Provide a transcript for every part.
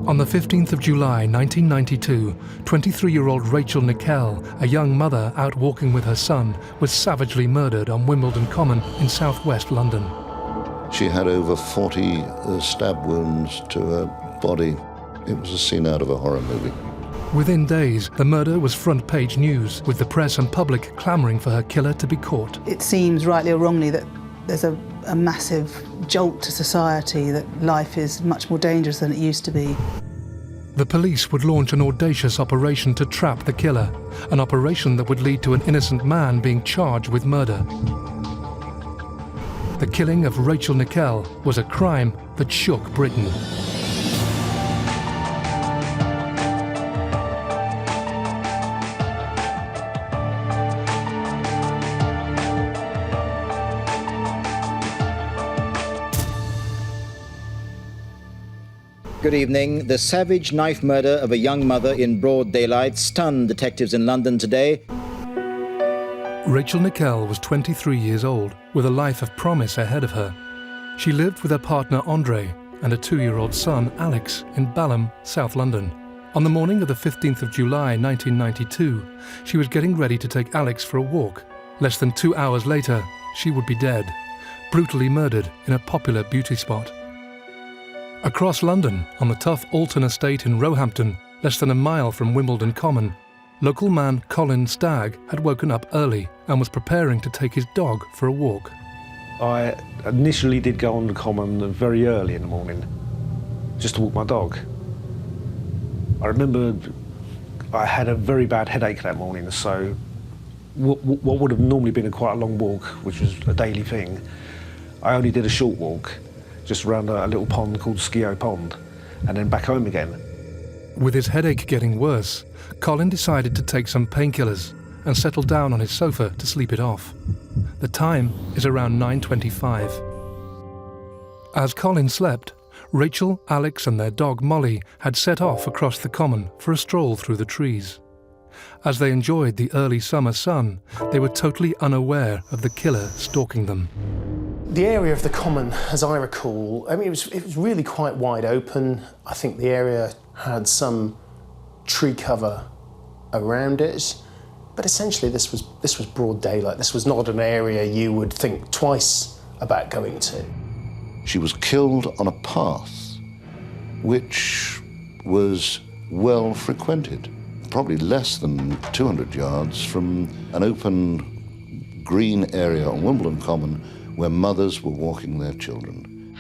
On the 15th of July 1992, 23-year-old Rachel Nickell, a young mother out walking with her son, was savagely murdered on Wimbledon Common in southwest London. She had over 40 stab wounds to her body. It was a scene out of a horror movie. Within days, the murder was front-page news, with the press and public clamouring for her killer to be caught. It seems, rightly or wrongly, that there's a massive jolt to society, that life is much more dangerous than it used to be. The police would launch an audacious operation to trap the killer, an operation that would lead to an innocent man being charged with murder. The killing of Rachel Nickell was a crime that shook Britain. Good evening. The savage knife murder of a young mother in broad daylight stunned detectives in London today. Rachel Nickell was 23 years old, with a life of promise ahead of her. She lived with her partner Andre and a 2-year-old son, Alex, in Balham, South London. On the morning of the 15th of July 1992, she was getting ready to take Alex for a walk. Less than 2 hours later, she would be dead, brutally murdered in a popular beauty spot. Across London, on the tough Alton estate in Roehampton, less than a mile from Wimbledon Common, local man Colin Stagg had woken up early and was preparing to take his dog for a walk. I initially did go on the common very early in the morning, just to walk my dog. I remember I had a very bad headache that morning, so what would have normally been quite a long walk, which was a daily thing, I only did a short walk, just around a little pond called Skio Pond, and then back home again. With his headache getting worse, Colin decided to take some painkillers and settle down on his sofa to sleep it off. The time is around 9:25. As Colin slept, Rachel, Alex and their dog Molly had set off across the common for a stroll through the trees. As they enjoyed the early summer sun, they were totally unaware of the killer stalking them. The area of the common, as I recall, I mean, it was really quite wide open. I think the area had some tree cover around it, but essentially this was broad daylight. This was not an area you would think twice about going to. She was killed on a path which was well frequented, probably less than 200 yards from an open green area on Wimbledon Common where mothers were walking their children.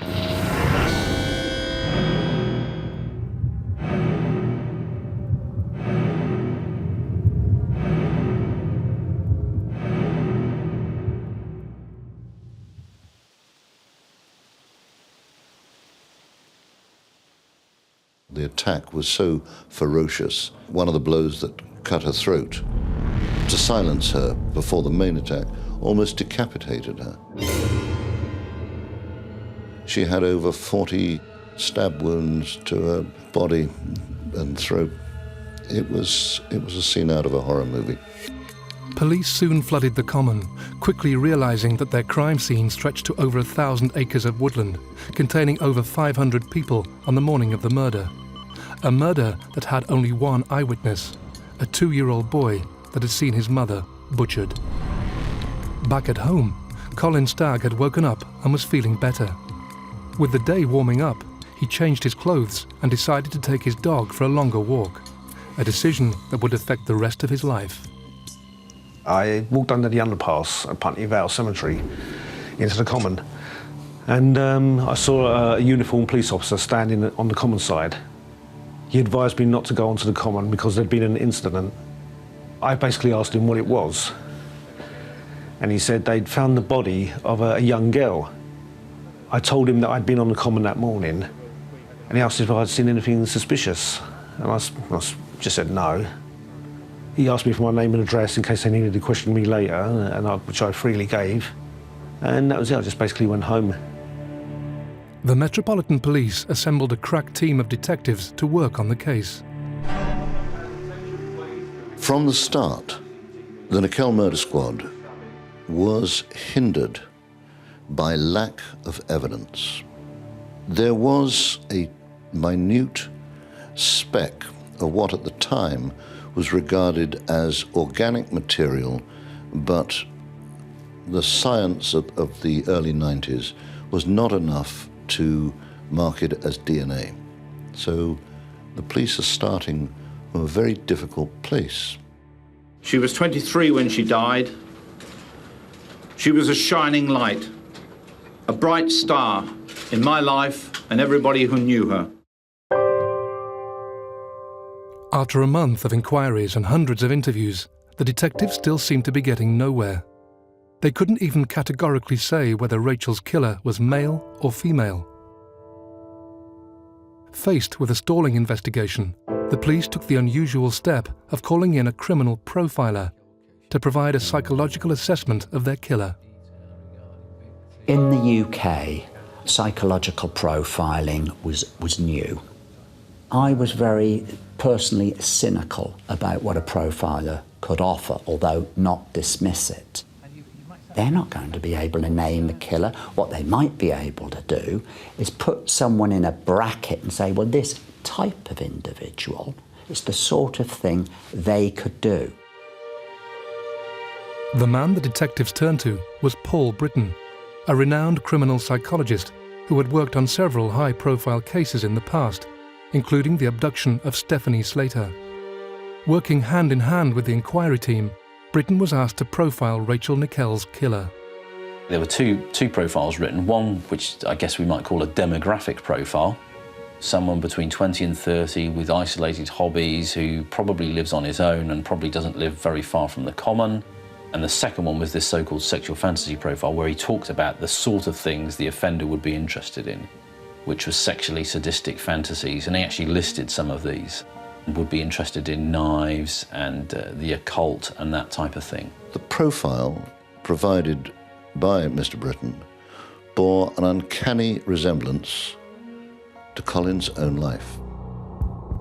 The attack was so ferocious, one of the blows that cut her throat, to silence her before the main attack, almost decapitated her. She had over 40 stab wounds to her body and throat. It was a scene out of a horror movie. Police soon flooded the common, quickly realising that their crime scene stretched to over 1,000 acres of woodland, containing over 500 people on the morning of the murder. A murder that had only one eyewitness, a 2-year-old boy that had seen his mother butchered. Back at home, Colin Stagg had woken up and was feeling better. With the day warming up, he changed his clothes and decided to take his dog for a longer walk, a decision that would affect the rest of his life. I walked under the underpass at Putney Vale Cemetery into the common, and I saw a uniformed police officer standing on the common side. He advised me not to go onto the common because there'd been an incident. I basically asked him what it was, and he said they'd found the body of a young girl. I told him that I'd been on the common that morning, and he asked if I'd seen anything suspicious, and I just said no. He asked me for my name and address in case they needed to question me later, which I freely gave, and that was it. I just basically went home. The Metropolitan Police assembled a crack team of detectives to work on the case. From the start, the Nickell murder squad was hindered by lack of evidence. There was a minute speck of what at the time was regarded as organic material, but the science of the early 90s was not enough to mark it as DNA. So the police are starting from a very difficult place. She was 23 when she died. She was a shining light, a bright star in my life and everybody who knew her. After a month of inquiries and hundreds of interviews, the detectives still seemed to be getting nowhere. They couldn't even categorically say whether Rachel's killer was male or female. Faced with a stalling investigation, the police took the unusual step of calling in a criminal profiler to provide a psychological assessment of their killer. In the UK, psychological profiling was new. I was very personally cynical about what a profiler could offer, although not dismiss it. They're not going to be able to name the killer. What they might be able to do is put someone in a bracket and say, well, this type of individual is the sort of thing they could do. The man the detectives turned to was Paul Britton, a renowned criminal psychologist who had worked on several high-profile cases in the past, including the abduction of Stephanie Slater. Working hand-in-hand with the inquiry team, Britton was asked to profile Rachel Nickell's killer. There were two profiles written, one which I guess we might call a demographic profile, someone between 20 and 30 with isolated hobbies who probably lives on his own and probably doesn't live very far from the common. And the second one was this so-called sexual fantasy profile where he talked about the sort of things the offender would be interested in, which was sexually sadistic fantasies, and he actually listed some of these. Would be interested in knives and the occult and that type of thing. The profile provided by Mr. Britton bore an uncanny resemblance to Colin's own life.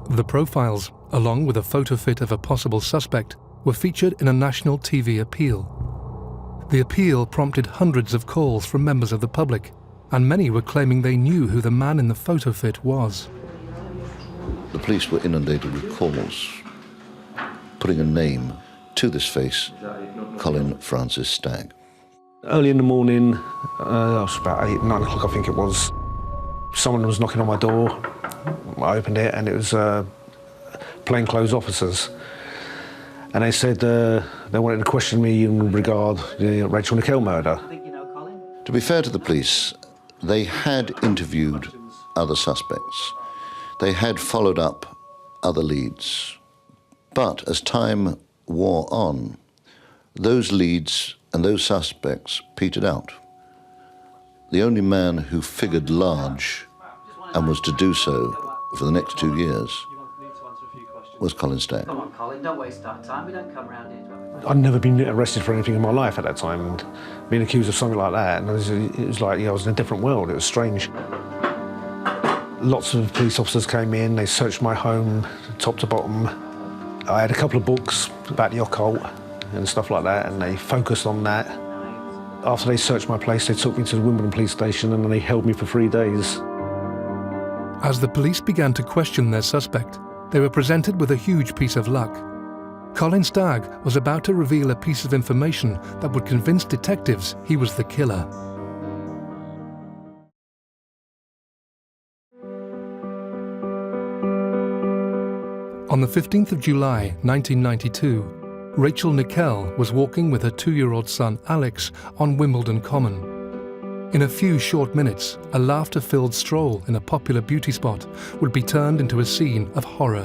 The profiles, along with a photo fit of a possible suspect, were featured in a national TV appeal. The appeal prompted hundreds of calls from members of the public, and many were claiming they knew who the man in the photo fit was. The police were inundated with calls, putting a name to this face, Colin Francis Stagg. Early in the morning, it was about 8, 9 o'clock I think it was, someone was knocking on my door. I opened it and it was plainclothes officers. And they said they wanted to question me in regard to the Rachel Nickell murder. To be fair to the police, they had interviewed other suspects. They had followed up other leads. But as time wore on, those leads and those suspects petered out. The only man who figured large and was to do so for the next 2 years was Colin Stagg. Come on, Colin, don't waste our time. We don't come round here to... I'd never been arrested for anything in my life at that time, and being accused of something like that, and it was like, I was in a different world. It was strange. Lots of police officers came in, they searched my home, top to bottom. I had a couple of books about the occult and stuff like that, and they focused on that. After they searched my place, they took me to the Wimbledon police station and they held me for 3 days. As the police began to question their suspect, they were presented with a huge piece of luck. Colin Stagg was about to reveal a piece of information that would convince detectives he was the killer. On the 15th of July, 1992, Rachel Nickell was walking with her 2-year-old son Alex on Wimbledon Common. In a few short minutes, a laughter-filled stroll in a popular beauty spot would be turned into a scene of horror.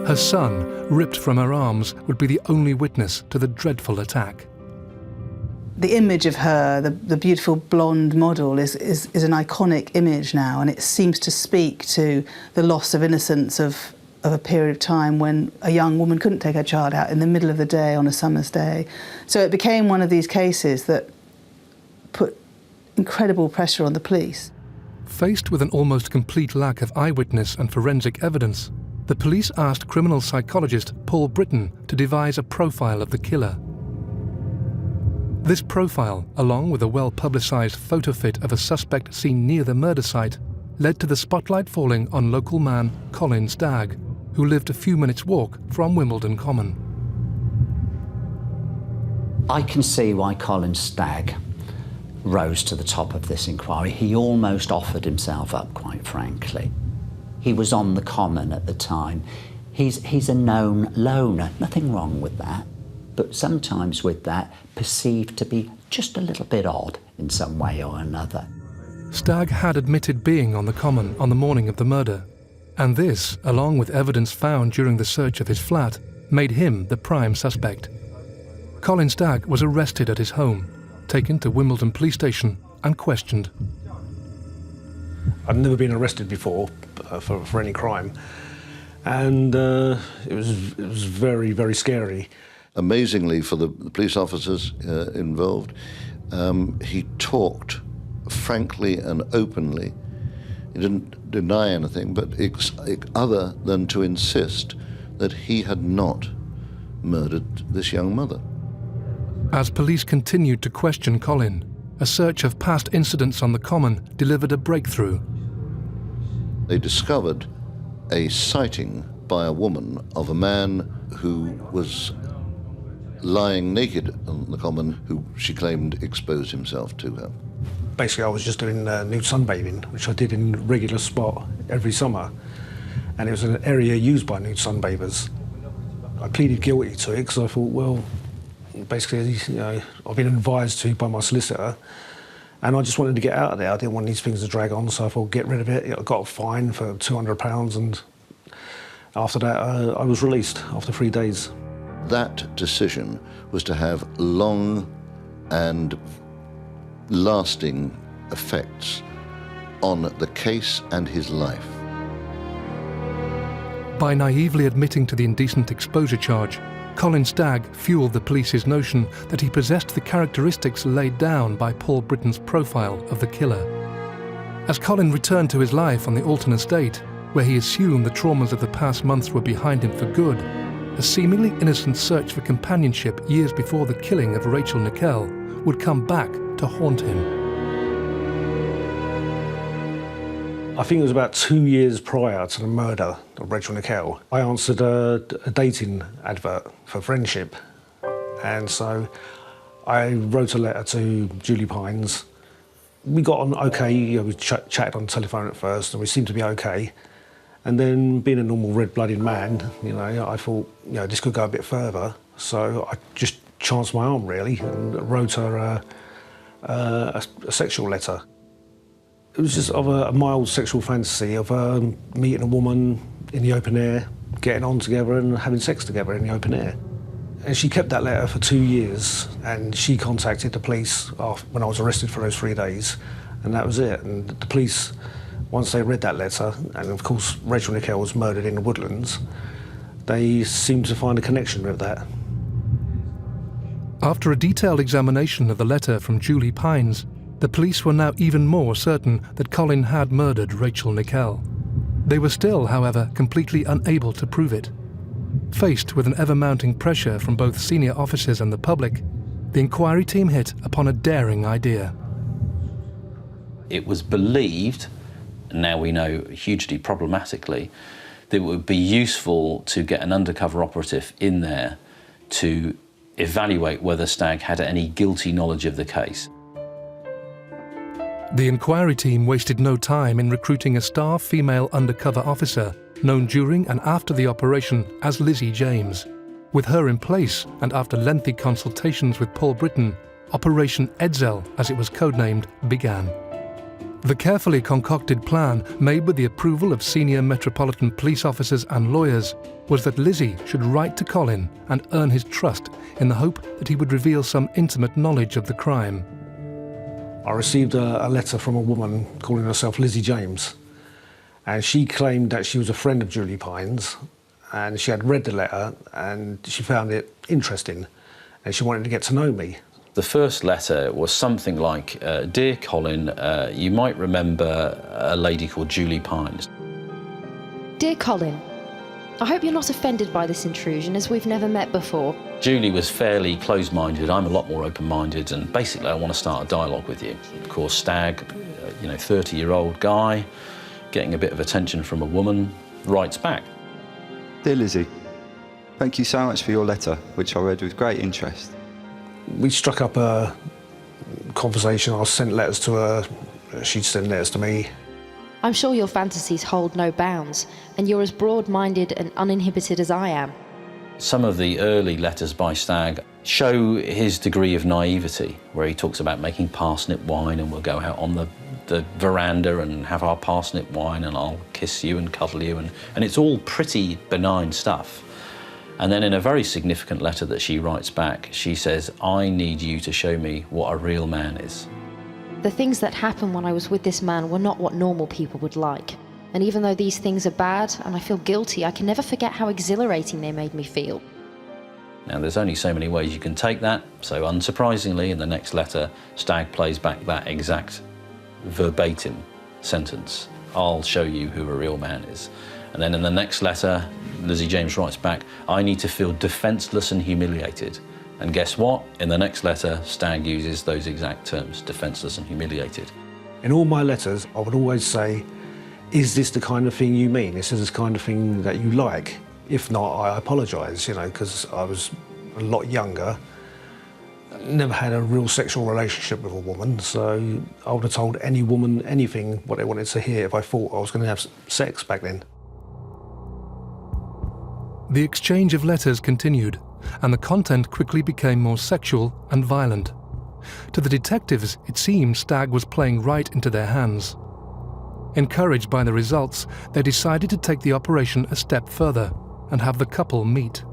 Her son, ripped from her arms, would be the only witness to the dreadful attack. The image of her, the beautiful blonde model, is an iconic image now, and it seems to speak to the loss of innocence of a period of time when a young woman couldn't take her child out in the middle of the day on a summer's day. So it became one of these cases that put incredible pressure on the police. Faced with an almost complete lack of eyewitness and forensic evidence, the police asked criminal psychologist Paul Britton to devise a profile of the killer. This profile, along with a well-publicised photo fit of a suspect seen near the murder site, led to the spotlight falling on local man Colin Stagg, who lived a few minutes' walk from Wimbledon Common. I can see why Colin Stagg rose to the top of this inquiry. He almost offered himself up, quite frankly. He was on the Common at the time. He's a known loner, nothing wrong with that, but sometimes with that, perceived to be just a little bit odd in some way or another. Stagg had admitted being on the Common on the morning of the murder, and this, along with evidence found during the search of his flat, made him the prime suspect. Colin Stagg was arrested at his home, taken to Wimbledon police station and questioned. I'd never been arrested before for any crime, and it was very, very scary. Amazingly, for the police officers involved, he talked frankly and openly. He didn't deny anything, but other than to insist that he had not murdered this young mother. As police continued to question Colin, a search of past incidents on the Common delivered a breakthrough. They discovered a sighting by a woman of a man who was lying naked on the Common, who she claimed exposed himself to her. Basically, I was just doing nude sunbathing, which I did in regular spot every summer, and it was an area used by nude sunbathers. I pleaded guilty to it because I thought, well, basically, I've been advised to by my solicitor, and I just wanted to get out of there. I didn't want these things to drag on, so I thought, get rid of it. I got a fine for £200, and after that, I was released after 3 days. That decision was to have long and lasting effects on the case and his life. By naively admitting to the indecent exposure charge, Colin Stagg fueled the police's notion that he possessed the characteristics laid down by Paul Britton's profile of the killer. As Colin returned to his life on the Alton estate, where he assumed the traumas of the past months were behind him for good, a seemingly innocent search for companionship years before the killing of Rachel Nickell would come back to haunt him. I think it was about 2 years prior to the murder of Rachel Nickell. I answered a dating advert for friendship, and so I wrote a letter to Julie Pines. We got on okay, we chatted on the telephone at first, and we seemed to be okay. And then, being a normal red-blooded man, I thought, this could go a bit further. So I just chanced my arm, really, and wrote her a sexual letter. It was just of a mild sexual fantasy of meeting a woman in the open air, getting on together and having sex together in the open air. And she kept that letter for 2 years, and she contacted the police when I was arrested for those 3 days, and that was it. And the police, once they read that letter, and of course Rachel Nickell was murdered in the Woodlands, they seemed to find a connection with that. After a detailed examination of the letter from Julie Pines, the police were now even more certain that Colin had murdered Rachel Nickell. They were still, however, completely unable to prove it. Faced with an ever-mounting pressure from both senior officers and the public, the inquiry team hit upon a daring idea. It was believed, now we know hugely problematically, that it would be useful to get an undercover operative in there to evaluate whether Stagg had any guilty knowledge of the case. The inquiry team wasted no time in recruiting a star female undercover officer known during and after the operation as Lizzie James. With her in place, and after lengthy consultations with Paul Britton, Operation Edzell, as it was codenamed, began. The carefully concocted plan, made with the approval of senior Metropolitan Police officers and lawyers, was that Lizzie should write to Colin and earn his trust in the hope that he would reveal some intimate knowledge of the crime. I received a letter from a woman calling herself Lizzie James, and she claimed that she was a friend of Julie Pines, and she had read the letter and she found it interesting, and she wanted to get to know me. The first letter was something like, Dear Colin, you might remember a lady called Julie Pines. Dear Colin, I hope you're not offended by this intrusion, as we've never met before. Julie was fairly closed-minded. I'm a lot more open-minded, and basically I want to start a dialogue with you. Of course, Stagg, 30-year-old guy, getting a bit of attention from a woman, writes back. Dear Lizzie, thank you so much for your letter, which I read with great interest. We struck up a conversation. I sent letters to her, she'd send letters to me. I'm sure your fantasies hold no bounds, and you're as broad-minded and uninhibited as I am. Some of the early letters by Stagg show his degree of naivety, where he talks about making parsnip wine and we'll go out on the veranda and have our parsnip wine and I'll kiss you and cuddle you, and it's all pretty benign stuff. And then in a very significant letter that she writes back, she says, I need you to show me what a real man is. The things that happened when I was with this man were not what normal people would like. And even though these things are bad and I feel guilty, I can never forget how exhilarating they made me feel. Now, there's only so many ways you can take that, so unsurprisingly, in the next letter, Stagg plays back that exact verbatim sentence. I'll show you who a real man is. And then in the next letter, Lizzie James writes back, I need to feel defenceless and humiliated. And guess what? In the next letter, Stagg uses those exact terms, defenceless and humiliated. In all my letters, I would always say, is this the kind of thing you mean? Is this the kind of thing that you like? If not, I apologise, you know, because I was a lot younger, never had a real sexual relationship with a woman, so I would have told any woman anything what they wanted to hear if I thought I was going to have sex back then. The exchange of letters continued, and the content quickly became more sexual and violent. To the detectives, it seemed Stagg was playing right into their hands. Encouraged by the results, they decided to take the operation a step further and have the couple meet.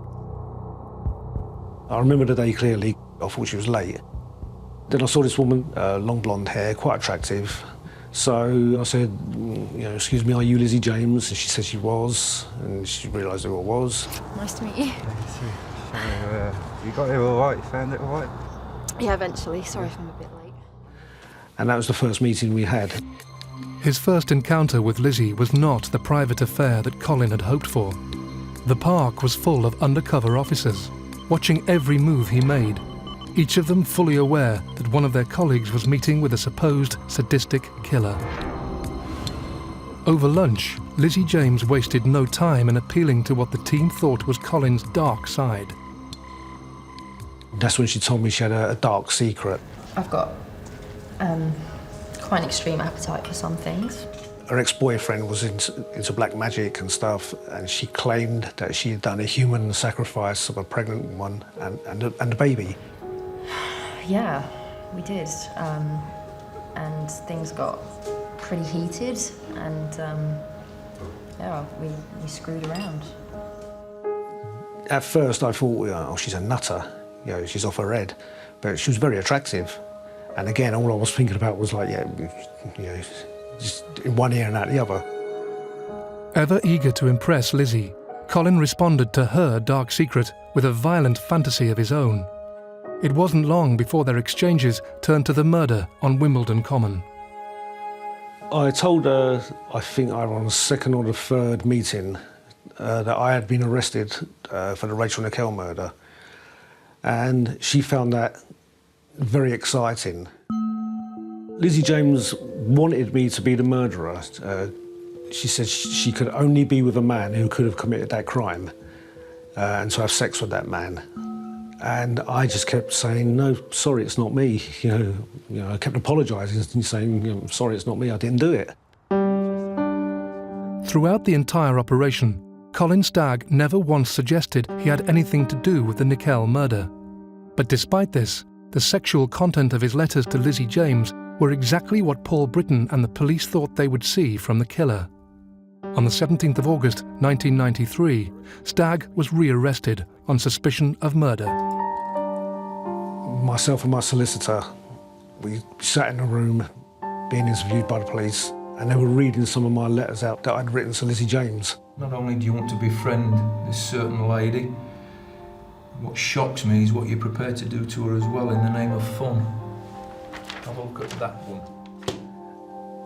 I remember the day clearly. I thought she was late. Then I saw this woman, long blonde hair, quite attractive. So I said, you know, excuse me, are you Lizzie James? And she said she was, and she realised who I was. Nice to meet you. So, you got here all right? You found it all right? Yeah, eventually. Sorry if I'm a bit late. And that was the first meeting we had. His first encounter with Lizzie was not the private affair that Colin had hoped for. The park was full of undercover officers, watching every move he made, each of them fully aware that one of their colleagues was meeting with a supposed sadistic killer. Over lunch, Lizzie James wasted no time in appealing to what the team thought was Colin's dark side. That's when she told me she had a dark secret. I've got quite an extreme appetite for some things. Her ex-boyfriend was into black magic and stuff, and she claimed that she had done a human sacrifice of a pregnant woman and a baby. Yeah, we did. And things got pretty heated, and yeah, we screwed around. At first I thought, oh, she's a nutter, you know, she's off her head, but she was very attractive. And again, all I was thinking about was like, yeah, you know, just in one ear and out the other. Ever eager to impress Lizzie, Colin responded to her dark secret with a violent fantasy of his own. It wasn't long before their exchanges turned to the murder on Wimbledon Common. I told her, I think I was on the second or the third meeting, that I had been arrested for the Rachel Nickell murder. And she found that very exciting. Lizzie James wanted me to be the murderer. She said she could only be with a man who could have committed that crime and to have sex with that man. And I just kept saying, no, sorry, it's not me. You know, I kept apologising and saying, you know, sorry, it's not me, I didn't do it. Throughout the entire operation, Colin Stagg never once suggested he had anything to do with the Nickell murder. But despite this, the sexual content of his letters to Lizzie James were exactly what Paul Britton and the police thought they would see from the killer. On the 17th of August 1993, Stagg was rearrested on suspicion of murder. Myself and my solicitor, we sat in a room being interviewed by the police, and they were reading some of my letters out that I'd written to Lizzie James. Not only do you want to befriend this certain lady, what shocks me is what you're prepared to do to her as well in the name of fun. Have a look at that one.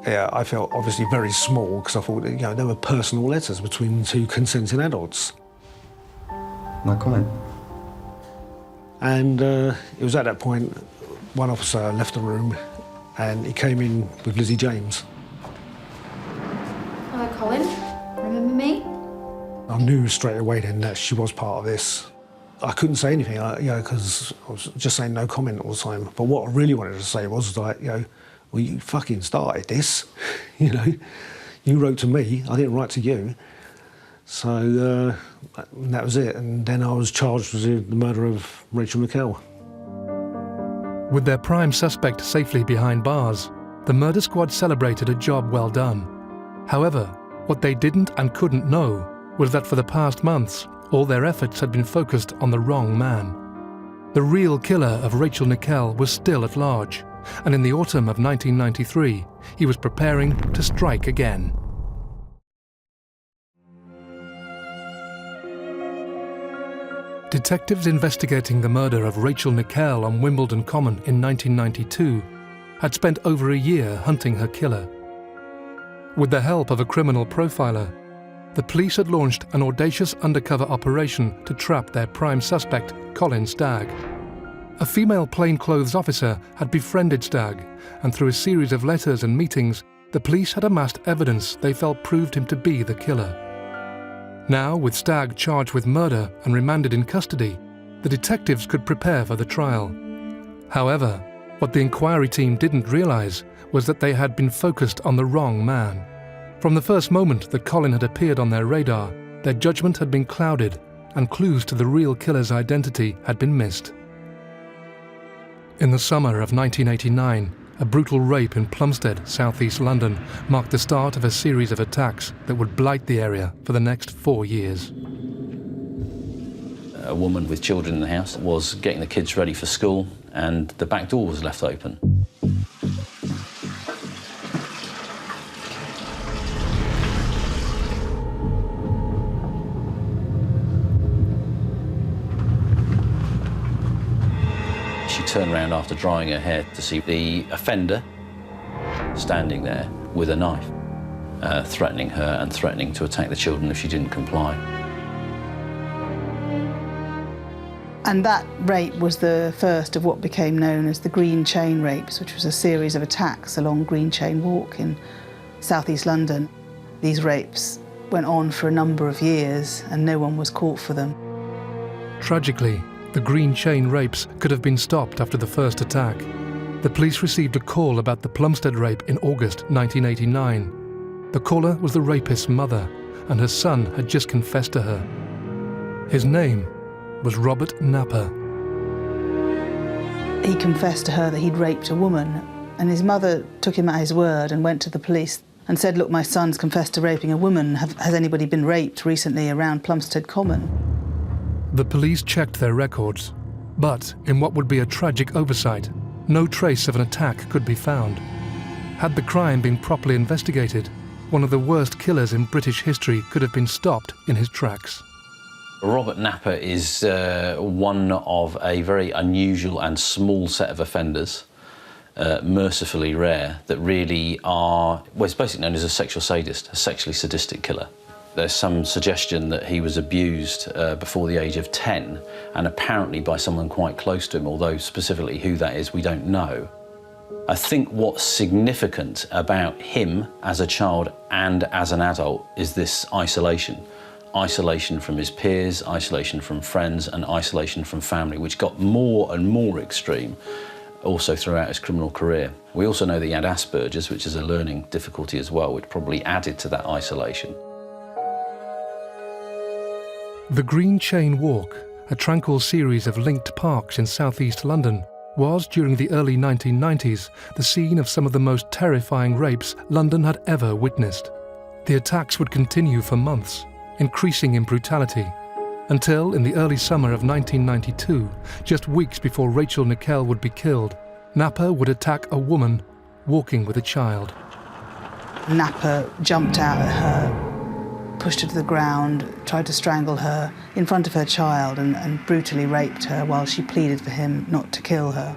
Yeah, I felt obviously very small because I thought, you know, there were personal letters between two consenting adults. No comment. And it was at that point one officer left the room and he came in with Lizzie James. Hello, Colin. Remember me? I knew straight away then that she was part of this. I couldn't say anything, because I was just saying no comment all the time. But what I really wanted to say was like, well, you fucking started this, You wrote to me, I didn't write to you. So that was it. And then I was charged with the murder of Rachel Nickell. With their prime suspect safely behind bars, the murder squad celebrated a job well done. However, what they didn't and couldn't know was that for the past months, all their efforts had been focused on the wrong man. The real killer of Rachel Nickell was still at large, and in the autumn of 1993, he was preparing to strike again. Detectives investigating the murder of Rachel Nickell on Wimbledon Common in 1992 had spent over a year hunting her killer. With the help of a criminal profiler, the police had launched an audacious undercover operation to trap their prime suspect, Colin Stagg. A female plainclothes officer had befriended Stagg, and through a series of letters and meetings, the police had amassed evidence they felt proved him to be the killer. Now, with Stagg charged with murder and remanded in custody, the detectives could prepare for the trial. However, what the inquiry team didn't realise was that they had been focused on the wrong man. From the first moment that Colin had appeared on their radar, their judgment had been clouded, and clues to the real killer's identity had been missed. In the summer of 1989, a brutal rape in Plumstead, southeast London, marked the start of a series of attacks that would blight the area for the next 4 years. A woman with children in the house was getting the kids ready for school, and the back door was left open. She turned around after drying her hair to see the offender standing there with a knife, threatening her and threatening to attack the children if she didn't comply. And that rape was the first of what became known as the Green Chain Rapes, which was a series of attacks along Green Chain Walk in southeast London. These rapes went on for a number of years and no one was caught for them. Tragically, the Green Chain Rapes could have been stopped after the first attack. The police received a call about the Plumstead rape in August 1989. The caller was the rapist's mother, and her son had just confessed to her. His name was Robert Napper. He confessed to her that he'd raped a woman, and his mother took him at his word and went to the police and said, "Look, my son's confessed to raping a woman. Has anybody been raped recently around Plumstead Common?" The police checked their records, but in what would be a tragic oversight, no trace of an attack could be found. Had the crime been properly investigated, one of the worst killers in British history could have been stopped in his tracks. Robert Napper is one of a very unusual and small set of offenders, mercifully rare, that really are, well, it's basically known as a sexual sadist, a sexually sadistic killer. There's some suggestion that he was abused before the age of 10, and apparently by someone quite close to him, although specifically who that is, we don't know. I think what's significant about him as a child and as an adult is this isolation. Isolation from his peers, isolation from friends, and isolation from family, which got more and more extreme also throughout his criminal career. We also know that he had Asperger's, which is a learning difficulty as well, which probably added to that isolation. The Green Chain Walk, a tranquil series of linked parks in southeast London, was, during the early 1990s, the scene of some of the most terrifying rapes London had ever witnessed. The attacks would continue for months, increasing in brutality, until in the early summer of 1992, just weeks before Rachel Nickell would be killed, Napper would attack a woman walking with a child. Napper jumped out at her, pushed her to the ground, tried to strangle her in front of her child and brutally raped her while she pleaded for him not to kill her.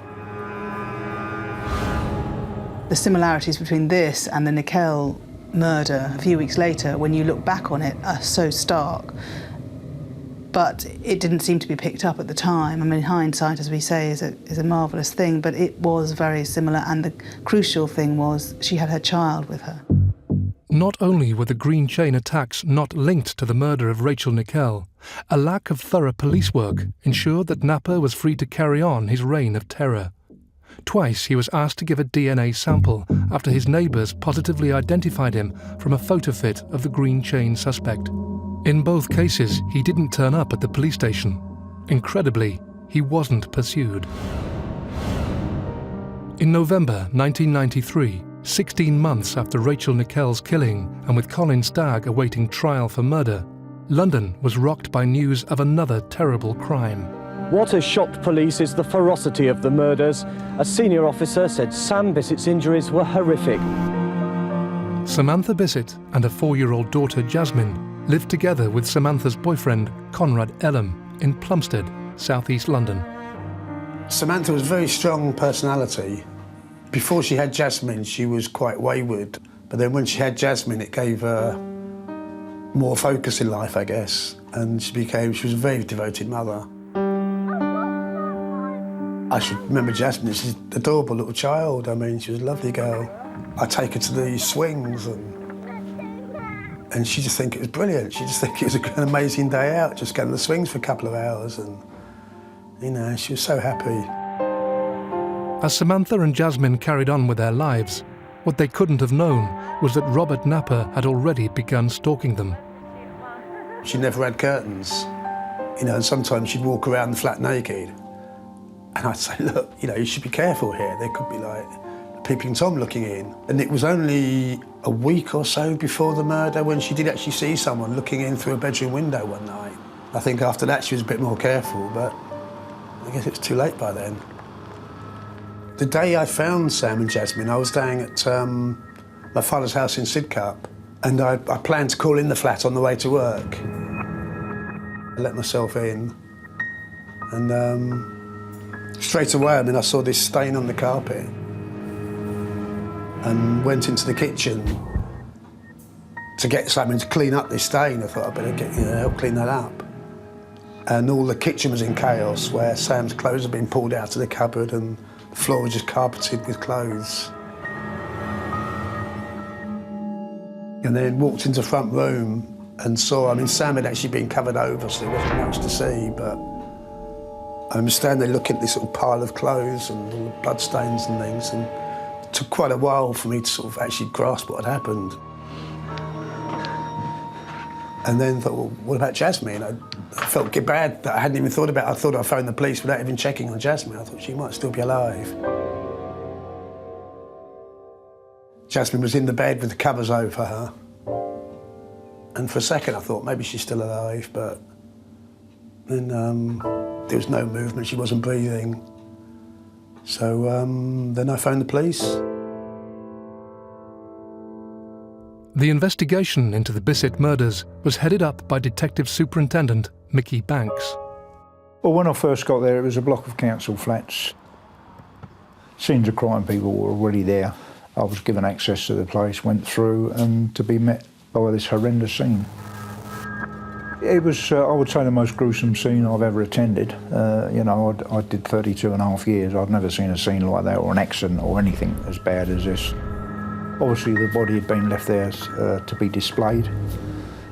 The similarities between this and the Nickell murder a few weeks later, when you look back on it, are so stark. But it didn't seem to be picked up at the time. I mean, hindsight, as we say, is a marvellous thing, but it was very similar, and the crucial thing was she had her child with her. Not only were the green chain attacks not linked to the murder of Rachel Nickell, a lack of thorough police work ensured that Napper was free to carry on his reign of terror. Twice he was asked to give a DNA sample after his neighbours positively identified him from a photo fit of the green chain suspect. In both cases, he didn't turn up at the police station. Incredibly, he wasn't pursued. In November 1993, 16 months after Rachel Nickell's killing and with Colin Stagg awaiting trial for murder, London was rocked by news of another terrible crime. What has shocked police is the ferocity of the murders. A senior officer said Sam Bissett's injuries were horrific. Samantha Bissett and her 4-year-old daughter Jasmine lived together with Samantha's boyfriend Conrad Ellum in Plumstead, southeast London. Samantha was a very strong personality. Before she had Jasmine, she was quite wayward. But then when she had Jasmine, it gave her more focus in life, I guess. And she was a very devoted mother. I should remember Jasmine, she's an adorable little child. I mean, she was a lovely girl. I'd take her to the swings and she'd just think it was brilliant. She'd just think it was an amazing day out, just going to the swings for a couple of hours and, you know, she was so happy. As Samantha and Jasmine carried on with their lives, what they couldn't have known was that Robert Napper had already begun stalking them. She never had curtains, you know, and sometimes she'd walk around the flat naked. And I'd say, look, you know, you should be careful here. There could be, like, Peeping Tom looking in. And it was only a week or so before the murder when she did actually see someone looking in through a bedroom window one night. I think after that she was a bit more careful, but I guess it's too late by then. The day I found Sam and Jasmine, I was staying at my father's house in Sidcup, and I planned to call in the flat on the way to work. I let myself in, and straight away, I mean, I saw this stain on the carpet and went into the kitchen to get something to clean up this stain. I thought I'd better help clean that up. And all the kitchen was in chaos, where Sam's clothes had been pulled out of the cupboard and the floor was just carpeted with clothes. And then walked into the front room and saw, I mean, Sam had actually been covered over, so there wasn't much to see, but I'm standing there looking at this little pile of clothes and all the bloodstains and things, and it took quite a while for me to sort of actually grasp what had happened. And then thought, well, what about Jasmine? I felt bad that I hadn't even thought about it. I thought I'd phone the police without even checking on Jasmine. I thought she might still be alive. Jasmine was in the bed with the covers over her. And for a second I thought maybe she's still alive, but then there was no movement, she wasn't breathing. So then I phoned the police. The investigation into the Bissett murders was headed up by Detective Superintendent Mickey Banks. Well, when I first got there, it was a block of council flats. Scenes of crime people were already there. I was given access to the place, went through, and to be met by this horrendous scene. It was, I would say, the most gruesome scene I've ever attended. You know, I did 32 and a half years. I'd never seen a scene like that, or an accident, or anything as bad as this. Obviously, the body had been left there to be displayed,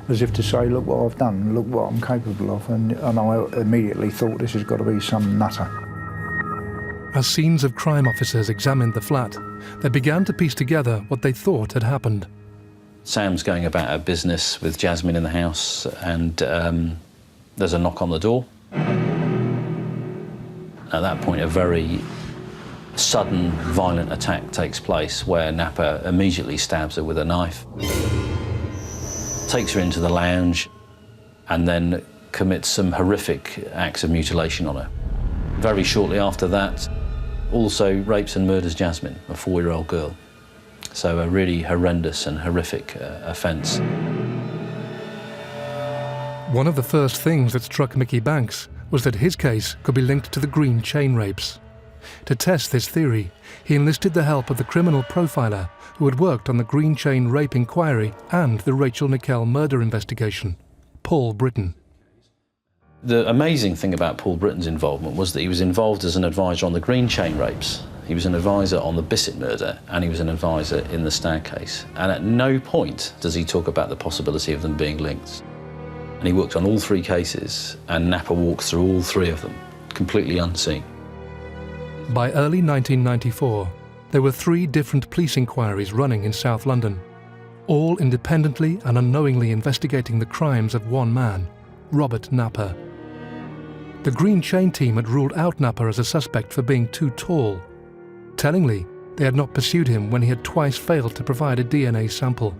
as if to say, look what I've done, look what I'm capable of, and I immediately thought, this has got to be some nutter. As scenes of crime officers examined the flat, they began to piece together what they thought had happened. Sam's going about her business with Jasmine in the house, and there's a knock on the door. At that point, a very sudden, violent attack takes place where Napper immediately stabs her with a knife, takes her into the lounge, and then commits some horrific acts of mutilation on her. Very shortly after that, also rapes and murders Jasmine, a 4-year-old girl. So a really horrendous and horrific offence. One of the first things that struck Mickey Banks was that his case could be linked to the green chain rapes. To test this theory, he enlisted the help of the criminal profiler who had worked on the green chain rape inquiry and the Rachel Nickell murder investigation, Paul Britton. The amazing thing about Paul Britton's involvement was that he was involved as an advisor on the green chain rapes. He was an advisor on the Bissett murder, and he was an advisor in the Stagg case. And at no point does he talk about the possibility of them being linked. And he worked on all three cases, and Napper walked through all three of them, completely unseen. By early 1994, there were 3 different police inquiries running in South London, all independently and unknowingly investigating the crimes of one man, Robert Napper. The Green Chain team had ruled out Napper as a suspect for being too tall. Tellingly, they had not pursued him when he had twice failed to provide a DNA sample.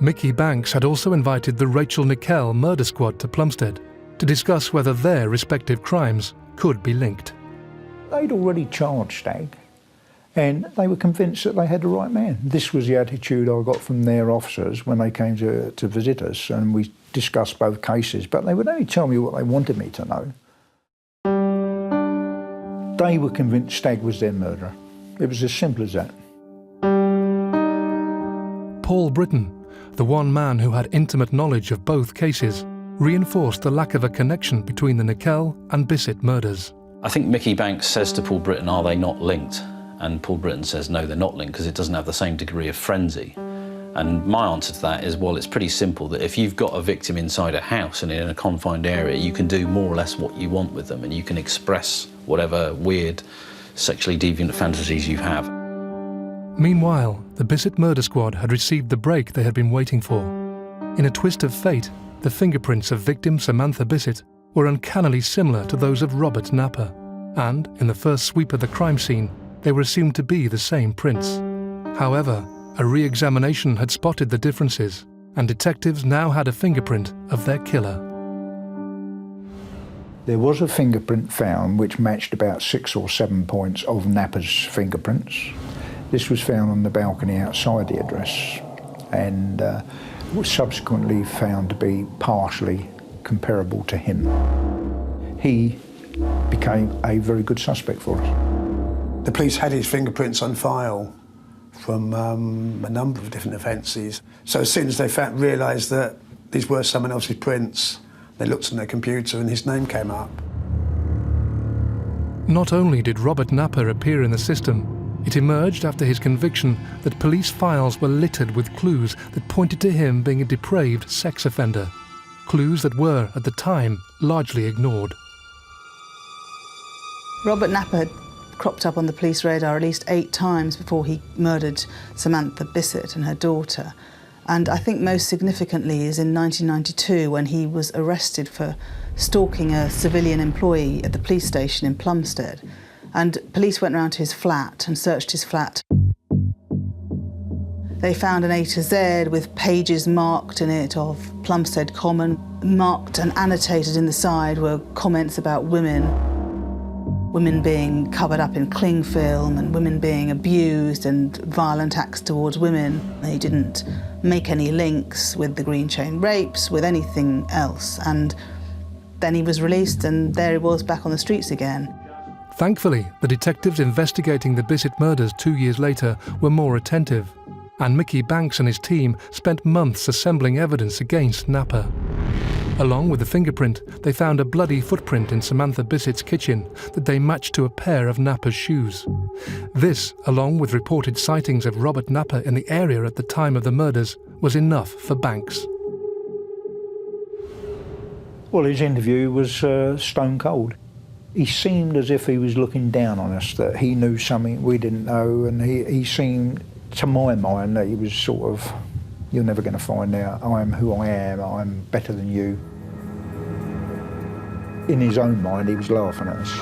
Mickey Banks had also invited the Rachel Nickell murder squad to Plumstead to discuss whether their respective crimes could be linked. They'd already charged Stagg, and they were convinced that they had the right man. This was the attitude I got from their officers when they came to visit us, and we discussed both cases, but they would only tell me what they wanted me to know. They were convinced Stagg was their murderer. It was as simple as that. Paul Britton, the one man who had intimate knowledge of both cases, reinforced the lack of a connection between the Nickell and Bissett murders. I think Mickey Banks says to Paul Britton, are they not linked? And Paul Britton says, no, they're not linked because it doesn't have the same degree of frenzy. And my answer to that is, well, it's pretty simple, that if you've got a victim inside a house and in a confined area, you can do more or less what you want with them, and you can express whatever weird sexually deviant fantasies you have. Meanwhile, the Bissett murder squad had received the break they had been waiting for. In a twist of fate, the fingerprints of victim Samantha Bissett were uncannily similar to those of Robert Napper, and in the first sweep of the crime scene, they were assumed to be the same prints. However, a re-examination had spotted the differences, and detectives now had a fingerprint of their killer. There was a fingerprint found which matched about 6 or 7 points of Napper's fingerprints. This was found on the balcony outside the address, and was subsequently found to be partially comparable to him. He became a very good suspect for us. The police had his fingerprints on file from a number of different offences. So as soon as they realised that these were someone else's prints, they looked on their computer and his name came up. Not only did Robert Napper appear in the system, it emerged after his conviction that police files were littered with clues that pointed to him being a depraved sex offender. Clues that were, at the time, largely ignored. Robert Napper had cropped up on the police radar at least 8 times before he murdered Samantha Bissett and her daughter. And I think most significantly is in 1992 when he was arrested for stalking a civilian employee at the police station in Plumstead. And police went round to his flat and searched his flat. They found an A to Z with pages marked in it of Plumstead Common. Marked and annotated in the side were comments about women being covered up in cling film and women being abused and violent acts towards women. They didn't make any links with the Green Chain rapes, with anything else. And then he was released and there he was back on the streets again. Thankfully, the detectives investigating the Bissett murders 2 years later were more attentive, and Mickey Banks and his team spent months assembling evidence against Napper. Along with the fingerprint, they found a bloody footprint in Samantha Bissett's kitchen that they matched to a pair of Napper's shoes. This, along with reported sightings of Robert Napper in the area at the time of the murders, was enough for Banks. Well, his interview was stone cold. He seemed as if he was looking down on us, that he knew something we didn't know, and he seemed, to my mind, that he was sort of, you're never going to find out, I am who I am, I'm better than you. In his own mind, he was laughing at us.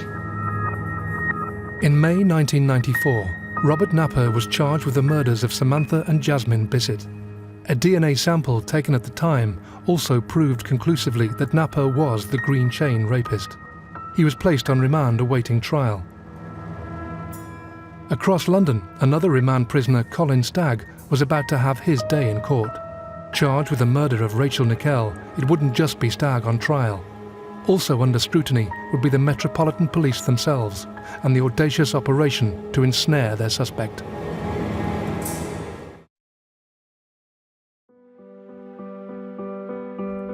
In May 1994, Robert Napper was charged with the murders of Samantha and Jasmine Bissett. A DNA sample taken at the time also proved conclusively that Napper was the Green Chain rapist. He was placed on remand awaiting trial. Across London, another remand prisoner, Colin Stagg, was about to have his day in court. Charged with the murder of Rachel Nickell, it wouldn't just be Stagg on trial. Also under scrutiny would be the Metropolitan Police themselves and the audacious operation to ensnare their suspect.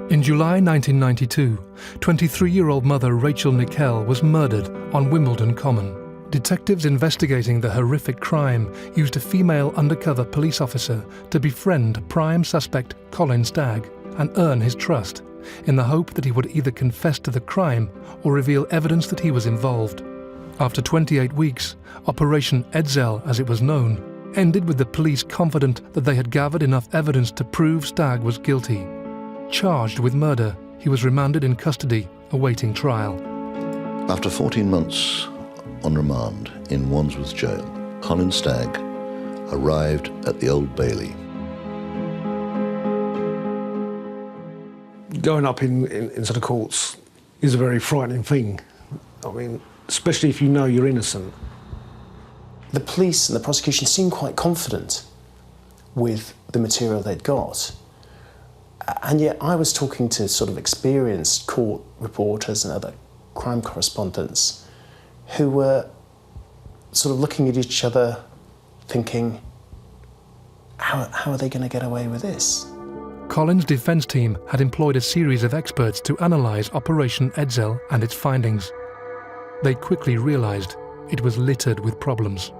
In July 1992, 23-year-old mother Rachel Nickell was murdered on Wimbledon Common. Detectives investigating the horrific crime used a female undercover police officer to befriend prime suspect Colin Stagg and earn his trust, in the hope that he would either confess to the crime or reveal evidence that he was involved. After 28 weeks, Operation Edzell, as it was known, ended with the police confident that they had gathered enough evidence to prove Stagg was guilty. Charged with murder, he was remanded in custody, awaiting trial. After 14 months on remand in Wandsworth Jail, Colin Stagg arrived at the Old Bailey. Going up into the courts is a very frightening thing. I mean, especially if you know you're innocent. The police and the prosecution seemed quite confident with the material they'd got. And yet I was talking to sort of experienced court reporters and other crime correspondents who were sort of looking at each other thinking, how are they going to get away with this? Colin's defence team had employed a series of experts to analyse Operation Edzell and its findings. They quickly realised it was littered with problems.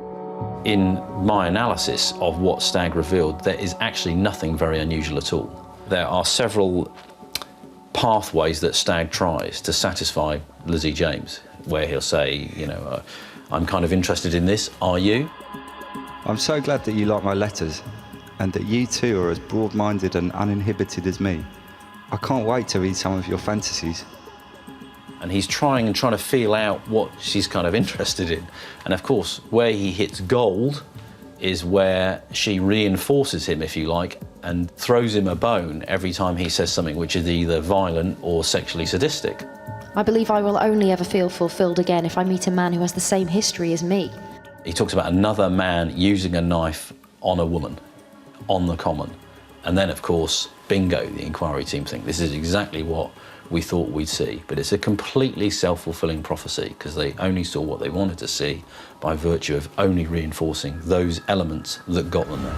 In my analysis of what Stagg revealed, there is actually nothing very unusual at all. There are several pathways that Stagg tries to satisfy Lizzie James, where he'll say, you know, I'm kind of interested in this, are you? I'm so glad that you like my letters and that you too are as broad-minded and uninhibited as me. I can't wait to read some of your fantasies. And he's trying to feel out what she's kind of interested in. And of course, where he hits gold is where she reinforces him, if you like, and throws him a bone every time he says something which is either violent or sexually sadistic. I believe I will only ever feel fulfilled again if I meet a man who has the same history as me. He talks about another man using a knife on a woman, on the common. And then, of course, bingo, the inquiry team think this is exactly what we thought we'd see. But it's a completely self-fulfilling prophecy because they only saw what they wanted to see by virtue of only reinforcing those elements that got them there.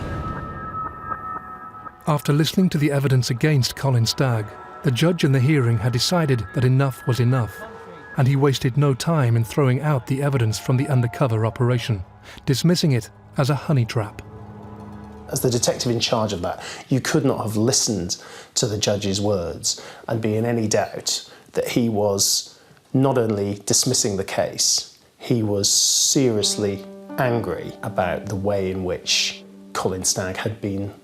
After listening to the evidence against Colin Stagg, the judge in the hearing had decided that enough was enough, and he wasted no time in throwing out the evidence from the undercover operation, dismissing it as a honey trap. As the detective in charge of that, you could not have listened to the judge's words and be in any doubt that he was not only dismissing the case, he was seriously angry about the way in which Colin Stagg had been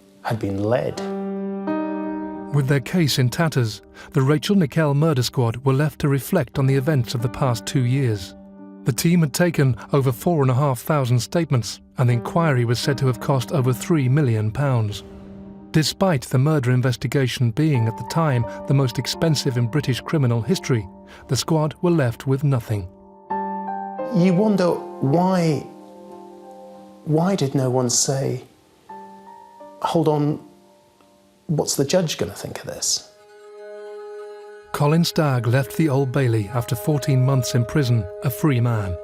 led. With their case in tatters, the Rachel Nickell murder squad were left to reflect on the events of the past 2 years. The team had taken over 4,500 statements, and the inquiry was said to have cost over £3 million. Despite the murder investigation being at the time the most expensive in British criminal history, the squad were left with nothing. You wonder why did no one say, hold on, what's the judge going to think of this? Colin Stagg left the Old Bailey after 14 months in prison, a free man.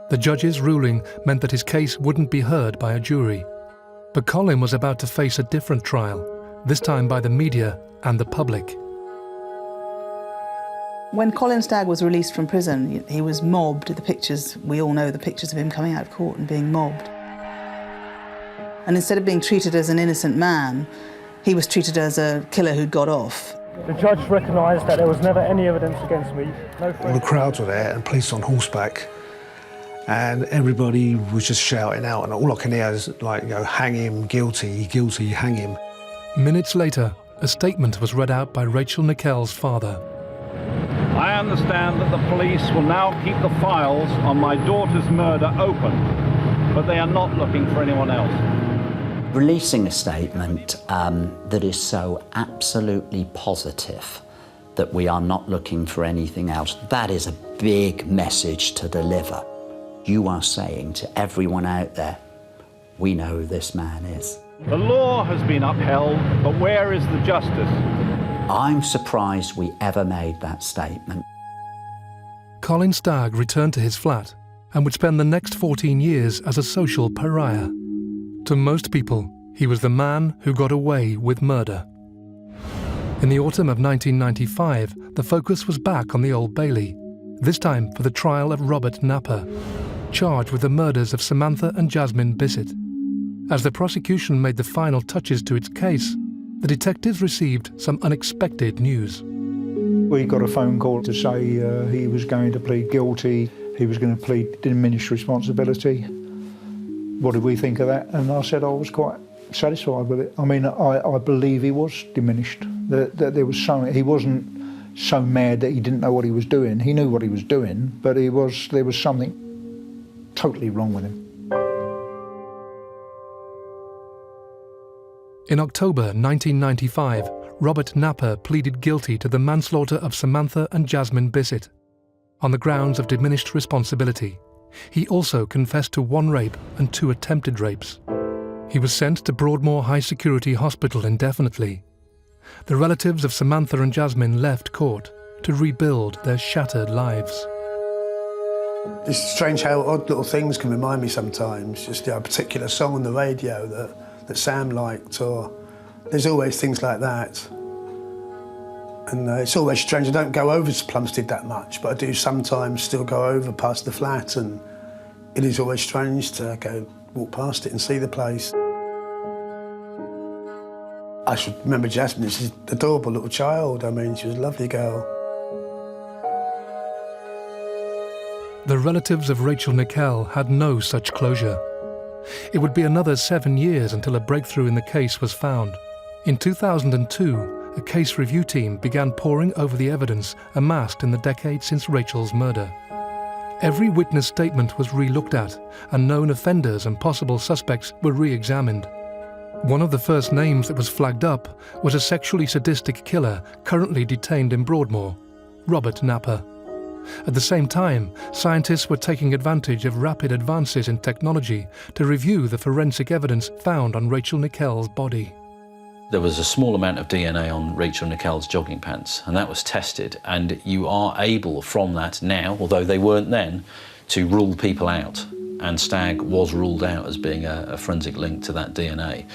The judge's ruling meant that his case wouldn't be heard by a jury. But Colin was about to face a different trial, this time by the media and the public. When Colin Stagg was released from prison, he was mobbed. The pictures, we all know the pictures of him coming out of court and being mobbed. And instead of being treated as an innocent man, he was treated as a killer who'd got off. The judge recognised that there was never any evidence against me. All the crowds were there and police on horseback, and everybody was just shouting out, and all I can hear is like, you know, hang him, guilty, guilty, hang him. Minutes later, a statement was read out by Rachel Nickell's father. I understand that the police will now keep the files on my daughter's murder open, but they are not looking for anyone else. Releasing a statement that is so absolutely positive that we are not looking for anything else, that is a big message to deliver. You are saying to everyone out there, we know who this man is. The law has been upheld, but where is the justice? I'm surprised we ever made that statement. Colin Stagg returned to his flat and would spend the next 14 years as a social pariah. To most people, he was the man who got away with murder. In the autumn of 1995, the focus was back on the Old Bailey, this time for the trial of Robert Napper. charged with the murders of Samantha and Jasmine Bissett. As the prosecution made the final touches to its case, the detectives received some unexpected news. We got a phone call to say he was going to plead guilty, he was going to plead diminished responsibility. What did we think of that? And I said I was quite satisfied with it. I mean, I believe he was diminished, that there was something. He wasn't so mad that he didn't know what he was doing. He knew what he was doing, but there was something totally wrong with him. In October 1995, Robert Napper pleaded guilty to the manslaughter of Samantha and Jasmine Bissett on the grounds of diminished responsibility. He also confessed to 1 rape and 2 attempted rapes. He was sent to Broadmoor High Security Hospital indefinitely. The relatives of Samantha and Jasmine left court to rebuild their shattered lives. It's strange how odd little things can remind me sometimes. Just a particular song on the radio that Sam liked, or there's always things like that. And it's always strange. I don't go over to Plumstead that much, but I do sometimes still go over past the flat, and it is always strange to walk past it and see the place. I should remember Jasmine. She's an adorable little child. I mean, she was a lovely girl. The relatives of Rachel Nickell had no such closure. It would be another 7 years until a breakthrough in the case was found. In 2002, a case review team began poring over the evidence amassed in the decade since Rachel's murder. Every witness statement was re-looked at, and known offenders and possible suspects were re-examined. One of the first names that was flagged up was a sexually sadistic killer currently detained in Broadmoor, Robert Napper. At the same time, scientists were taking advantage of rapid advances in technology to review the forensic evidence found on Rachel Nickell's body. There was a small amount of DNA on Rachel Nickell's jogging pants, and that was tested, and you are able from that now, although they weren't then, to rule people out, and Stagg was ruled out as being a forensic link to that DNA.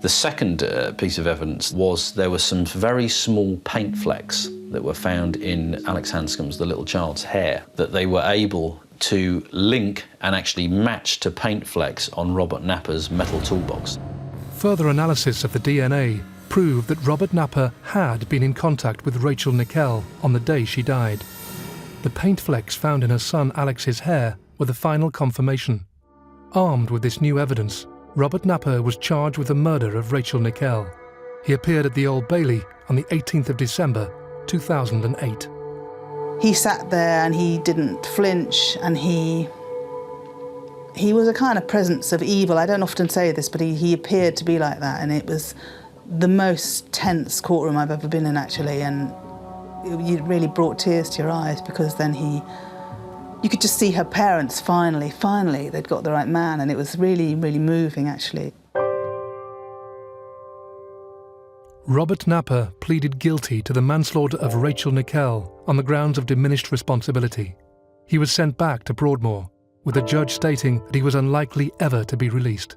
The second piece of evidence was there were some very small paint flecks that were found in Alex Hanscom's, the little child's, hair, that they were able to link and actually match to paint flecks on Robert Napper's metal toolbox. Further analysis of the DNA proved that Robert Napper had been in contact with Rachel Nickell on the day she died. The paint flecks found in her son Alex's hair were the final confirmation. Armed with this new evidence, Robert Napper was charged with the murder of Rachel Nickell. He appeared at the Old Bailey on the 18th of December, 2008. He sat there and he didn't flinch, and he was a kind of presence of evil. I don't often say this, but he appeared to be like that, and it was the most tense courtroom I've ever been in, actually, and it really brought tears to your eyes, because then you could just see her parents finally, they'd got the right man, and it was really, really moving, actually. Robert Napper pleaded guilty to the manslaughter of Rachel Nickell on the grounds of diminished responsibility. He was sent back to Broadmoor, with the judge stating that he was unlikely ever to be released.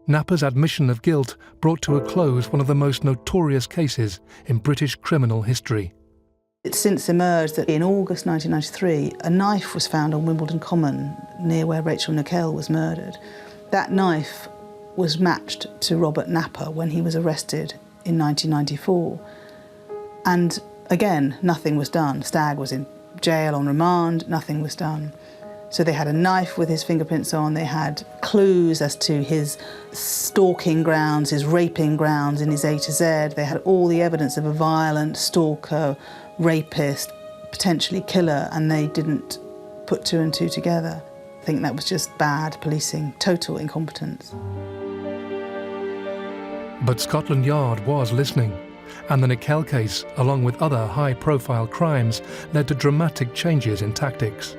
Napper's admission of guilt brought to a close one of the most notorious cases in British criminal history. It's since emerged that in August 1993, a knife was found on Wimbledon Common, near where Rachel Nickell was murdered. That knife was matched to Robert Napper when he was arrested in 1994. And again, nothing was done. Stagg was in jail on remand, nothing was done. So they had a knife with his fingerprints on, they had clues as to his stalking grounds, his raping grounds in his A to Z. They had all the evidence of a violent stalker, rapist, potentially killer, and they didn't put 2 and 2 together. I think that was just bad policing, total incompetence. But Scotland Yard was listening, and the Nickell case, along with other high-profile crimes, led to dramatic changes in tactics.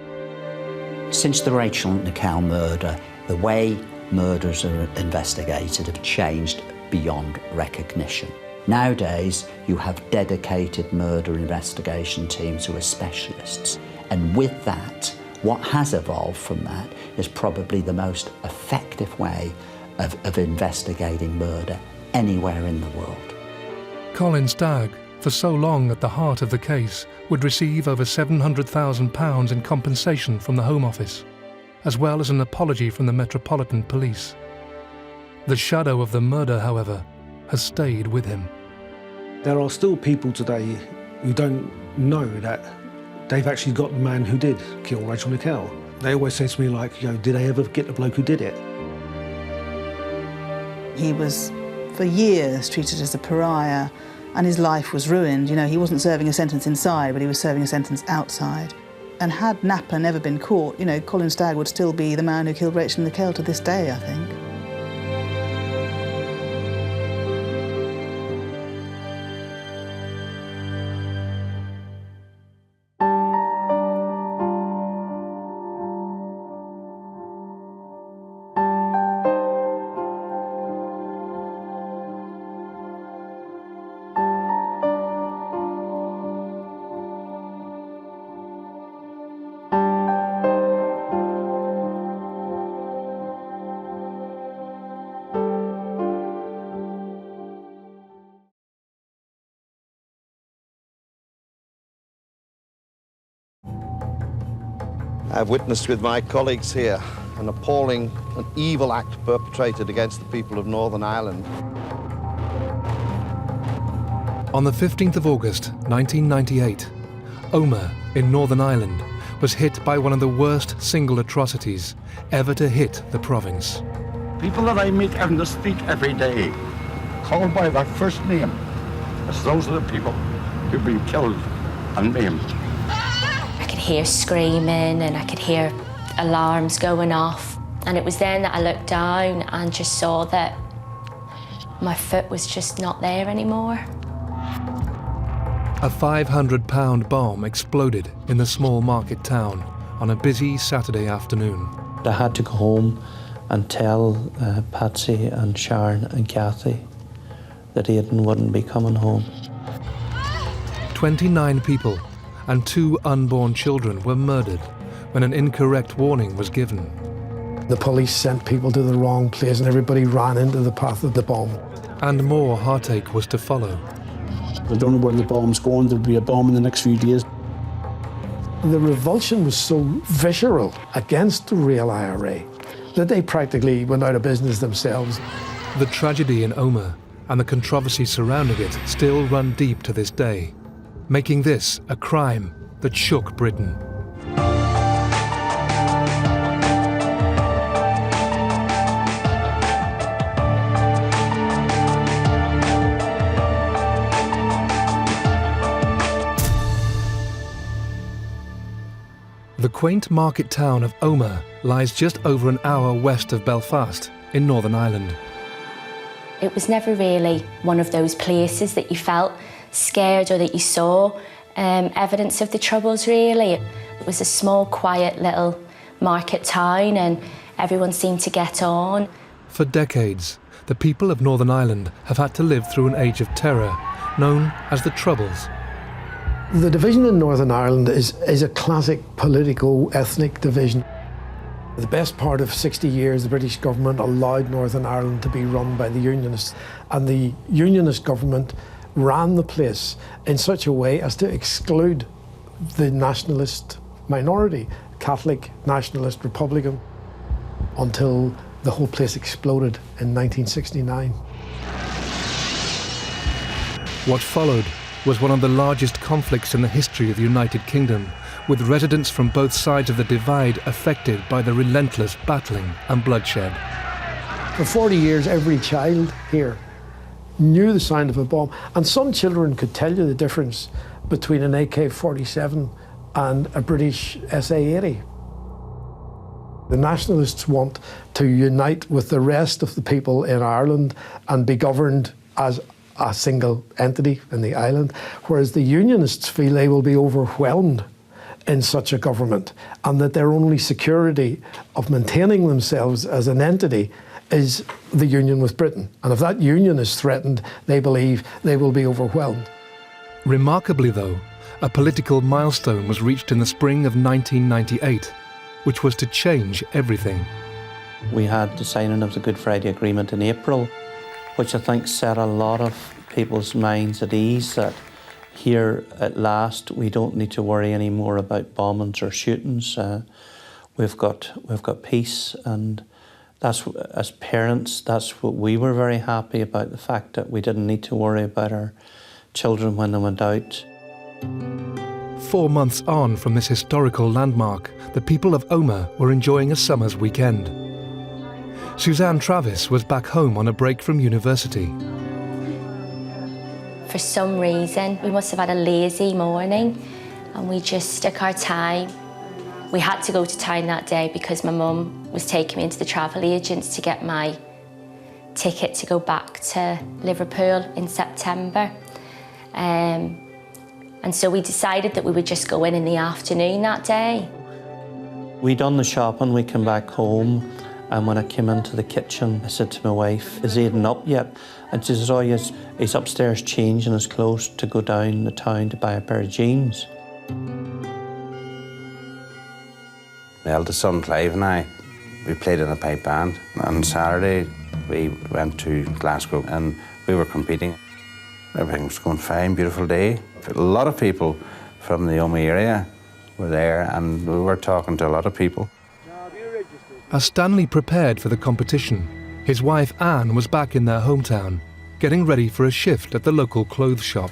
Since the Rachel Nickell murder, the way murders are investigated have changed beyond recognition. Nowadays, you have dedicated murder investigation teams who are specialists. And with that, what has evolved from that is probably the most effective way of investigating murder anywhere in the world. Colin Stagg, for so long at the heart of the case, would receive over £700,000 in compensation from the Home Office. as well as an apology from the Metropolitan Police. The shadow of the murder, however, has stayed with him. There are still people today who don't know that they've actually got the man who did kill Rachel Nickell. They always say to me, like, you know, did they ever get the bloke who did it? He was, for years, treated as a pariah, and his life was ruined. You know, he wasn't serving a sentence inside, but he was serving a sentence outside. And had Napa never been caught, you know, Colin Stagg would still be the man who killed Rachel Nickell to this day, I think. I've witnessed with my colleagues here an appalling and evil act perpetrated against the people of Northern Ireland. On the 15th of August 1998, Omagh in Northern Ireland was hit by one of the worst single atrocities ever to hit the province. People that I meet on the street every day, called by their first name, as those are the people who've been killed and maimed. I could hear screaming and I could hear alarms going off. And it was then that I looked down and just saw that my foot was just not there anymore. A 500-pound bomb exploded in the small market town on a busy Saturday afternoon. I had to go home and tell Patsy and Sharon and Kathy that Aidan wouldn't be coming home. 29 people and 2 unborn children were murdered when an incorrect warning was given. The police sent people to the wrong place and everybody ran into the path of the bomb. And more heartache was to follow. I don't know where the bomb's going. There'll be a bomb in the next few days. The revulsion was so visceral against the real IRA that they practically went out of business themselves. The tragedy in Omagh and the controversy surrounding it still run deep to this day, making this a crime that shook Britain. The quaint market town of Omagh lies just over an hour west of Belfast in Northern Ireland. It was never really one of those places that you felt scared or that you saw evidence of the Troubles, really. It was a small, quiet little market town and everyone seemed to get on. For decades, the people of Northern Ireland have had to live through an age of terror known as the Troubles. The division in Northern Ireland is a classic politico-ethnic division. The best part of 60 years, the British government allowed Northern Ireland to be run by the Unionists, and the Unionist government ran the place in such a way as to exclude the nationalist minority, Catholic, nationalist, Republican, until the whole place exploded in 1969. What followed was one of the largest conflicts in the history of the United Kingdom, with residents from both sides of the divide affected by the relentless battling and bloodshed. For 40 years, every child here knew the sound of a bomb, and some children could tell you the difference between an AK-47 and a British SA-80. The nationalists want to unite with the rest of the people in Ireland and be governed as a single entity in the island, whereas the Unionists feel they will be overwhelmed in such a government and that their only security of maintaining themselves as an entity is the union with Britain. And if that union is threatened, they believe they will be overwhelmed. Remarkably, though, a political milestone was reached in the spring of 1998, which was to change everything. We had the signing of the Good Friday Agreement in April, which I think set a lot of people's minds at ease that here at last we don't need to worry anymore about bombings or shootings. we've got peace, and that's, as parents, that's what we were very happy about, the fact that we didn't need to worry about our children when they went out. 4 months on from this historical landmark, the people of Omagh were enjoying a summer's weekend. Suzanne Travis was back home on a break from university. For some reason, we must have had a lazy morning and we just took our time. We had to go to town that day because my mum was taking me into the travel agents to get my ticket to go back to Liverpool in September. And so we decided that we would just go in the afternoon that day. We done the shopping, we came back home, and when I came into the kitchen, I said to my wife, "Is Aidan up yet?" And she says, "Oh yes, he's upstairs changing his clothes to go down the town to buy a pair of jeans." My eldest son, Clive, and I, we played in a pipe band. On Saturday, we went to Glasgow and we were competing. Everything was going fine, beautiful day. A lot of people from the Omagh area were there and we were talking to a lot of people. As Stanley prepared for the competition, his wife Anne was back in their hometown, getting ready for a shift at the local clothes shop.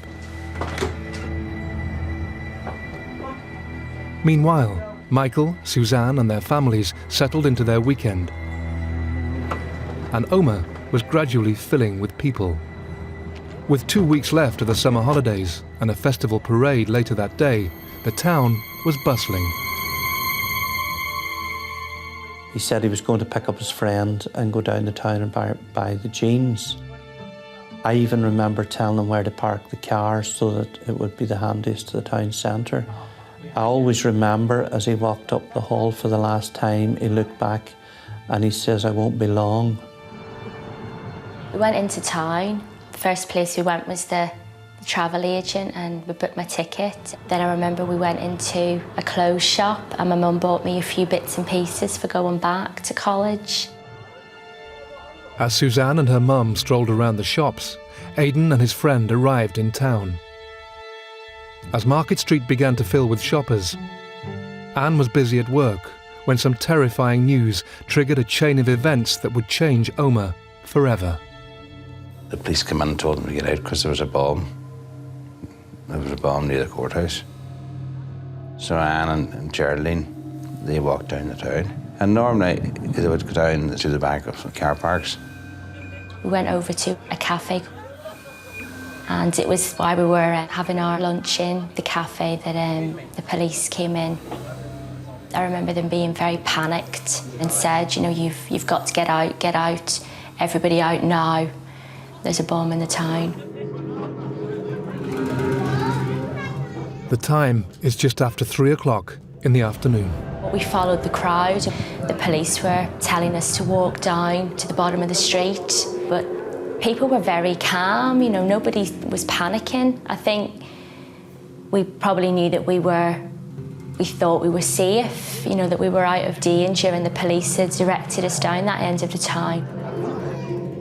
Meanwhile, Michael, Suzanne and their families settled into their weekend. And Omagh was gradually filling with people. With 2 weeks left of the summer holidays and a festival parade later that day, the town was bustling. He said he was going to pick up his friend and go down the town and buy the jeans. I even remember telling him where to park the car so that it would be the handiest to the town centre. I always remember as he walked up the hall for the last time, he looked back and he says, "I won't be long." We went into town. The first place we went was the travel agent and we booked my ticket. Then I remember we went into a clothes shop and my mum bought me a few bits and pieces for going back to college. As Suzanne and her mum strolled around the shops, Aidan and his friend arrived in town. As Market Street began to fill with shoppers, Anne was busy at work when some terrifying news triggered a chain of events that would change Omagh forever. The police came in and told them to get out because there was a bomb. There was a bomb near the courthouse. So Anne and Geraldine, they walked down the town. And normally they would go down to the back of the car parks. We went over to a cafe and it was while we were having our lunch in the cafe that the police came in. I remember them being very panicked and said, "You know, you've got to get out, everybody out now. There's a bomb in the town." The time is just after 3 o'clock in the afternoon. We followed the crowd. The police were telling us to walk down to the bottom of the street, but people were very calm, you know, nobody was panicking. I think we probably knew that we thought we were safe, you know, that we were out of danger and the police had directed us down that end of the town.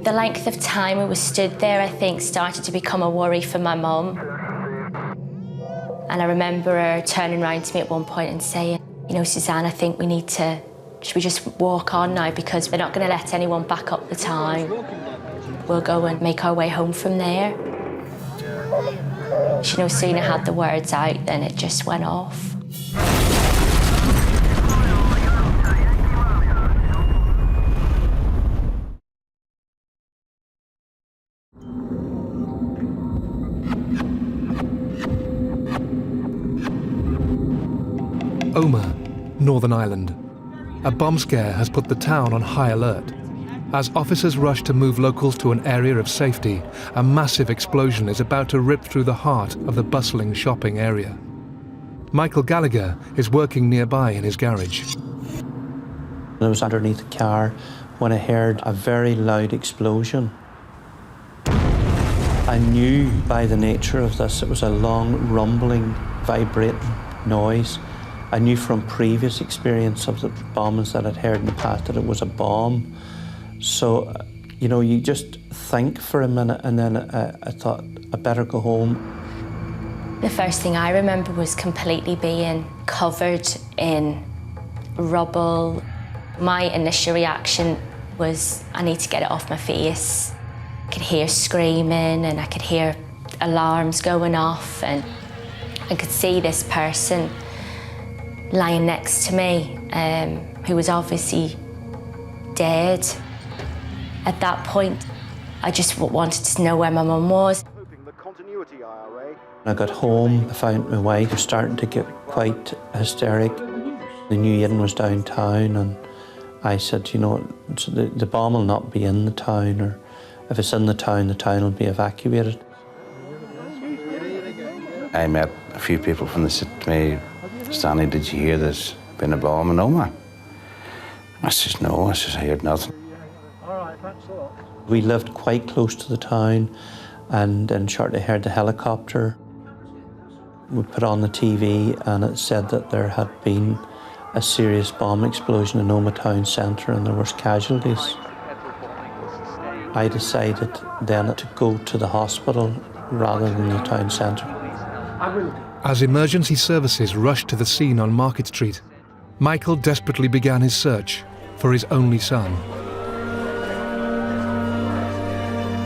The length of time we were stood there, I think, started to become a worry for my mum. And I remember her turning around to me at one point and saying, "You know, Suzanne, I think should we just walk on now because they're not going to let anyone back up the town. We'll go and make our way home from there." She no sooner had the words out than it just went off. Omagh, Northern Ireland. A bomb scare has put the town on high alert. As officers rush to move locals to an area of safety, a massive explosion is about to rip through the heart of the bustling shopping area. Michael Gallagher is working nearby in his garage. I was underneath the car when I heard a very loud explosion. I knew by the nature of this, it was a long, rumbling, vibrating noise. I knew from previous experience of the bombings that I'd heard in the past that it was a bomb. So, you know, you just think for a minute and then I thought, I better go home. The first thing I remember was completely being covered in rubble. My initial reaction was, I need to get it off my face. I could hear screaming and I could hear alarms going off, and I could see this person lying next to me who was obviously dead. At that point, I just wanted to know where my mum was. I got home, I found my wife was starting to get quite hysteric. They knew Aidan was downtown, and I said, you know, the bomb will not be in the town, or if it's in the town will be evacuated. I met a few people from the city to me, Stanley, did you hear there's been a bomb in Omagh? I says, no, I heard nothing. We lived quite close to the town, and then shortly heard the helicopter. We put on the TV and it said that there had been a serious bomb explosion in Omagh town centre and there was casualties. I decided then to go to the hospital rather than the town centre. As emergency services rushed to the scene on Market Street, Michael desperately began his search for his only son.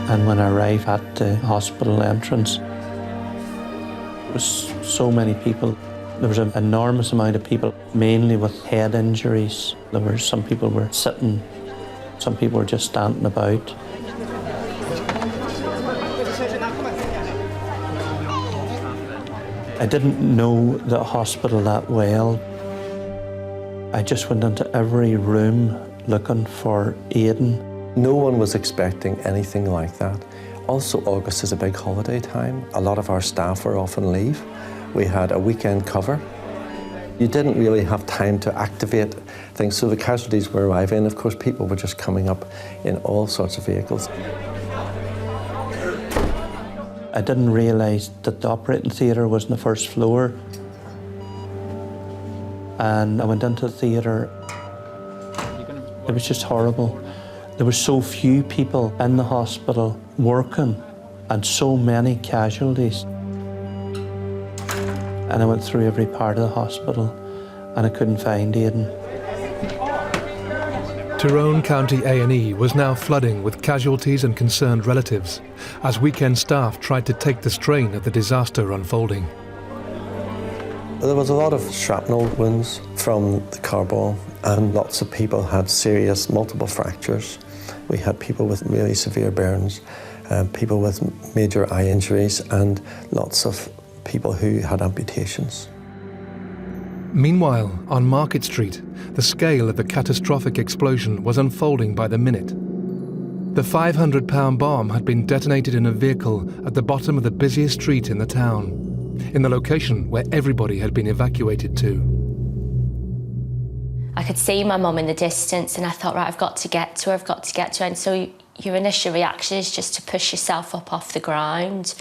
And when I arrived at the hospital entrance, there was so many people. There was an enormous amount of people, mainly with head injuries. Some people were sitting, some people were just standing about. I didn't know the hospital that well. I just went into every room looking for Aidan. No one was expecting anything like that. Also, August is a big holiday time. A lot of our staff were off on leave. We had a weekend cover. You didn't really have time to activate things, so the casualties were arriving. Of course, people were just coming up in all sorts of vehicles. I didn't realise that the operating theatre was on the first floor. And I went into the theatre. It was just horrible. There were so few people in the hospital working and so many casualties. And I went through every part of the hospital and I couldn't find Aidan. Tyrone County A&E was now flooding with casualties and concerned relatives as weekend staff tried to take the strain of the disaster unfolding. There was a lot of shrapnel wounds from the car bomb, and lots of people had serious multiple fractures. We had people with really severe burns, people with major eye injuries, and lots of people who had amputations. Meanwhile, on Market Street, the scale of the catastrophic explosion was unfolding by the minute. The 500-pound bomb had been detonated in a vehicle at the bottom of the busiest street in the town, in the location where everybody had been evacuated to. I could see my mum in the distance and I thought, right, I've got to get to her, And so your initial reaction is just to push yourself up off the ground.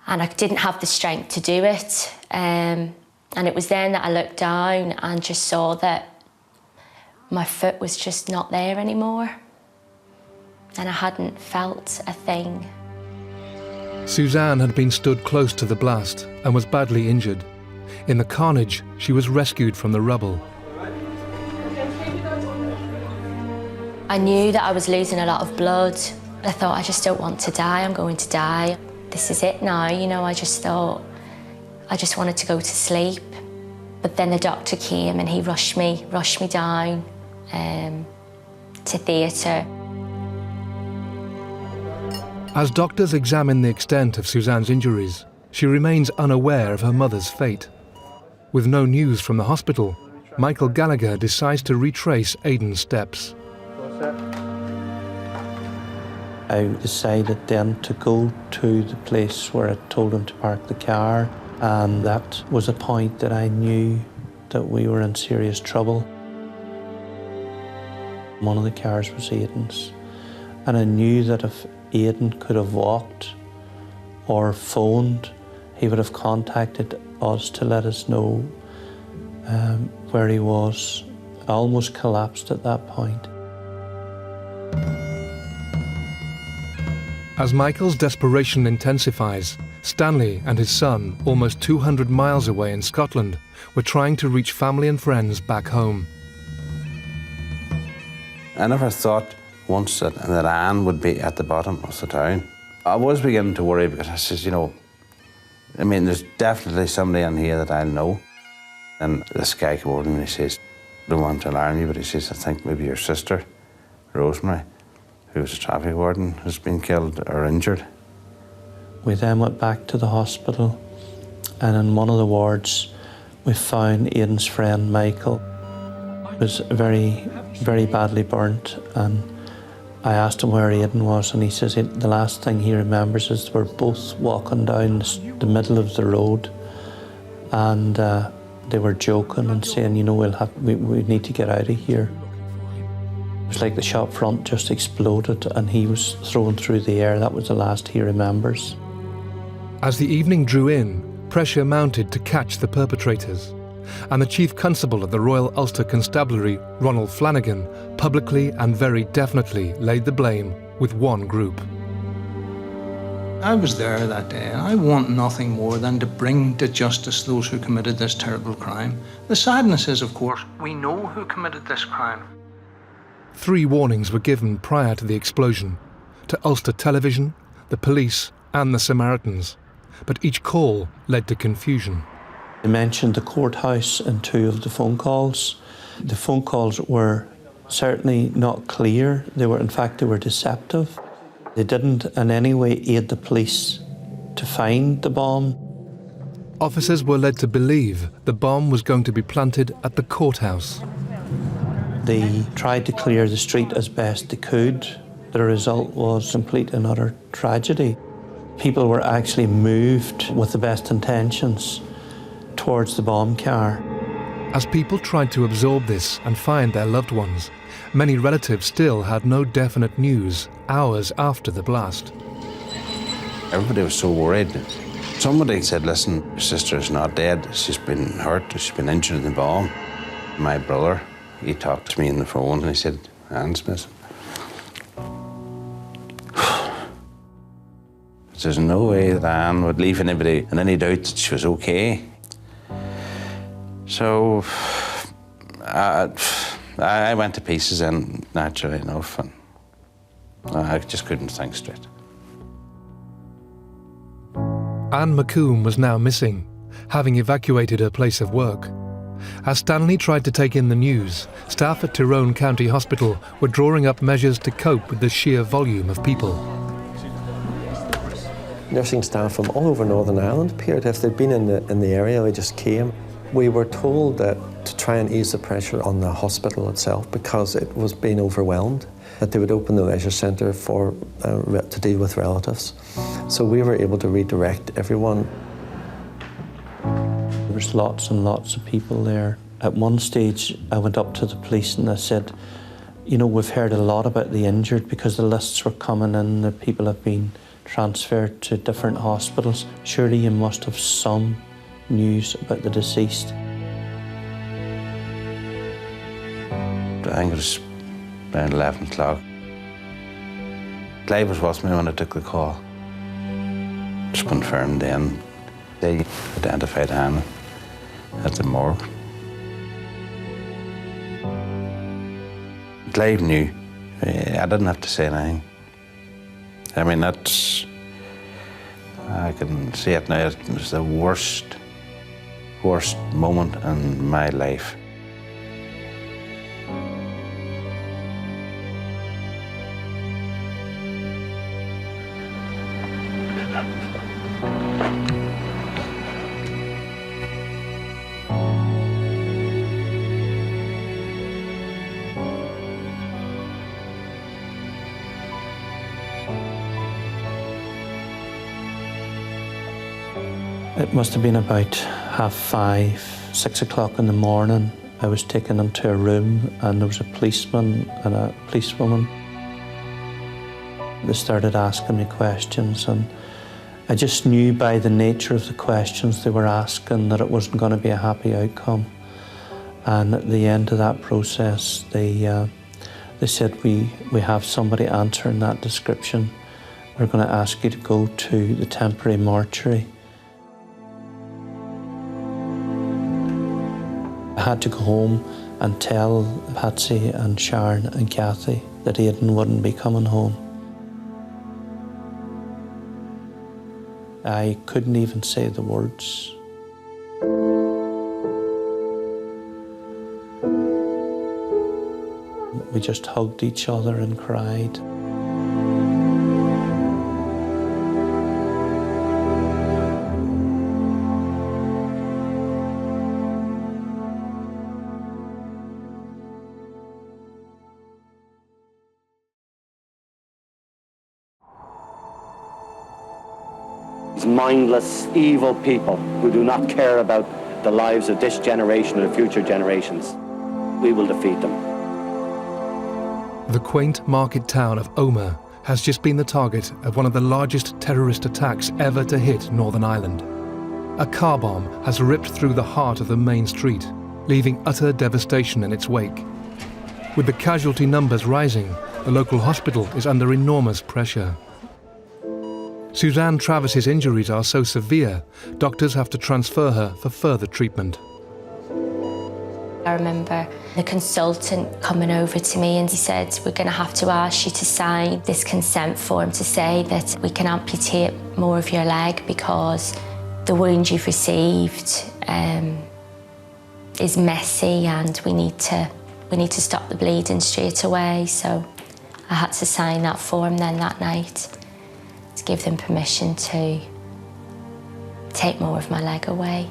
And I didn't have the strength to do it. And it was then that I looked down and just saw that my foot was just not there anymore. And I hadn't felt a thing. Suzanne had been stood close to the blast and was badly injured. In the carnage, she was rescued from the rubble. I knew that I was losing a lot of blood. I thought, I just don't want to die, I'm going to die. This is it now, you know, I just thought, I just wanted to go to sleep. But then the doctor came and he rushed me down to theatre. As doctors examine the extent of Suzanne's injuries, she remains unaware of her mother's fate. With no news from the hospital, Michael Gallagher decides to retrace Aidan's steps. I decided then to go to the place where I told him to park the car, and that was a point that I knew that we were in serious trouble. One of the cars was Aidan's, and I knew that if Aidan could have walked or phoned, he would have contacted us to let us know where he was. I almost collapsed at that point. As Michael's desperation intensifies, Stanley and his son, almost 200 miles away in Scotland, were trying to reach family and friends back home. I never thought once that Anne would be at the bottom of the town. I was beginning to worry because I says, you know, I mean, there's definitely somebody in here that I'll know. And this guy came over to me and he says, I don't want to alarm you, but he says, I think maybe your sister, Rosemary, who was a traffic warden, has been killed or injured. We then went back to the hospital, and in one of the wards, we found Aidan's friend Michael. He was very, very badly burnt, and I asked him where Aidan was, and he says the last thing he remembers is we're both walking down the middle of the road, and they were joking and saying, you know, we need to get out of here. It was like the shop front just exploded and he was thrown through the air. That was the last he remembers. As the evening drew in, pressure mounted to catch the perpetrators, and the Chief Constable of the Royal Ulster Constabulary, Ronald Flanagan, publicly and very definitely laid the blame with one group. I was there that day, and I want nothing more than to bring to justice those who committed this terrible crime. The sadness is, of course, we know who committed this crime. 3 warnings were given prior to the explosion, to Ulster Television, the police and the Samaritans, but each call led to confusion. They mentioned the courthouse in 2 of the phone calls. The phone calls were certainly not clear. In fact, they were deceptive. They didn't in any way aid the police to find the bomb. Officers were led to believe the bomb was going to be planted at the courthouse. They tried to clear the street as best they could. The result was complete and utter tragedy. People were actually moved with the best intentions towards the bomb car. As people tried to absorb this and find their loved ones, many relatives still had no definite news hours after the blast. Everybody was so worried. Somebody said, listen, your sister is not dead. She's been hurt, she's been injured in the bomb. My brother, he talked to me on the phone and he said, Anne's missing. There's no way that Anne would leave anybody in any doubt that she was okay. So I went to pieces then, naturally enough, and I just couldn't think straight. Anne McComb was now missing, having evacuated her place of work. As Stanley tried to take in the news, staff at Tyrone County Hospital were drawing up measures to cope with the sheer volume of people. Nursing staff from all over Northern Ireland appeared. If they'd been in the area, they just came. We were told that to try and ease the pressure on the hospital itself because it was being overwhelmed, that they would open the leisure centre to deal with relatives. So we were able to redirect everyone. There was lots and lots of people there. At one stage, I went up to the police and I said, you know, we've heard a lot about the injured because the lists were coming in, the people have been transferred to different hospitals. Surely you must have some news about the deceased. I think it was around 11 o'clock. Clive was with me when I took the call. Just confirmed then they identified Anne at the morgue. Clive knew. I didn't have to say anything. I mean, I can see it now, it was the worst moment in my life. It must have been about 5:30, 6 o'clock in the morning. I was taken into a room and there was a policeman and a policewoman. They started asking me questions and I just knew by the nature of the questions they were asking that it wasn't going to be a happy outcome. And at the end of that process, they said, we have somebody answering that description We're going to ask you to go to the temporary mortuary. I had to go home and tell Patsy and Sharon and Kathy that Aidan wouldn't be coming home. I couldn't even say the words. We just hugged each other and cried. These mindless, evil people who do not care about the lives of this generation and future generations. We will defeat them. The quaint market town of Omagh has just been the target of one of the largest terrorist attacks ever to hit Northern Ireland. A car bomb has ripped through the heart of the main street, leaving utter devastation in its wake. With the casualty numbers rising, the local hospital is under enormous pressure. Suzanne Travis's injuries are so severe, doctors have to transfer her for further treatment. I remember the consultant coming over to me and he said, we're going to have to ask you to sign this consent form to say that we can amputate more of your leg because the wound you've received is messy and we need to stop the bleeding straight away. So I had to sign that form then that night to give them permission to take more of my leg away.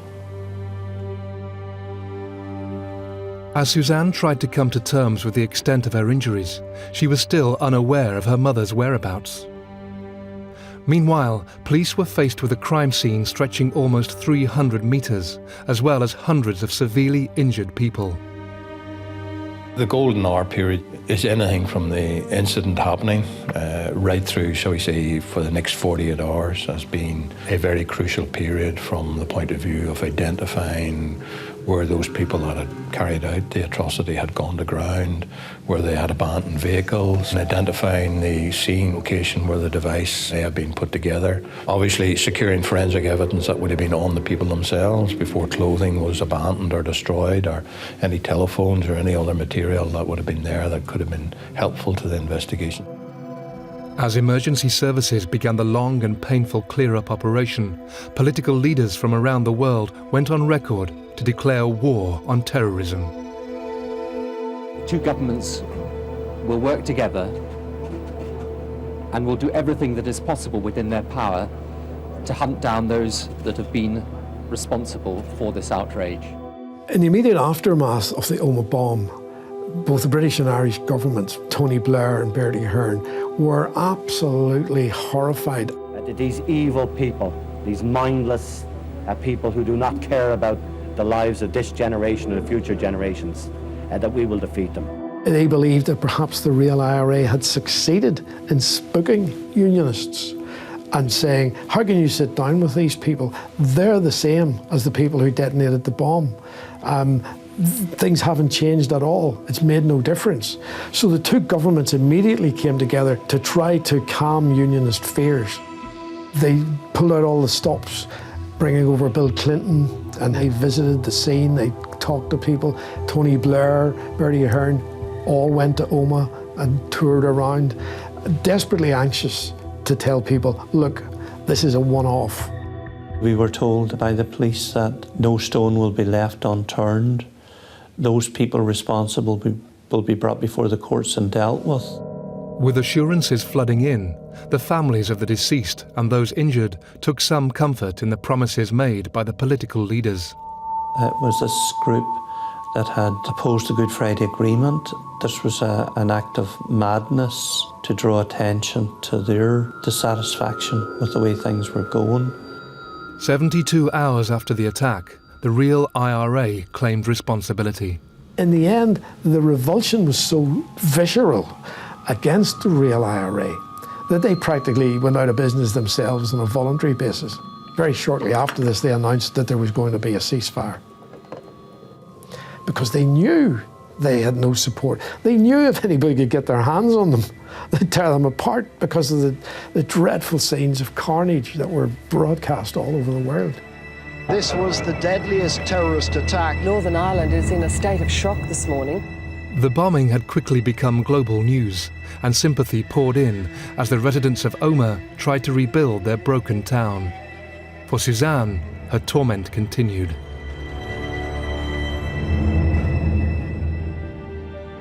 As Suzanne tried to come to terms with the extent of her injuries, she was still unaware of her mother's whereabouts. Meanwhile, police were faced with a crime scene stretching almost 300 metres, as well as hundreds of severely injured people. The golden hour period is anything from the incident happening right through, shall we say, for the next 48 hours has been a very crucial period from the point of view of identifying where those people that had carried out the atrocity had gone to ground, where they had abandoned vehicles, and identifying the scene location where the device may have been put together. Obviously, securing forensic evidence that would have been on the people themselves before clothing was abandoned or destroyed, or any telephones or any other material that would have been there that could have been helpful to the investigation. As emergency services began the long and painful clear-up operation, political leaders from around the world went on record to declare war on terrorism. Two governments will work together and will do everything that is possible within their power to hunt down those that have been responsible for this outrage. In the immediate aftermath of the Omagh bomb, both the British and Irish governments, Tony Blair and Bertie Ahern, were absolutely horrified. These evil people, these mindless people who do not care about the lives of this generation and future generations, that we will defeat them. They believed that perhaps the real IRA had succeeded in spooking unionists and saying, how can you sit down with these people? They're the same as the people who detonated the bomb. Things haven't changed at all. It's made no difference. So the two governments immediately came together to try to calm unionist fears. They pulled out all the stops, bringing over Bill Clinton, and he visited the scene, they talked to people. Tony Blair, Bertie Ahern, all went to Omagh and toured around, desperately anxious to tell people, look, this is a one-off. We were told by the police that no stone will be left unturned. Those people responsible will be brought before the courts and dealt with. With assurances flooding in, the families of the deceased and those injured took some comfort in the promises made by the political leaders. It was this group that had opposed the Good Friday Agreement. This was an act of madness to draw attention to their dissatisfaction with the way things were going. 72 hours after the attack, the real IRA claimed responsibility. In the end, the revulsion was so visceral against the real IRA that they practically went out of business themselves on a voluntary basis. Very shortly after this, they announced that there was going to be a ceasefire. Because they knew they had no support. They knew if anybody could get their hands on them, they'd tear them apart because of the dreadful scenes of carnage that were broadcast all over the world. This was the deadliest terrorist attack. Northern Ireland is in a state of shock this morning. The bombing had quickly become global news, and sympathy poured in as the residents of Omagh tried to rebuild their broken town. For Suzanne, her torment continued.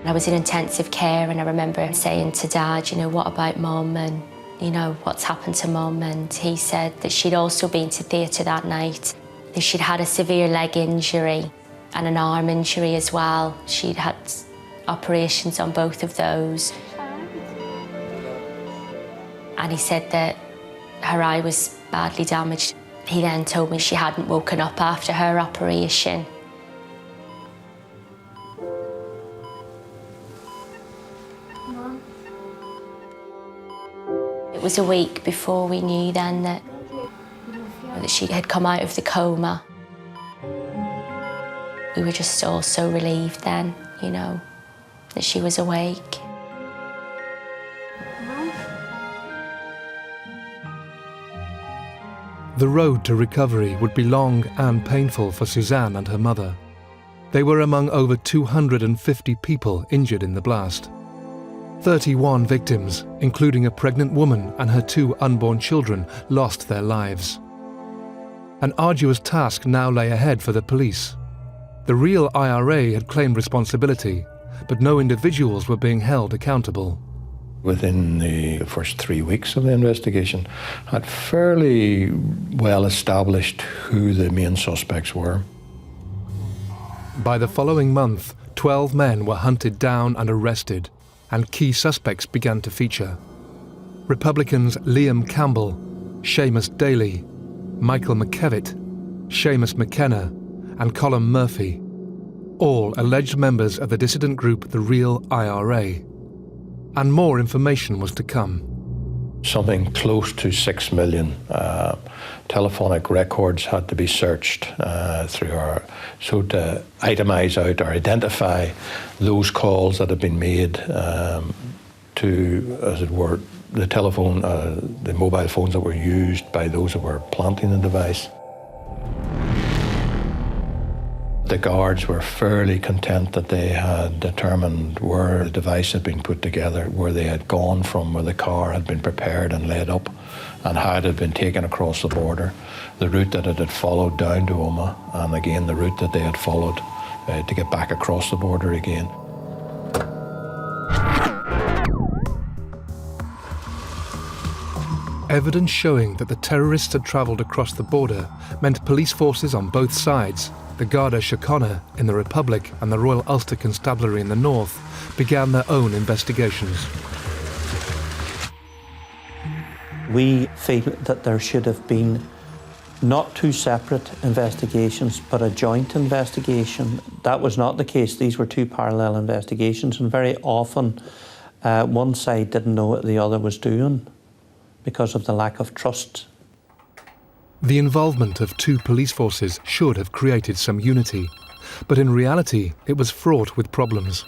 I was in intensive care, and I remember saying to Dad, you know, what about Mum, and, you know, what's happened to Mum? And he said that she'd also been to theatre that night, that she'd had a severe leg injury and an arm injury as well. She'd had operations on both of those. And he said that her eye was badly damaged. He then told me she hadn't woken up after her operation. It was a week before we knew then that she had come out of the coma. We were just all so relieved then, you know, that she was awake. The road to recovery would be long and painful for Suzanne and her mother. They were among over 250 people injured in the blast. 31 victims, including a pregnant woman and her 2 unborn children, lost their lives. An arduous task now lay ahead for the police. The real IRA had claimed responsibility, but no individuals were being held accountable. Within the first 3 weeks of the investigation, had fairly well established who the main suspects were. By the following month, 12 men were hunted down and arrested, and key suspects began to feature. Republicans Liam Campbell, Seamus Daly, Michael McKevitt, Seamus McKenna, and Colin Murphy, all alleged members of the dissident group The Real IRA. And more information was to come. Something close to 6 million telephonic records had to be searched so to itemise out or identify those calls that had been made to, as it were, the mobile phones that were used by those who were planting the device. The guards were fairly content that they had determined where the device had been put together, where they had gone from, where the car had been prepared and laid up, and how it had been taken across the border, the route that it had followed down to Omagh, and again the route that they had followed to get back across the border again. Evidence showing that the terrorists had travelled across the border meant police forces on both sides, the Garda Síochána in the Republic and the Royal Ulster Constabulary in the north, began their own investigations. We feel that there should have been not 2 separate investigations, but a joint investigation. That was not the case. These were 2 parallel investigations, and very often one side didn't know what the other was doing because of the lack of trust. The involvement of 2 police forces should have created some unity, but in reality it was fraught with problems.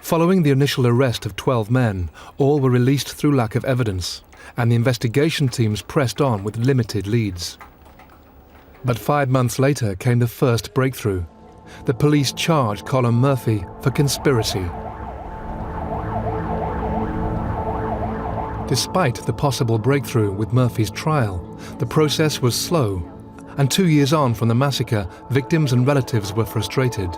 Following the initial arrest of 12 men, all were released through lack of evidence, and the investigation teams pressed on with limited leads. But 5 months later came the first breakthrough. The police charged Colin Murphy for conspiracy. Despite the possible breakthrough with Murphy's trial, the process was slow, and 2 years on from the massacre, victims and relatives were frustrated.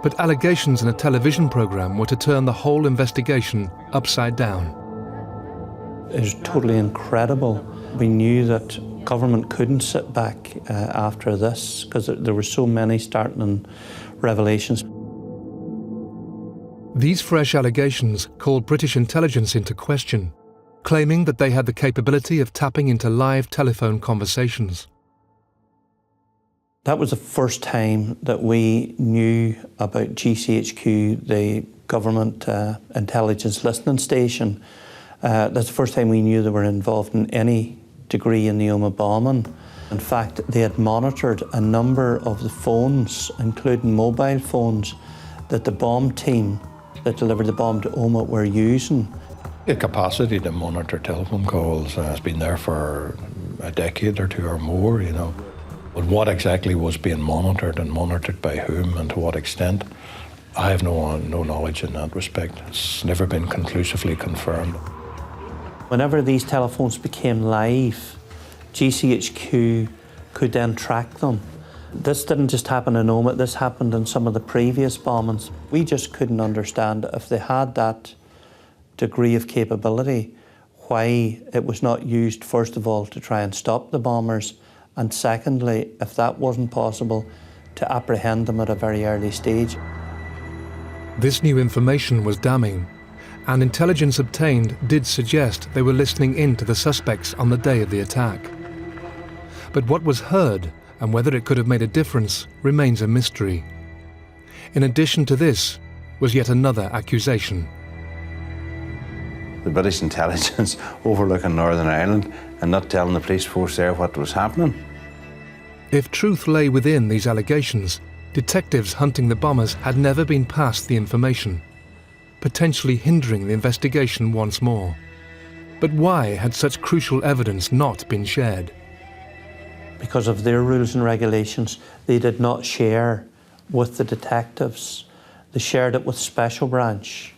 But allegations in a television programme were to turn the whole investigation upside down. It was totally incredible. We knew that government couldn't sit back after this because there were so many startling revelations. These fresh allegations called British intelligence into question, claiming that they had the capability of tapping into live telephone conversations. That was the first time that we knew about GCHQ, the government intelligence listening station. That's the first time we knew they were involved in any degree in the Omagh bombing. In fact, they had monitored a number of the phones, including mobile phones, that the bomb team that delivered the bomb to Omagh were using. The capacity to monitor telephone calls has been there for a decade or two or more, you know. But what exactly was being monitored and monitored by whom and to what extent, I have no knowledge in that respect. It's never been conclusively confirmed. Whenever these telephones became live, GCHQ could then track them. This didn't just happen in Omagh, this happened in some of the previous bombings. We just couldn't understand if they had that degree of capability, why it was not used, first of all, to try and stop the bombers, and secondly, if that wasn't possible, to apprehend them at a very early stage. This new information was damning, and intelligence obtained did suggest they were listening in to the suspects on the day of the attack. But what was heard, and whether it could have made a difference, remains a mystery. In addition to this, was yet another accusation. The British intelligence overlooking Northern Ireland and not telling the police force there what was happening. If truth lay within these allegations, detectives hunting the bombers had never been passed the information, potentially hindering the investigation once more. But why had such crucial evidence not been shared? Because of their rules and regulations, they did not share with the detectives. They shared it with Special Branch.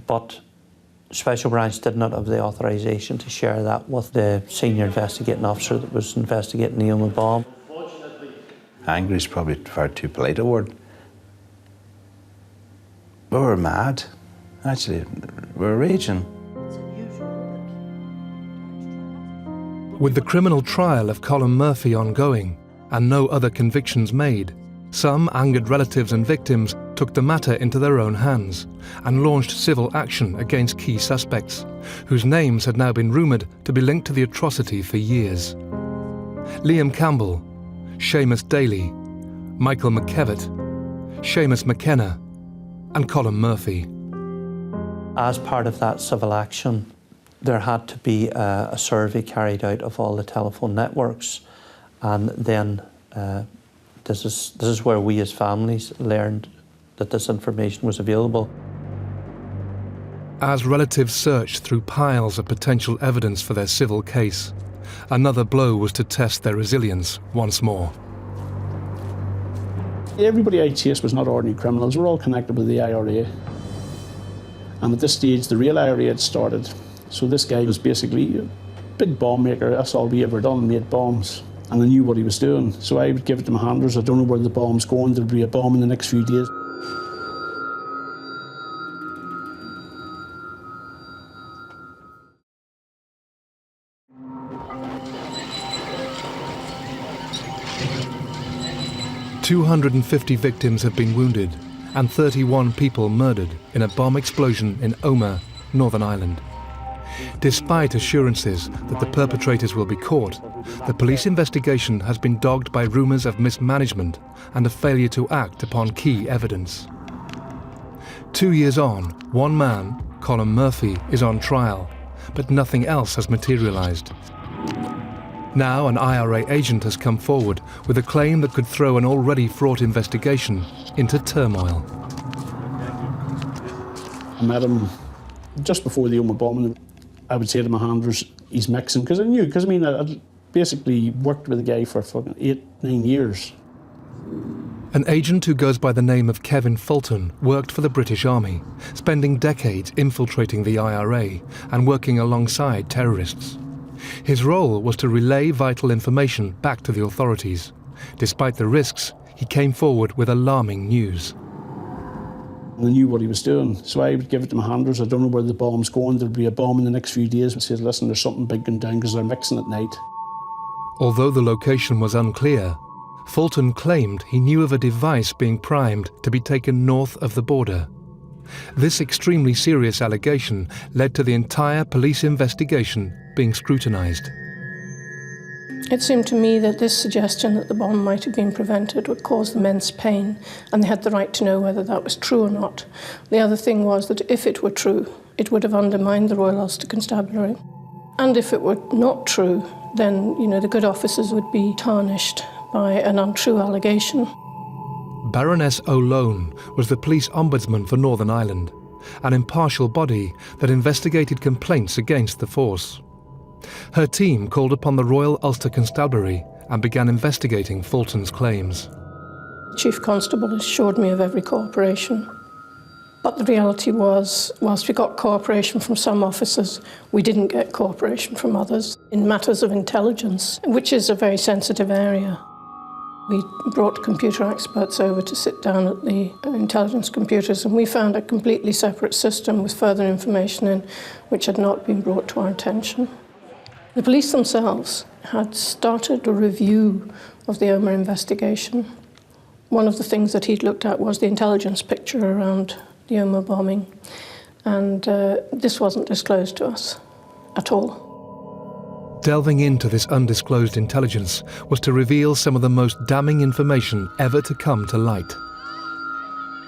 But Special Branch did not have the authorisation to share that with the senior investigating officer that was investigating the Omagh bomb. Angry is probably far too polite a word. We were mad, actually. We were raging. With the criminal trial of Colin Murphy ongoing and no other convictions made, some angered relatives and victims took the matter into their own hands and launched civil action against key suspects, whose names had now been rumoured to be linked to the atrocity for years. Liam Campbell, Seamus Daly, Michael McKevitt, Seamus McKenna and Colin Murphy. As part of that civil action, there had to be a survey carried out of all the telephone networks, and then this is where we as families learned that this information was available. As relatives searched through piles of potential evidence for their civil case, another blow was to test their resilience once more. Everybody I chased was not ordinary criminals. We're all connected with the IRA. And at this stage, the real IRA had started. So this guy was basically a big bomb maker. That's all we ever done, made bombs. And I knew what he was doing. So I would give it to my handlers. I don't know where the bomb's going. There'll be a bomb in the next few days. "250 victims have been wounded and 31 people murdered in a bomb explosion in Omagh, Northern Ireland. Despite assurances that the perpetrators will be caught, the police investigation has been dogged by rumours of mismanagement and a failure to act upon key evidence. 2 years on, one man, Colin Murphy, is on trial, but nothing else has materialised. Now an IRA agent has come forward with a claim that could throw an already fraught investigation into turmoil. I met him just before the Omagh bombing. I would say to my handlers, he's mixing, because I knew, because I mean, I'd basically worked with the guy for fucking 8-9 years. An agent who goes by the name of Kevin Fulton worked for the British Army, spending decades infiltrating the IRA and working alongside terrorists. His role was to relay vital information back to the authorities. Despite the risks, he came forward with alarming news. I knew what he was doing, so I would give it to my handlers. I don't know where the bomb's going. There'll be a bomb in the next few days. I said, listen, there's something big going down because they're mixing at night. Although the location was unclear, Fulton claimed he knew of a device being primed to be taken north of the border. This extremely serious allegation led to the entire police investigation being scrutinised. It seemed to me that this suggestion that the bomb might have been prevented would cause immense pain, and they had the right to know whether that was true or not. The other thing was that if it were true, it would have undermined the Royal Ulster Constabulary. And if it were not true, then, the good officers would be tarnished by an untrue allegation. Baroness O'Lone was the police ombudsman for Northern Ireland, an impartial body that investigated complaints against the force. Her team called upon the Royal Ulster Constabulary and began investigating Fulton's claims. The Chief Constable assured me of every cooperation. But the reality was, whilst we got cooperation from some officers, we didn't get cooperation from others in matters of intelligence, which is a very sensitive area. We brought computer experts over to sit down at the intelligence computers, and we found a completely separate system with further information in which had not been brought to our attention. The police themselves had started a review of the Omagh investigation. One of the things that he'd looked at was the intelligence picture around the Omagh bombing, and this wasn't disclosed to us at all. Delving into this undisclosed intelligence was to reveal some of the most damning information ever to come to light.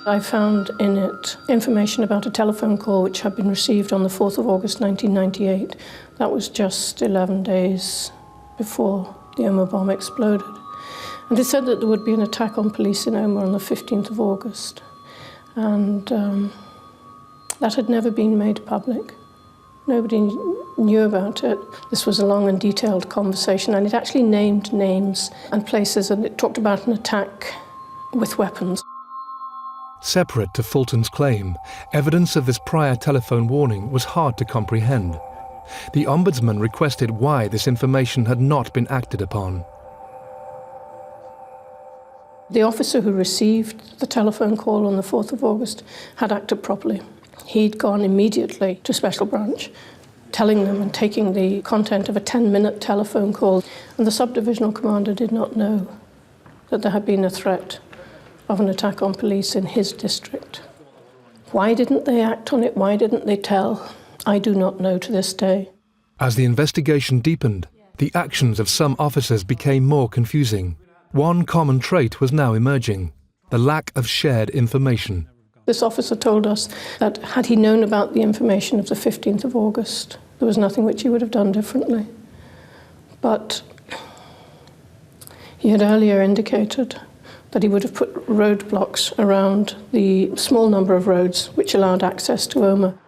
I found in it information about a telephone call which had been received on the 4th of August 1998. That was just 11 days before the Omagh bomb exploded. And it said that there would be an attack on police in Omagh on the 15th of August. And that had never been made public. Nobody knew about it. This was a long and detailed conversation, and it actually named names and places, and it talked about an attack with weapons. Separate to Fulton's claim, evidence of this prior telephone warning was hard to comprehend. The Ombudsman requested why this information had not been acted upon. The officer who received the telephone call on the 4th of August had acted properly. He'd gone immediately to Special Branch, telling them and taking the content of a 10-minute telephone call, and the sub-divisional commander did not know that there had been a threat of an attack on police in his district. Why didn't they act on it? Why didn't they tell? I do not know to this day. As the investigation deepened, the actions of some officers became more confusing. One common trait was now emerging: the lack of shared information. This officer told us that had he known about the information of the 15th of August, there was nothing which he would have done differently. But he had earlier indicated that he would have put roadblocks around the small number of roads which allowed access to Omagh.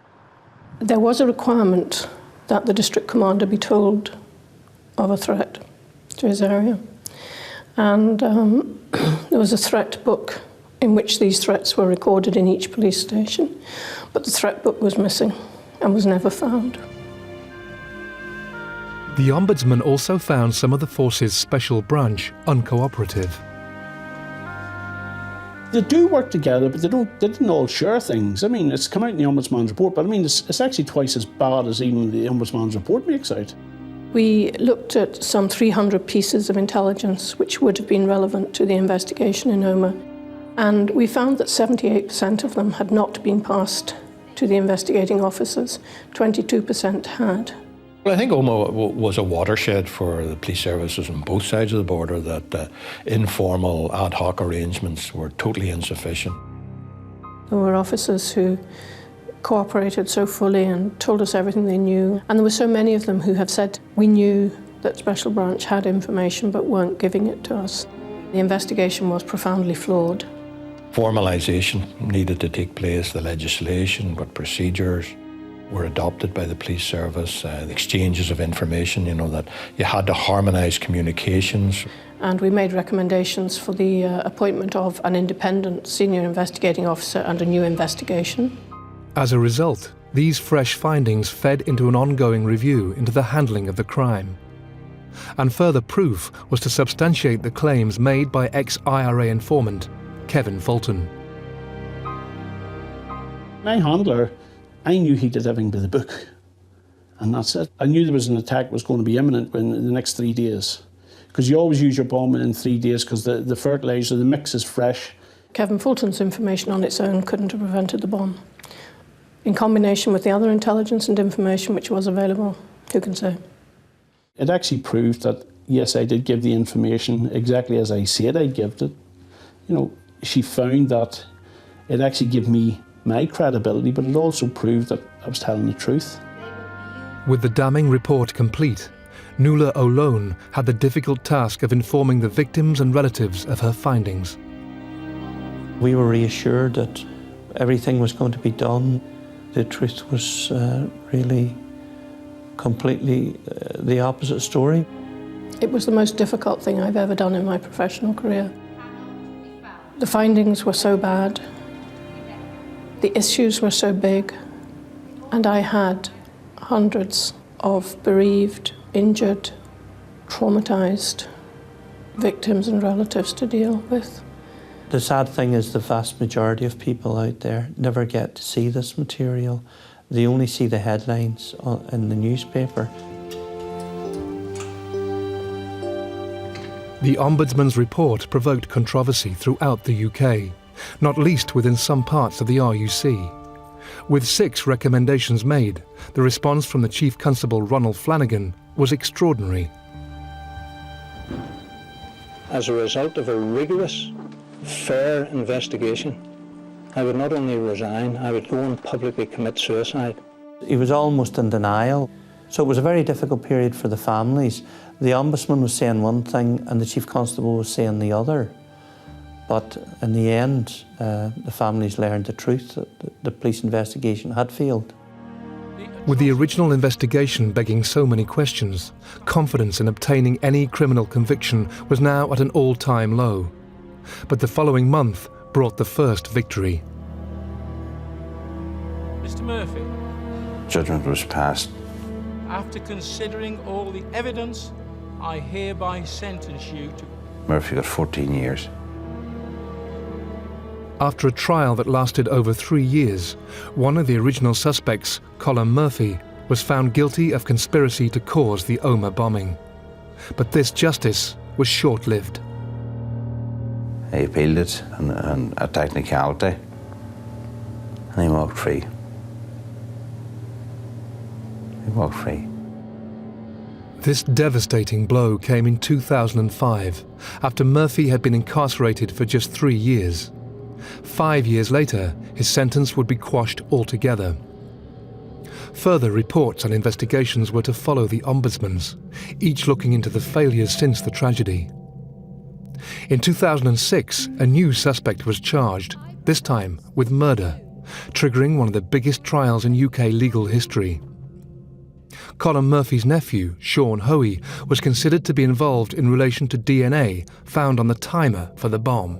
There was a requirement that the district commander be told of a threat to his area. And there was a threat book in which these threats were recorded in each police station. But the threat book was missing and was never found. The Ombudsman also found some of the force's special branch uncooperative. They do work together, but they didn't all share things. I mean, it's come out in the Ombudsman's report, but I mean, it's actually twice as bad as even the Ombudsman's report makes out. We looked at some 300 pieces of intelligence which would have been relevant to the investigation in Omagh, and we found that 78% of them had not been passed to the investigating officers. 22% had. Well, I think Omagh was a watershed for the police services on both sides of the border, that informal ad hoc arrangements were totally insufficient. There were officers who cooperated so fully and told us everything they knew, and there were so many of them who have said, we knew that Special Branch had information but weren't giving it to us. The investigation was profoundly flawed. Formalisation needed to take place, the legislation, what procedures were adopted by the police service, the exchanges of information, that you had to harmonise communications. And we made recommendations for the appointment of an independent senior investigating officer and a new investigation. As a result, these fresh findings fed into an ongoing review into the handling of the crime. And further proof was to substantiate the claims made by ex-IRA informant Kevin Fulton. My handler, I knew he did everything by the book, and that's it. I knew there was an attack was going to be imminent in the next 3 days, because you always use your bomb in 3 days because the fertiliser, the mix is fresh. Kevin Fulton's information on its own couldn't have prevented the bomb. In combination with the other intelligence and information which was available, who can say? It actually proved that, yes, I did give the information exactly as I said I gave it. She found that it actually gave me my credibility, but it also proved that I was telling the truth. With the damning report complete, Nuala O'Lone had the difficult task of informing the victims and relatives of her findings. We were reassured that everything was going to be done. The truth was really completely the opposite story. It was the most difficult thing I've ever done in my professional career. The findings were so bad, the issues were so big, and I had hundreds of bereaved, injured, traumatised victims and relatives to deal with. The sad thing is the vast majority of people out there never get to see this material. They only see the headlines in the newspaper. The Ombudsman's report provoked controversy throughout the UK, not least within some parts of the RUC. With 6 recommendations made, the response from the Chief Constable Ronald Flanagan was extraordinary. As a result of a rigorous, fair investigation, I would not only resign, I would go and publicly commit suicide. He was almost in denial. So it was a very difficult period for the families. The Ombudsman was saying one thing and the Chief Constable was saying the other. But in the end, the families learned the truth, that the police investigation had failed. With the original investigation begging so many questions, confidence in obtaining any criminal conviction was now at an all-time low. But the following month brought the first victory. Mr. Murphy. Judgment was passed. After considering all the evidence, I hereby sentence you to... Murphy got 14 years. After a trial that lasted over 3 years, one of the original suspects, Colin Murphy, was found guilty of conspiracy to cause the Omagh bombing. But this justice was short-lived. He appealed it and a technicality, and he walked free. He walked free. This devastating blow came in 2005, after Murphy had been incarcerated for just 3 years. 5 years later, his sentence would be quashed altogether. Further reports and investigations were to follow the Ombudsman's, each looking into the failures since the tragedy. In 2006, a new suspect was charged, this time with murder, triggering one of the biggest trials in UK legal history. Colin Murphy's nephew, Sean Hoey, was considered to be involved in relation to DNA found on the timer for the bomb.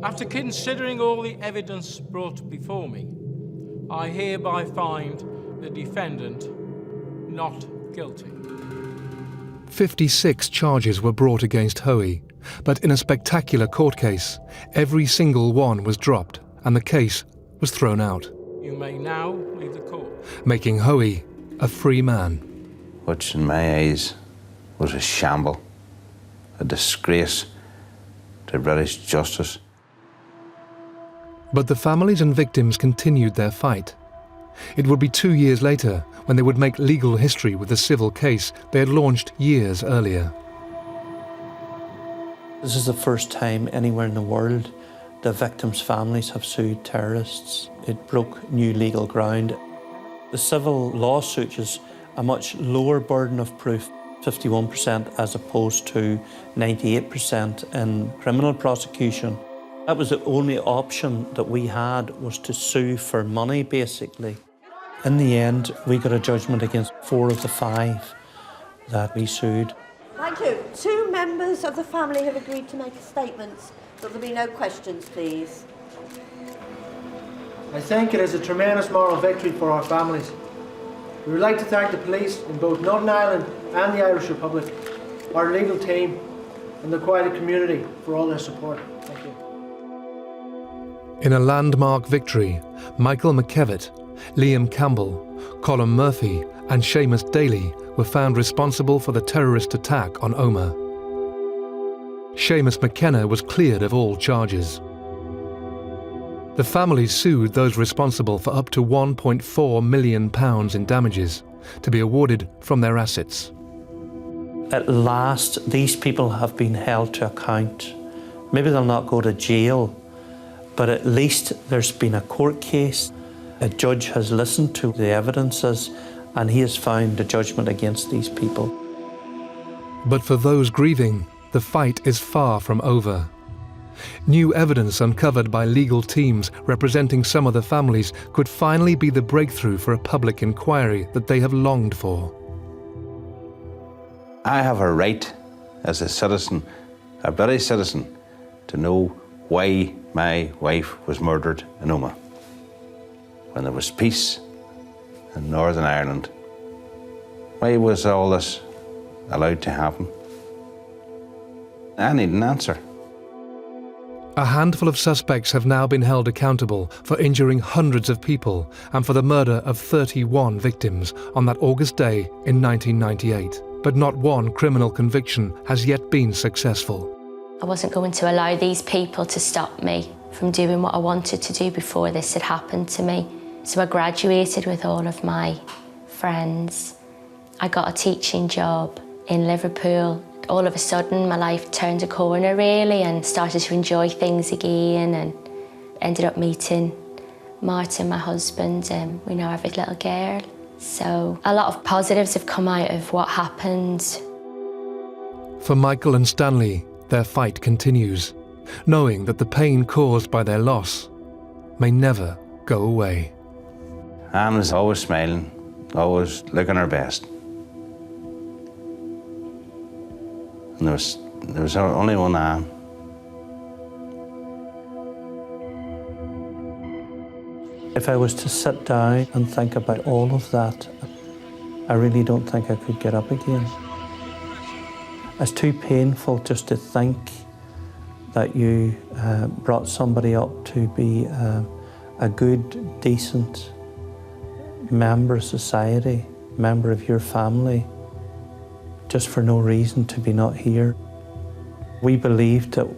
After considering all the evidence brought before me, I hereby find the defendant not guilty. 56 charges were brought against Hoey, but in a spectacular court case, every single one was dropped and the case was thrown out. You may now leave the court. Making Hoey a free man. Which in my eyes was a shamble, a disgrace to British justice. But the families and victims continued their fight. It would be 2 years later when they would make legal history with the civil case they had launched years earlier. This is the first time anywhere in the world the victims' families have sued terrorists. It broke new legal ground. The civil lawsuit is a much lower burden of proof, 51% as opposed to 98% in criminal prosecution. That was the only option that we had, was to sue for money, basically. In the end, we got a judgment against 4 of the 5 that we sued. Thank you. 2 members of the family have agreed to make statements. Will there be no questions, please? I think it is a tremendous moral victory for our families. We would like to thank the police in both Northern Ireland and the Irish Republic, our legal team and the wider community for all their support. Thank you. In a landmark victory, Michael McKevitt, Liam Campbell, Colin Murphy and Seamus Daly were found responsible for the terrorist attack on Omagh. Seamus McKenna was cleared of all charges. The families sued those responsible for up to £1.4 million in damages, to be awarded from their assets. At last, these people have been held to account. Maybe they'll not go to jail, but at least there's been a court case. A judge has listened to the evidences and he has found a judgment against these people. But for those grieving, the fight is far from over. New evidence uncovered by legal teams representing some of the families could finally be the breakthrough for a public inquiry that they have longed for. I have a right as a citizen, a British citizen, to know why my wife was murdered in Omagh when there was peace in Northern Ireland. Why was all this allowed to happen? I need an answer. A handful of suspects have now been held accountable for injuring hundreds of people and for the murder of 31 victims on that August day in 1998. But not one criminal conviction has yet been successful. I wasn't going to allow these people to stop me from doing what I wanted to do before this had happened to me. So I graduated with all of my friends. I got a teaching job in Liverpool. All of a sudden, my life turned a corner, really, and started to enjoy things again, and ended up meeting Martin, my husband, and we now have a little girl. So a lot of positives have come out of what happened. For Michael and Stanley, their fight continues, knowing that the pain caused by their loss may never go away. Anne was always smiling, always looking her best. And there was only one Anne. If I was to sit down and think about all of that, I really don't think I could get up again. It's too painful just to think that you brought somebody up to be a good, decent member of society, member of your family, just for no reason to be not here. We believed that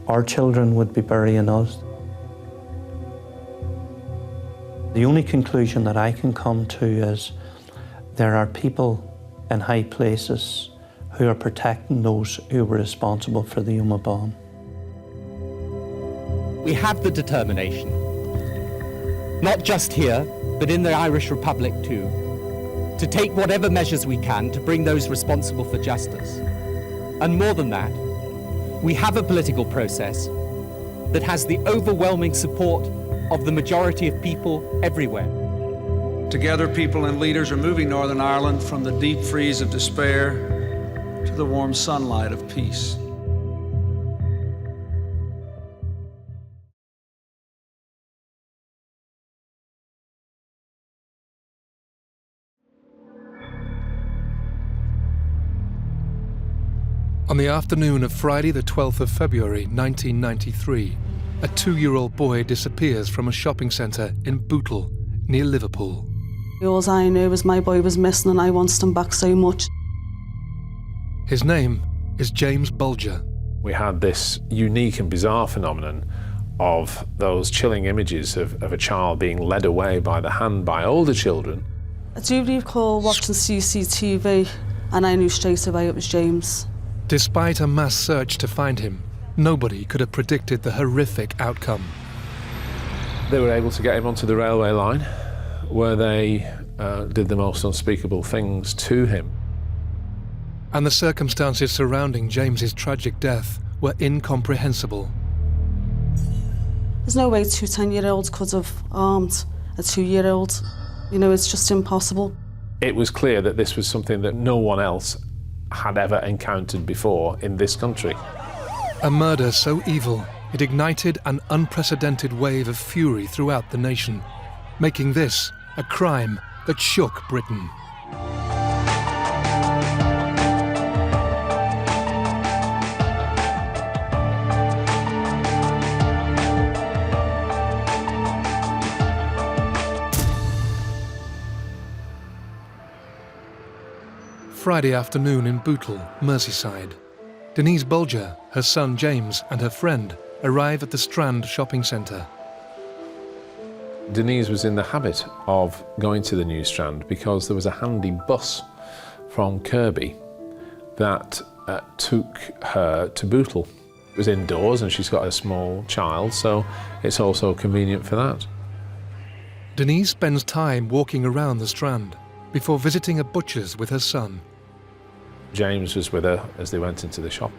our children would be burying us. The only conclusion that I can come to is there are people in high places who are protecting those who were responsible for the Omagh bomb. We have the determination, not just here, but in the Irish Republic too, to take whatever measures we can to bring those responsible for justice. And more than that, we have a political process that has the overwhelming support of the majority of people everywhere. Together, people and leaders are moving Northern Ireland from the deep freeze of despair to the warm sunlight of peace. On the afternoon of Friday the 12th of February 1993, a 2-year-old boy disappears from a shopping centre in Bootle, near Liverpool. All I knew was my boy was missing and I wanted him back so much. His name is James Bulger. We had this unique and bizarre phenomenon of those chilling images of a child being led away by the hand by older children. I do recall watching CCTV and I knew straight away it was James. Despite a mass search to find him, nobody could have predicted the horrific outcome. They were able to get him onto the railway line, where they did the most unspeakable things to him. And the circumstances surrounding James's tragic death were incomprehensible. There's no way 2 10-year-olds could have harmed a 2-year-old. You know, it's just impossible. It was clear that this was something that no one else had ever encountered before in this country. A murder so evil, it ignited an unprecedented wave of fury throughout the nation, making this a crime that shook Britain. Friday afternoon in Bootle, Merseyside. Denise Bulger, her son James and her friend arrive at the Strand shopping centre. Denise was in the habit of going to the New Strand because there was a handy bus from Kirby that took her to Bootle. It was indoors and she's got a small child, so it's also convenient for that. Denise spends time walking around the Strand before visiting a butcher's with her son. James was with her as they went into the shop.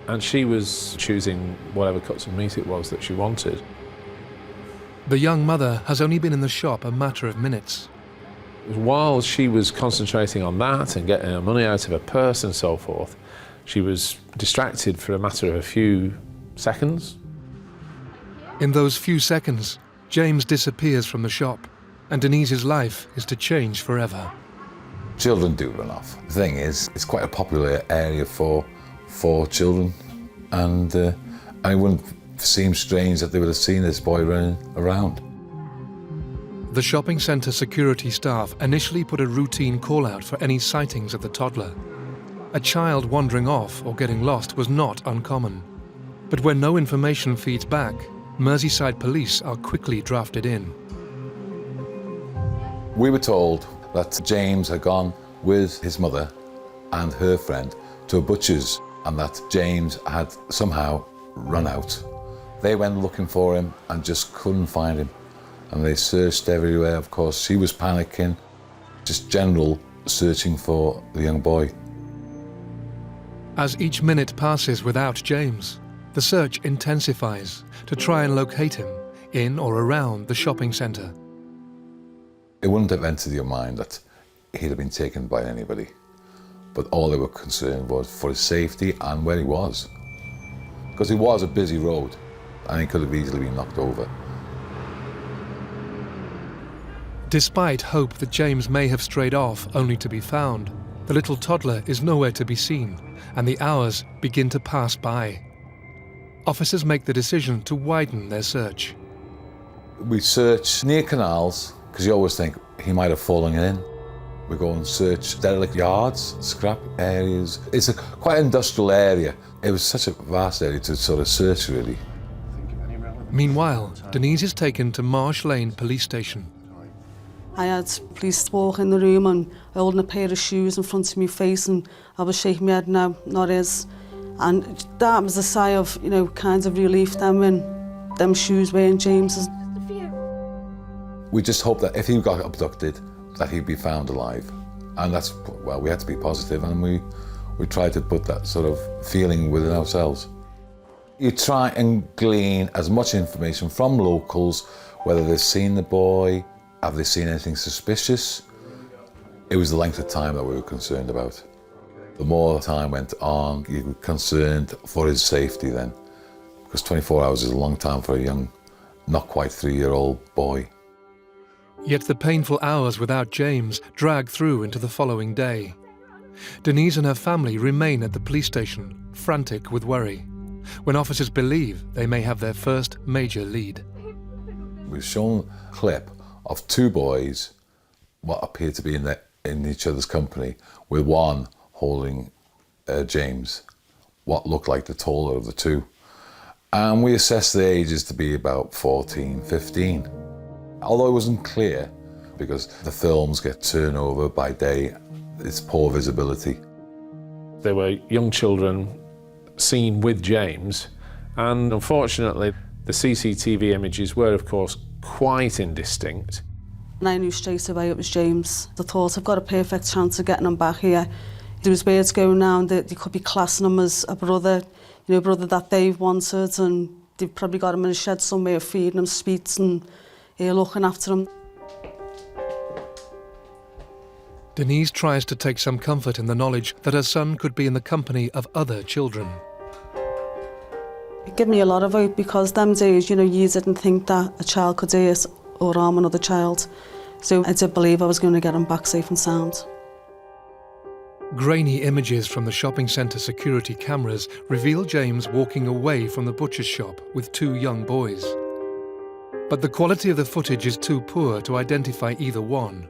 and she was choosing whatever cuts of meat it was that she wanted. The young mother has only been in the shop a matter of minutes. While she was concentrating on that and getting her money out of her purse and so forth, she was distracted for a matter of a few seconds. In those few seconds, James disappears from the shop, and Denise's life is to change forever. Children do run off. The thing is, it's quite a popular area for children, and it wouldn't seem strange that they would have seen this boy running around. The shopping centre security staff initially put a routine call-out for any sightings of the toddler. A child wandering off or getting lost was not uncommon. But when no information feeds back, Merseyside police are quickly drafted in. We were told that James had gone with his mother and her friend to a butcher's, and that James had somehow run out. They went looking for him and just couldn't find him. And they searched everywhere, of course. She was panicking, just general searching for the young boy. As each minute passes without James, the search intensifies to try and locate him in or around the shopping centre. It wouldn't have entered your mind that he'd have been taken by anybody. But all they were concerned was for his safety and where he was. Because it was a busy road and he could have easily been knocked over. Despite hope that James may have strayed off only to be found, the little toddler is nowhere to be seen, and the hours begin to pass by. Officers make the decision to widen their search. We search near canals, because you always think he might have fallen in. We go and search derelict yards, scrap areas. It's a quite industrial area. It was such a vast area to sort of search, really. Meanwhile, Denise is taken to Marsh Lane Police Station. I had police walk in the room and holding a pair of shoes in front of my face, and I was shaking my head, no, not his. And that was a sigh of, kind of relief then when them shoes weren't James's. We just hoped that if he got abducted, that he'd be found alive. And that's, well, we had to be positive, and we tried to put that sort of feeling within ourselves. You try and glean as much information from locals, whether they've seen the boy, have they seen anything suspicious? It was the length of time that we were concerned about. The more time went on, you were concerned for his safety then, because 24 hours is a long time for a young, not quite 3-year-old boy. Yet the painful hours without James drag through into the following day. Denise and her family remain at the police station, frantic with worry, when officers believe they may have their first major lead. We've shown a clip of 2 boys, what appeared to be in each other's company, with one holding James, what looked like the taller of the 2. And we assessed the ages to be about 14, 15. Although it wasn't clear, because the films get turned over by day, it's poor visibility. There were young children seen with James, and unfortunately the CCTV images were, of course, quite indistinct. And I knew straight away it was James. I thought, I've got a perfect chance of getting him back here. There was words going around that they could be classing him as a brother, brother that they've wanted, and they've probably got him in a shed somewhere feeding him sweets and looking after him. Denise tries to take some comfort in the knowledge that her son could be in the company of other children. It gave me a lot of hope, because them days, you didn't think that a child could hurt or harm another child. So I did believe I was going to get him back safe and sound. Grainy images from the shopping centre security cameras reveal James walking away from the butcher's shop with 2 young boys. But the quality of the footage is too poor to identify either one.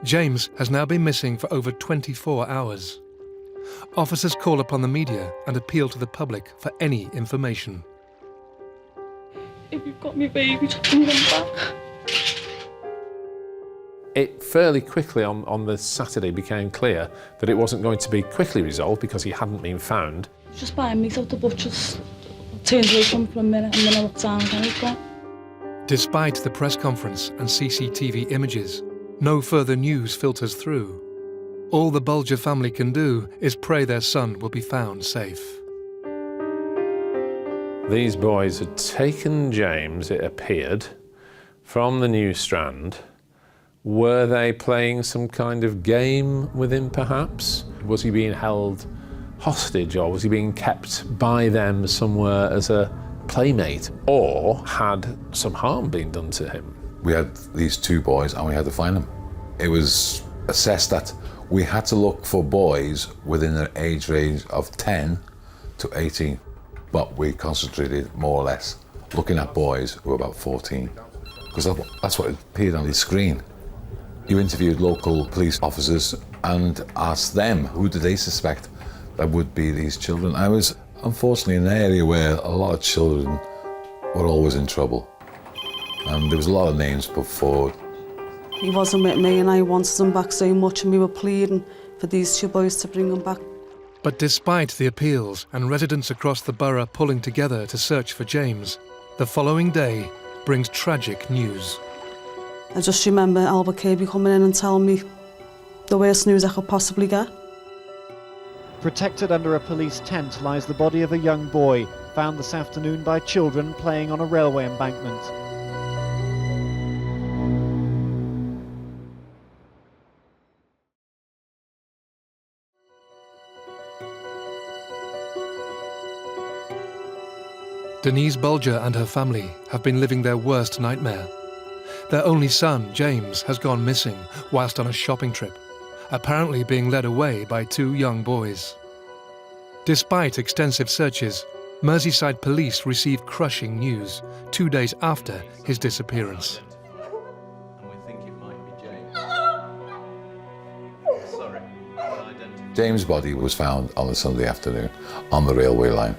James has now been missing for over 24 hours. Officers call upon the media and appeal to the public for any information. If you've got me baby, just bring him back. It fairly quickly on the Saturday became clear that it wasn't going to be quickly resolved because he hadn't been found. Just buying meat out the butcher's. Turned away from for a minute and then I looked down and he's gone. Despite the press conference and CCTV images, no further news filters through. All the Bulger family can do is pray their son will be found safe. These boys had taken James, it appeared, from the New Strand. Were they playing some kind of game with him, perhaps? Was he being held hostage, or was he being kept by them somewhere as a playmate? Or had some harm been done to him? We had these two boys and we had to find them. It was assessed that we had to look for boys within an age range of 10 to 18, but we concentrated more or less looking at boys who were about 14, because that's what appeared on the screen. You interviewed local police officers and asked them who did they suspect that would be these children. I was unfortunately in an area where a lot of children were always in trouble, and there was a lot of names put forward. He wasn't with me and I wanted him back so much, and we were pleading for these two boys to bring him back. But despite the appeals and residents across the borough pulling together to search for James, the following day brings tragic news. I just remember Albert Kirby coming in and telling me the worst news I could possibly get. Protected under a police tent lies the body of a young boy, found this afternoon by children playing on a railway embankment. Denise Bulger and her family have been living their worst nightmare. Their only son, James, has gone missing whilst on a shopping trip, apparently being led away by two young boys. Despite extensive searches, Merseyside police received crushing news 2 days after his disappearance. James' body was found on a Sunday afternoon on the railway line.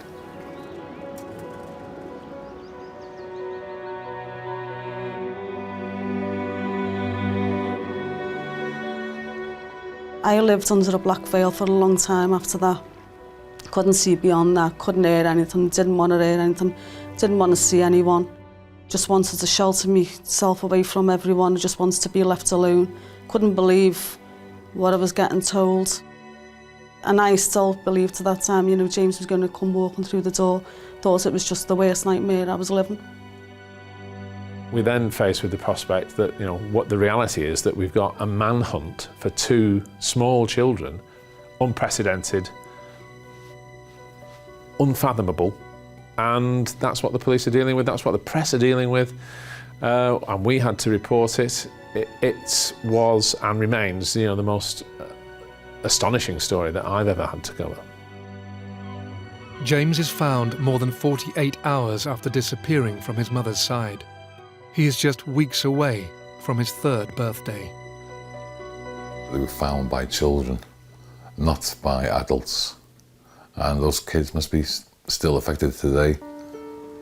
I lived under a black veil for a long time after that. Couldn't see beyond that, couldn't hear anything, didn't want to hear anything, didn't want to see anyone. Just wanted to shelter myself away from everyone, just wanted to be left alone. Couldn't believe what I was getting told. And I still believed at that time, you know, James was going to come walking through the door. Thought it was just the worst nightmare I was living. We then faced with the prospect that, you know, what the reality is that we've got a manhunt for two small children, unprecedented, unfathomable, and that's what the police are dealing with, that's what the press are dealing with, and we had to report it. It was and remains, you know, the most astonishing story that I've ever had to cover. James is found more than 48 hours after disappearing from his mother's side. He is just weeks away from his 3rd birthday. They were found by children, not by adults. And those kids must be still affected today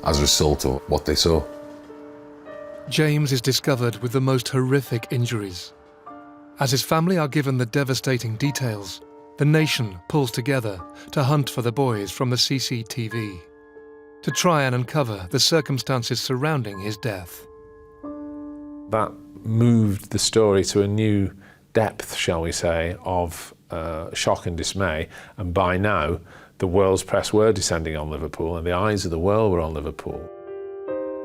as a result of what they saw. James is discovered with the most horrific injuries. As his family are given the devastating details, the nation pulls together to hunt for the boys from the CCTV, to try and uncover the circumstances surrounding his death. That moved the story to a new depth, shall we say, of shock and dismay, and by now the world's press were descending on Liverpool and the eyes of the world were on Liverpool.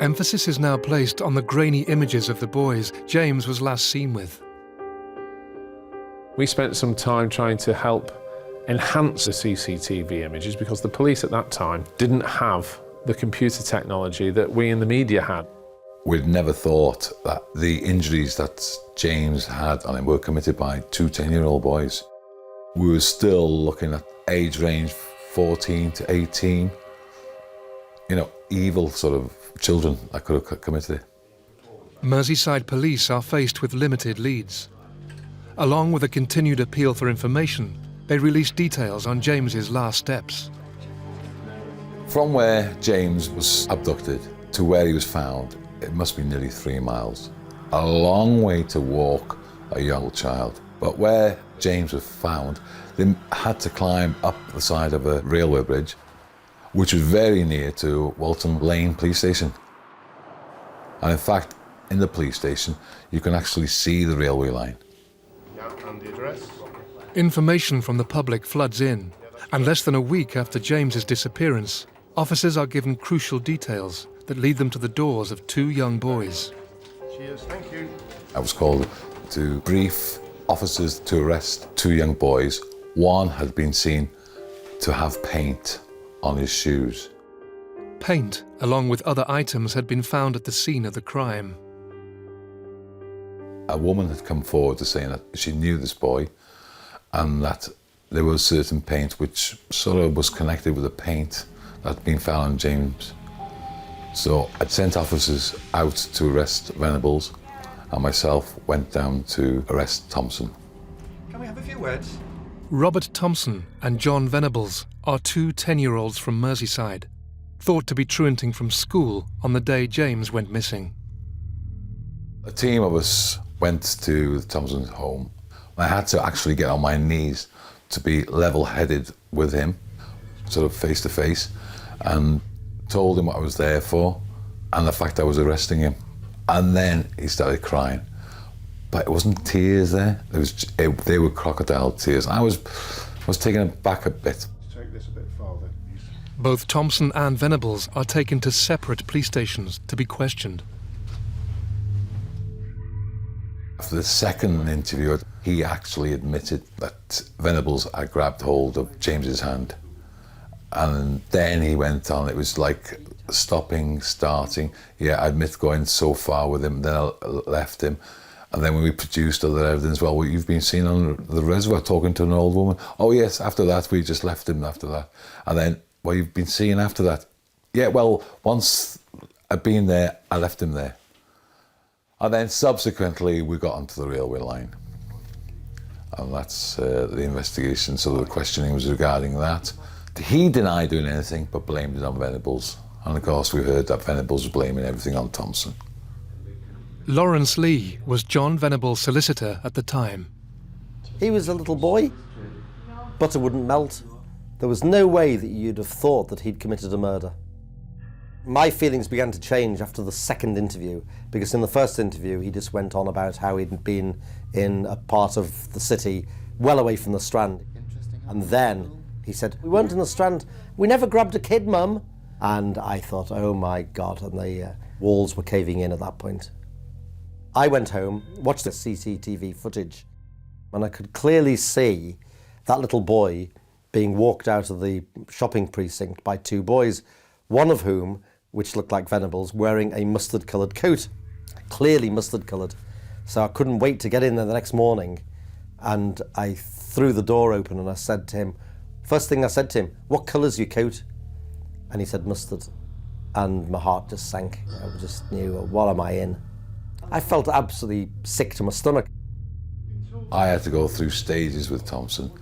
Emphasis is now placed on the grainy images of the boys James was last seen with. We spent some time trying to help enhance the CCTV images because the police at that time didn't have the computer technology that we in the media had. We'd never thought that the injuries that James had on him were committed by two 10-year-old boys. We were still looking at age range 14 to 18, you know, evil sort of children that could have committed it. Merseyside police are faced with limited leads. Along with a continued appeal for information, they release details on James's last steps. From where James was abducted to where he was found, it must be nearly 3 miles. A long way to walk a young child. But where James was found, they had to climb up the side of a railway bridge, which was very near to Walton Lane police station. And in fact, in the police station, you can actually see the railway line. And the address? Information from the public floods in, and less than a week after James's disappearance, officers are given crucial details that lead them to the doors of 2 young boys. Cheers, thank you. I was called to brief officers to arrest 2 young boys. One had been seen to have paint on his shoes. Paint, along with other items, had been found at the scene of the crime. A woman had come forward to saying that she knew this boy and that there was certain paint which sort of was connected with the paint that had been found on James. So I'd sent officers out to arrest Venables, and myself went down to arrest Thompson. Can we have a few words? Robert Thompson and John Venables are 2 10-year-olds from Merseyside, thought to be truanting from school on the day James went missing. A team of us went to Thompson's home. I had to actually get on my knees to be level-headed with him, sort of face to face, and told him what I was there for and the fact I was arresting him. And then he started crying. But it wasn't tears there. They were crocodile tears. I was taken aback a bit. Take this a bit farther. Both Thompson and Venables are taken to separate police stations to be questioned. After the second interview, he actually admitted that Venables had grabbed hold of James's hand. And then he went on, it was like stopping, starting. Yeah, I admit going so far with him, then I left him. And then when we produced other evidence, well, you've been seen on the reservoir talking to an old woman. Oh yes, after that, we just left him after that. And then, well, you've been seen after that. Yeah, well, once I'd been there, I left him there. And then subsequently, we got onto the railway line. And that's the investigation, so the questioning was regarding that. He denied doing anything, but blamed it on Venables. And of course, we heard that Venables was blaming everything on Thompson. Lawrence Lee was John Venables' solicitor at the time. He was a little boy. Butter wouldn't melt. There was no way that you'd have thought that he'd committed a murder. My feelings began to change after the second interview, because in the first interview he just went on about how he'd been in a part of the city well away from the Strand. And then he said, "We weren't in the Strand. We never grabbed a kid, Mum." And I thought, oh my God, and the walls were caving in at that point. I went home, watched the CCTV footage, and I could clearly see that little boy being walked out of the shopping precinct by 2 boys, one of whom, which looked like Venables, wearing a mustard-coloured coat, clearly mustard-coloured. So I couldn't wait to get in there the next morning, and I threw the door open and I said to him, first thing I said to him, "What colour's your coat?" And he said, "Mustard." And my heart just sank. I just knew, what am I in? I felt absolutely sick to my stomach. I had to go through stages with Thompson.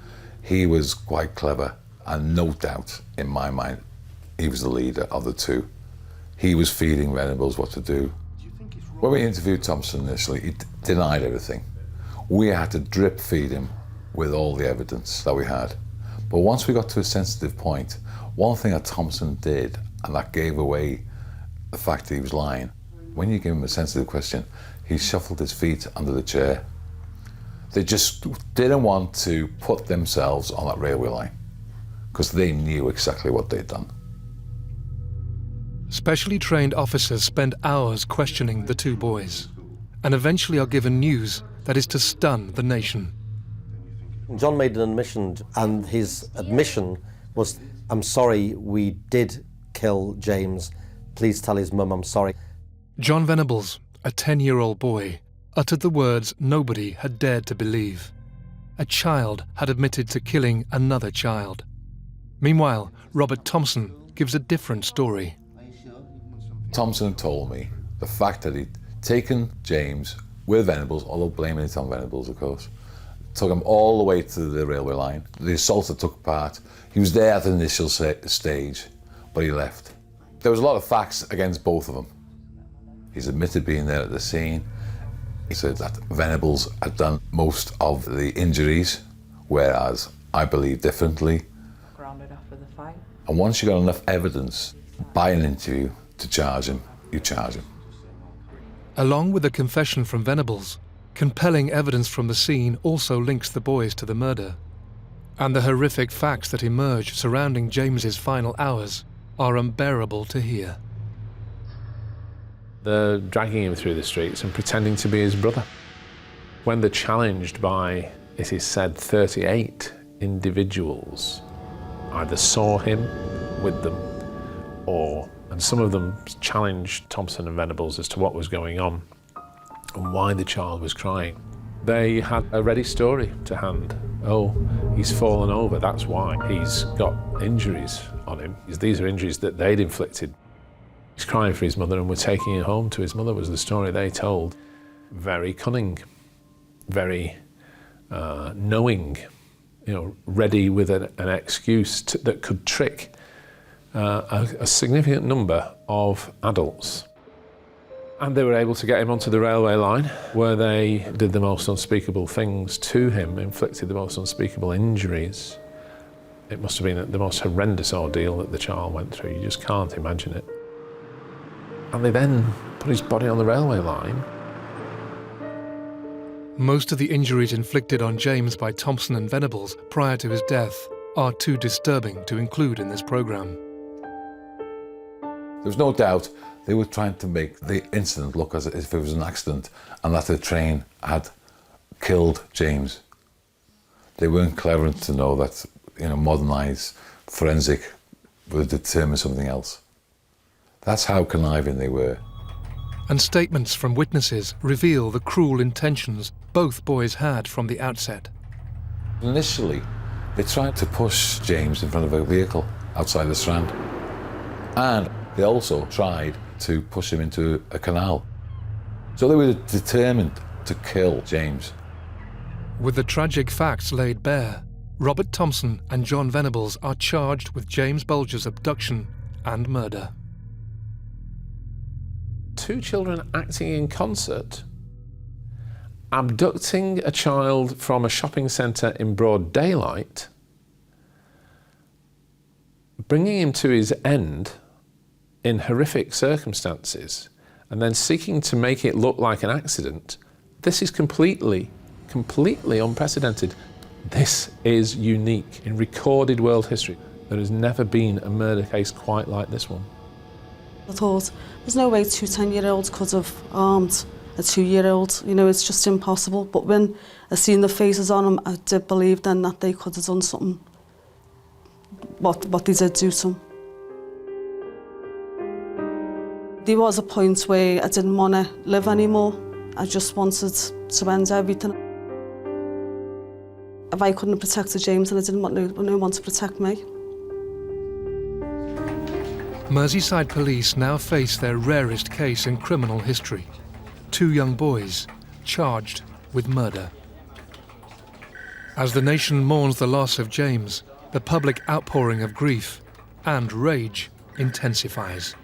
He was quite clever, and no doubt, in my mind, he was the leader of the 2. He was feeding Venables what to do. When we interviewed Thompson initially, he denied everything. We had to drip feed him with all the evidence that we had. But once we got to a sensitive point, one thing that Thompson did, and that gave away the fact that he was lying, when you give him a sensitive question, he shuffled his feet under the chair. They just didn't want to put themselves on that railway line because they knew exactly what they'd done. Specially trained officers spend hours questioning the 2 boys and eventually are given news that is to stun the nation. John made an admission, and his admission was, "I'm sorry, we did kill James. Please tell his mum I'm sorry." John Venables, a 10-year-old boy, uttered the words nobody had dared to believe. A child had admitted to killing another child. Meanwhile, Robert Thompson gives a different story. Thompson told me the fact that he'd taken James with Venables, although blaming it on Venables, of course, took him all the way to the railway line. The assaulter took part. He was there at the initial stage, but he left. There was a lot of facts against both of them. He's admitted being there at the scene. He said that Venables had done most of the injuries, whereas I believe differently. Grounded after the fight. And once you got enough evidence by an interview to charge him, you charge him. Along with the confession from Venables, compelling evidence from the scene also links the boys to the murder. And the horrific facts that emerge surrounding James's final hours are unbearable to hear. They're dragging him through the streets and pretending to be his brother. When they're challenged by, it is said, 38 individuals, either saw him with them and some of them challenged Thompson and Venables as to what was going on and why the child was crying. They had a ready story to hand. Oh, he's fallen over, that's why. He's got injuries on him. These are injuries that they'd inflicted. He's crying for his mother and we're taking him home to his mother, was the story they told. Very cunning, very knowing, ready with an excuse that could trick a significant number of adults. And they were able to get him onto the railway line, where they did the most unspeakable things to him, inflicted the most unspeakable injuries. It must have been the most horrendous ordeal that the child went through. You just can't imagine it. And they then put his body on the railway line. Most of the injuries inflicted on James by Thompson and Venables prior to his death are too disturbing to include in this programme. There's no doubt they were trying to make the incident look as if it was an accident and that the train had killed James. They weren't clever enough to know that, modernised forensic would determine something else. That's how conniving they were. And statements from witnesses reveal the cruel intentions both boys had from the outset. Initially, they tried to push James in front of a vehicle outside the Strand. And they also tried to push him into a canal. So they were determined to kill James. With the tragic facts laid bare, Robert Thompson and John Venables are charged with James Bulger's abduction and murder. Two children acting in concert, abducting a child from a shopping centre in broad daylight, bringing him to his end in horrific circumstances, and then seeking to make it look like an accident. This is completely unprecedented. This is unique in recorded world history. There has never been a murder case quite like this one. I thought, there's no way two 10-year-olds could have harmed a 2-year-old. It's just impossible. But when I seen the faces on them, I did believe then that they could have done something, what they did do to them. There was a point where I didn't want to live anymore. I just wanted to end everything. If I couldn't have protected James, then I didn't want no one to protect me. Merseyside police now face their rarest case in criminal history. 2 young boys charged with murder. As the nation mourns the loss of James, the public outpouring of grief and rage intensifies.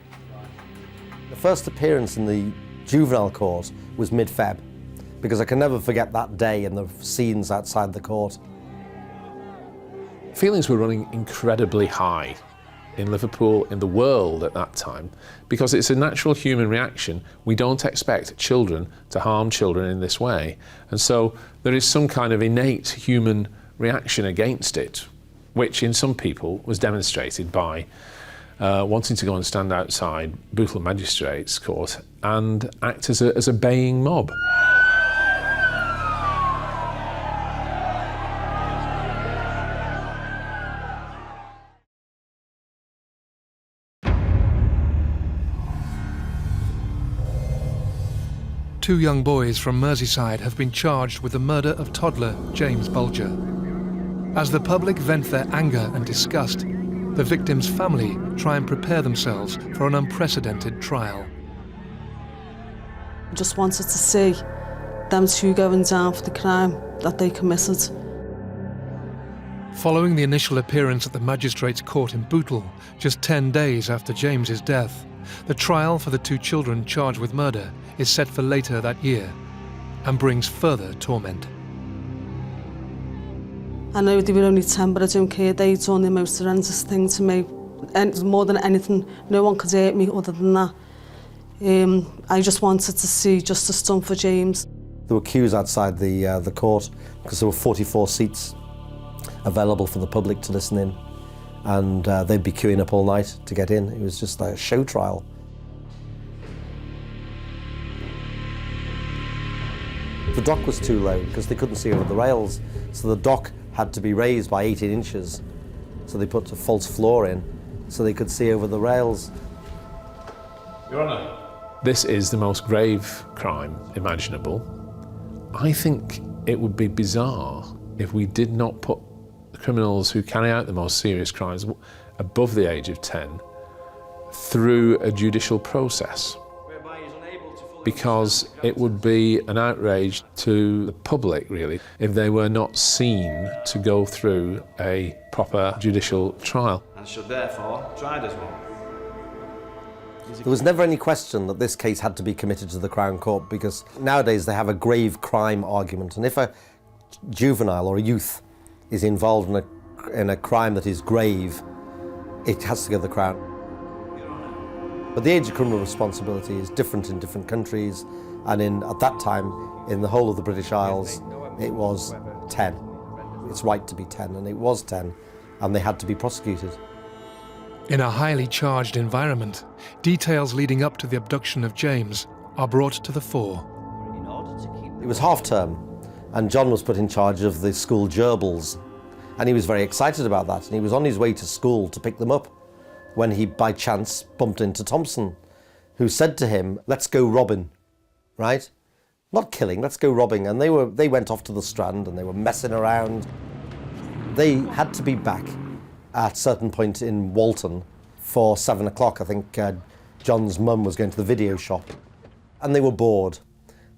The first appearance in the juvenile court was mid-Feb, because I can never forget that day and the scenes outside the court. Feelings were running incredibly high in Liverpool, in the world at that time, because it's a natural human reaction. We don't expect children to harm children in this way. And so there is some kind of innate human reaction against it, which in some people was demonstrated by wanting to go and stand outside Bootle Magistrates Court and act as a baying mob. Two young boys from Merseyside have been charged with the murder of toddler James Bulger. As the public vent their anger and disgust, the victim's family try and prepare themselves for an unprecedented trial. I just wanted to see them two going down for the crime that they committed. Following the initial appearance at the Magistrates' Court in Bootle, just 10 days after James's death, the trial for the 2 children charged with murder is set for later that year and brings further torment. I know they were only 10, but I don't care. They'd done the most horrendous thing to me. And more than anything, no one could hurt me other than that. I just wanted to see justice done for James. There were queues outside the court because there were 44 seats available for the public to listen in. and they'd be queuing up all night to get in. It was just like a show trial. The dock was too low because they couldn't see over the rails, so the dock had to be raised by 18 inches. So they put a false floor in so they could see over the rails. Your Honour. This is the most grave crime imaginable. I think it would be bizarre if we did not put criminals who carry out the most serious crimes above the age of 10 through a judicial process, because it would be an outrage to the public, really, if they were not seen to go through a proper judicial trial. And should therefore tried as one. There was never any question that this case had to be committed to the Crown Court, because nowadays they have a grave crime argument, and if a juvenile or a youth is involved in a crime that is grave, it has to go to the Crown. But the age of criminal responsibility is different in different countries, and at that time, in the whole of the British Isles, it was 10. It's right to be 10, and it was 10, and they had to be prosecuted. In a highly charged environment, details leading up to the abduction of James are brought to the fore. It was half-term, and John was put in charge of the school gerbils, and he was very excited about that, and he was on his way to school to pick them up when he, by chance, bumped into Thompson, who said to him, "Let's go robbing," right? Not killing, let's go robbing. And they went off to the Strand, and they were messing around. They had to be back at a certain point in Walton for 7 o'clock. I think John's mum was going to the video shop, and they were bored.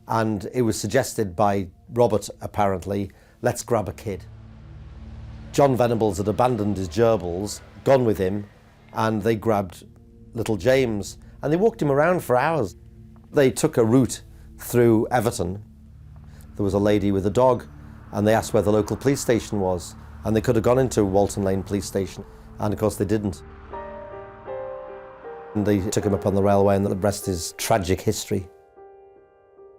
And it was suggested by Robert, apparently, let's grab a kid. John Venables had abandoned his gerbils, gone with him, and they grabbed little James, and they walked him around for hours. They took a route through Everton. There was a lady with a dog, and they asked where the local police station was, and they could have gone into Walton Lane police station, and of course they didn't. And they took him up on the railway, and the rest is tragic history.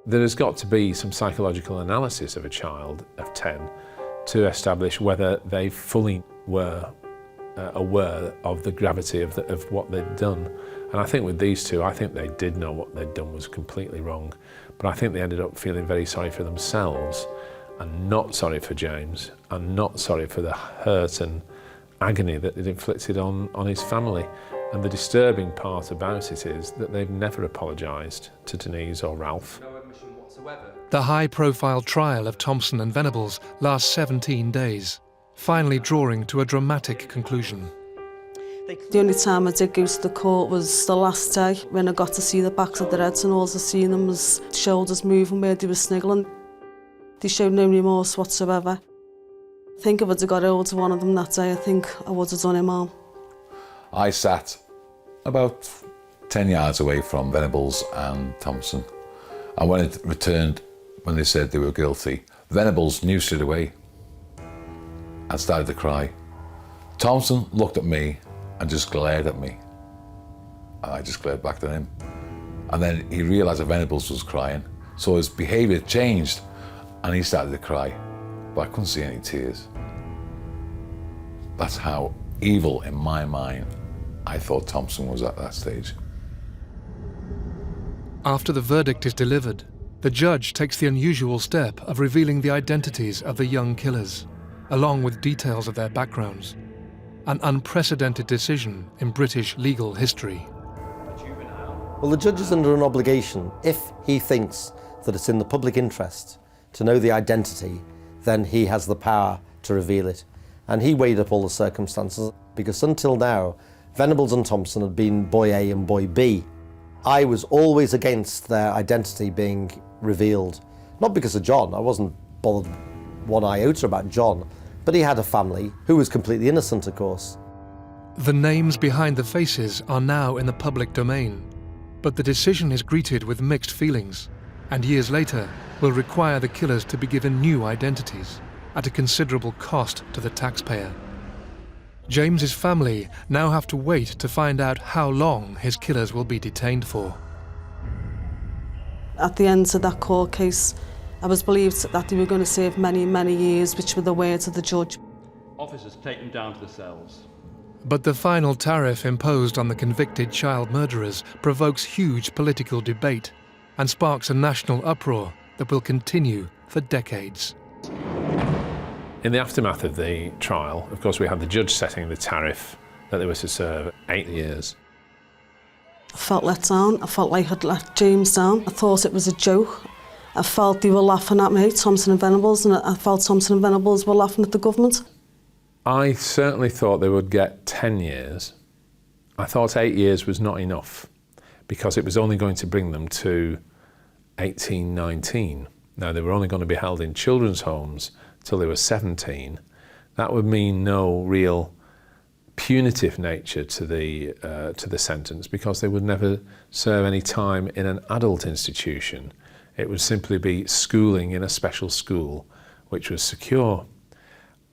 There has got to be some psychological analysis of a child of 10 to establish whether they fully were aware of the gravity of what they'd done. And I think with these two, I think they did know what they'd done was completely wrong, but I think they ended up feeling very sorry for themselves and not sorry for James, and not sorry for the hurt and agony that it inflicted on his family. And the disturbing part about it is that they've never apologised to Denise or Ralph. The high-profile trial of Thompson and Venables lasts 17 days, finally drawing to a dramatic conclusion. The only time I did go to the court was the last day, when I got to see the backs of their heads, and all I seen them was shoulders moving where they were sniggling. They showed no remorse whatsoever. I think if I'd have got hold of one of them that day, I think I would have done him harm. I sat about 10 yards away from Venables and Thompson, and when it returned, when they said they were guilty, Venables knew straight away and started to cry. Thompson looked at me and just glared at me, and I just glared back at him. And then he realised that Venables was crying, so his behaviour changed and he started to cry, but I couldn't see any tears. That's how evil, in my mind, I thought Thompson was at that stage. After the verdict is delivered, the judge takes the unusual step of revealing the identities of the young killers, along with details of their backgrounds. An unprecedented decision in British legal history. Well, the judge is under an obligation. If he thinks that it's in the public interest to know the identity, then he has the power to reveal it. And he weighed up all the circumstances, because until now, Venables and Thompson had been boy A and boy B. I was always against their identity being revealed. Not because of John, I wasn't bothered one iota about John, but he had a family who was completely innocent, of course. The names behind the faces are now in the public domain, but the decision is greeted with mixed feelings, and years later will require the killers to be given new identities at a considerable cost to the taxpayer. James's family now have to wait to find out how long his killers will be detained for. At the end of that court case, I was believed that they were going to serve many, many years, which were the words of the judge. Officers take them down to the cells. But the final tariff imposed on the convicted child murderers provokes huge political debate and sparks a national uproar that will continue for decades. In the aftermath of the trial, of course, we had the judge setting the tariff that they were to serve 8 years. I felt let down. I felt like I'd let James down. I thought it was a joke. I felt they were laughing at me, Thompson and Venables, and I felt Thompson and Venables were laughing at the government. I certainly thought they would get 10 years. I thought 8 years was not enough because it was only going to bring them to 18, 19. Now, they were only going to be held in children's homes till they were 17. That would mean no real punitive nature to the sentence because they would never serve any time in an adult institution. It would simply be schooling in a special school, which was secure.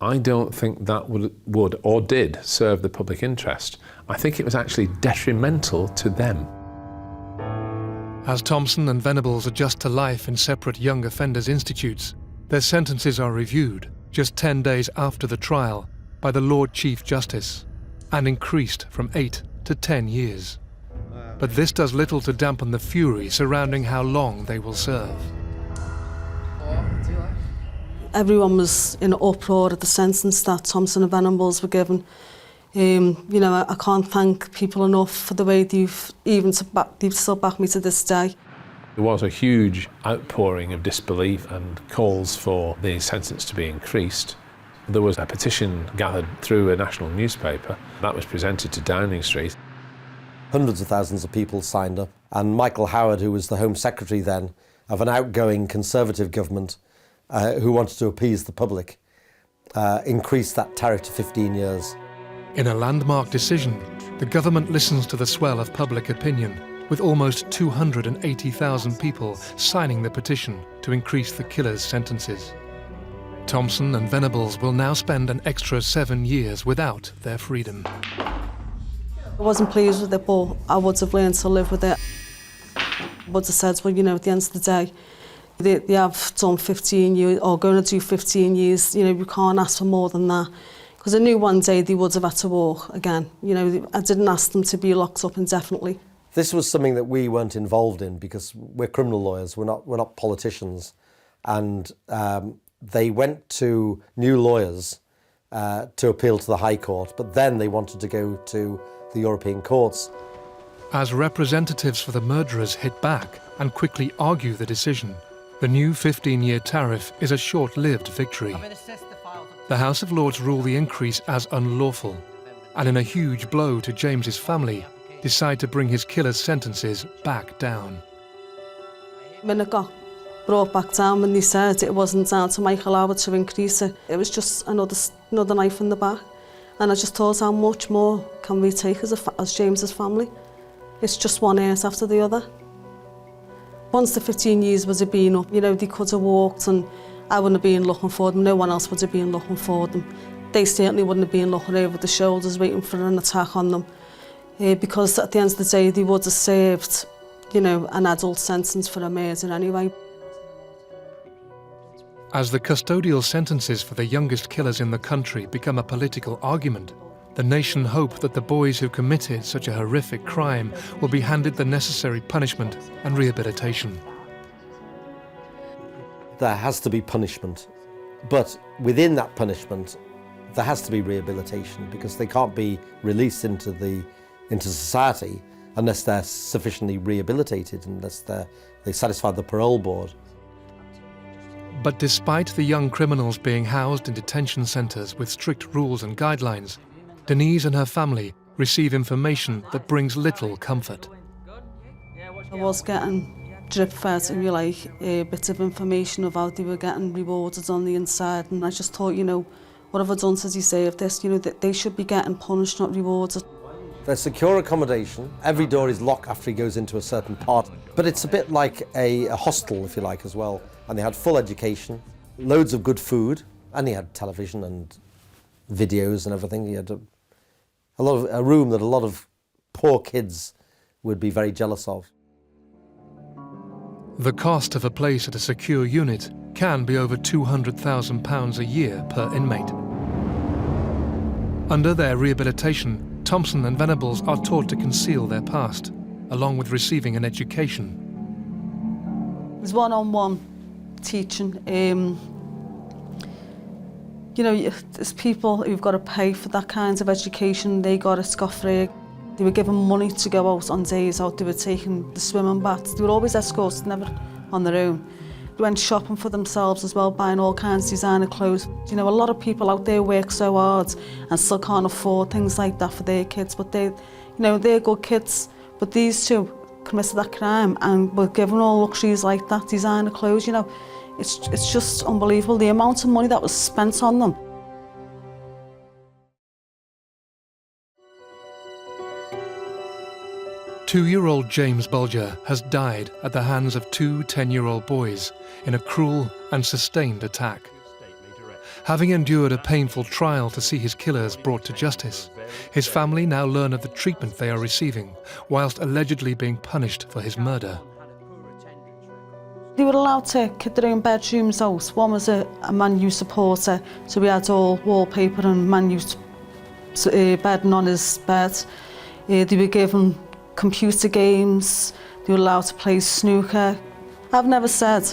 I don't think that would or did serve the public interest. I think it was actually detrimental to them. As Thompson and Venables adjust to life in separate young offenders institutes, their sentences are reviewed just 10 days after the trial by the Lord Chief Justice and increased from 8 to 10 years. But this does little to dampen the fury surrounding how long they will serve. Everyone was in uproar at the sentence that Thompson and Venables were given. You know, I can't thank people enough for the way they've still backed me to this day. There was a huge outpouring of disbelief and calls for the sentence to be increased. There was a petition gathered through a national newspaper that was presented to Downing Street. Hundreds of thousands of people signed up, and Michael Howard, who was the Home Secretary then of an outgoing Conservative government who wanted to appease the public, increased that tariff to 15 years. In a landmark decision, the government listens to the swell of public opinion, with almost 280,000 people signing the petition to increase the killers' sentences. Thompson and Venables will now spend an extra 7 years without their freedom. I wasn't pleased with it, but I would have learned to live with it. I would have said, well, you know, at the end of the day, they have done 15 years, or going to do 15 years, you know, we can't ask for more than that. Because I knew one day they would have had to walk again. You know, I didn't ask them to be locked up indefinitely. This was something that we weren't involved in because we're criminal lawyers, we're not politicians. And they went to new lawyers to appeal to the High Court, but then they wanted to go to the European courts. As representatives for the murderers hit back and quickly argue the decision, the new 15-year tariff is a short-lived victory. The House of Lords rule the increase as unlawful, and in a huge blow to James's family, decide to bring his killer's sentences back down. When it got brought back down, when they said it wasn't down to Michael Howard to increase it, it was just another knife in the back. And I just thought, how much more can we take as James's family? It's just one hurt after the other. Once the 15 years was been up, you know, they could have walked and I wouldn't have been looking for them, no one else would have been looking for them. They certainly wouldn't have been looking over the shoulders waiting for an attack on them. Because at the end of the day, they would have served, you know, an adult sentence for a murder anyway. As the custodial sentences for the youngest killers in the country become a political argument, the nation hope that the boys who committed such a horrific crime will be handed the necessary punishment and rehabilitation. There has to be punishment, but within that punishment, there has to be rehabilitation because they can't be released into society unless they're sufficiently rehabilitated, unless they satisfy the parole board. But despite the young criminals being housed in detention centres with strict rules and guidelines, Denise and her family receive information that brings little comfort. I was getting drip-fed, if you like, bits of information of how they were getting rewarded on the inside, and I just thought, you know, what have I done to deserve this? You know, that they should be getting punished, not rewarded. There's secure accommodation. Every door is locked after he goes into a certain part, but it's a bit like a hostel, if you like, as well. And they had full education, loads of good food, and he had television and videos and everything. He had a room that a lot of poor kids would be very jealous of. The cost of a place at a secure unit can be over £200,000 a year per inmate. Under their rehabilitation, Thompson and Venables are taught to conceal their past, along with receiving an education. There's one-on-one teaching. You know, there's people who've got to pay for that kind of education. They got it scot-free. They were given money to go out on days out. They were taking the swimming baths. They were always escorted, never on their own. They went shopping for themselves as well, buying all kinds of designer clothes. You know, a lot of people out there work so hard and still can't afford things like that for their kids. But they, you know, they're good kids. But these two committed that crime and were given all luxuries like that, designer clothes, you know. It's just unbelievable, the amount of money that was spent on them. Two-year-old James Bulger has died at the hands of two 10-year-old boys in a cruel and sustained attack. Having endured a painful trial to see his killers brought to justice, his family now learn of the treatment they are receiving, whilst allegedly being punished for his murder. They were allowed to kit their own bedrooms out. One was a Man U supporter, so we had all wallpaper and Man U bedding on his bed. They were given computer games, they were allowed to play snooker. I've never said,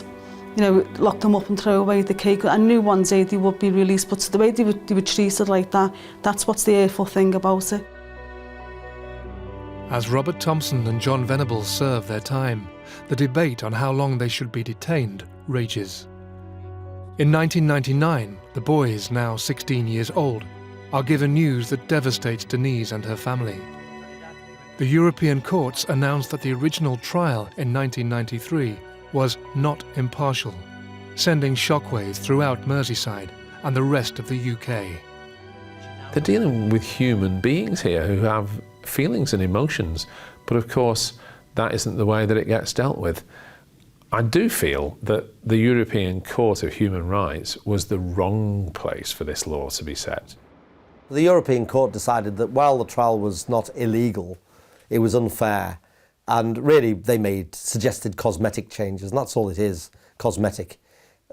you know, lock them up and throw away the cake. I knew one day they would be released, but the way they were treated like that, that's what's the awful thing about it. As Robert Thompson and John Venables serve their time, the debate on how long they should be detained rages. In 1999, the boys, now 16 years old, are given news that devastates Denise and her family. The European courts announced that the original trial in 1993 was not impartial, sending shockwaves throughout Merseyside and the rest of the UK. They're dealing with human beings here who have feelings and emotions, but of course that isn't the way that it gets dealt with. I do feel that the European Court of Human Rights was the wrong place for this law to be set. The European Court decided that while the trial was not illegal, it was unfair, and really they suggested cosmetic changes, and that's all it is, cosmetic,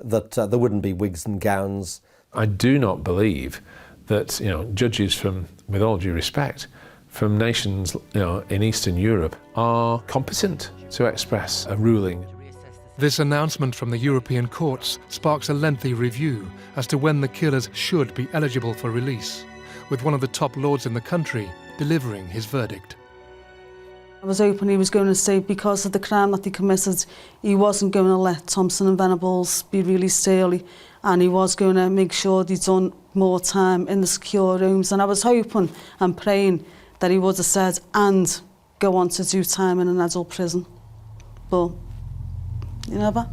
that there wouldn't be wigs and gowns. I do not believe that, you know, judges from, with all due respect, from nations, you know, in Eastern Europe are competent to express a ruling. This announcement from the European courts sparks a lengthy review as to when the killers should be eligible for release, with one of the top lords in the country delivering his verdict. I was hoping he was going to say because of the crime that he committed, he wasn't going to let Thompson and Venables be released early, and he was going to make sure they'd done more time in the secure rooms. And I was hoping and praying that he would have said, and go on to do time in an adult prison. But you never.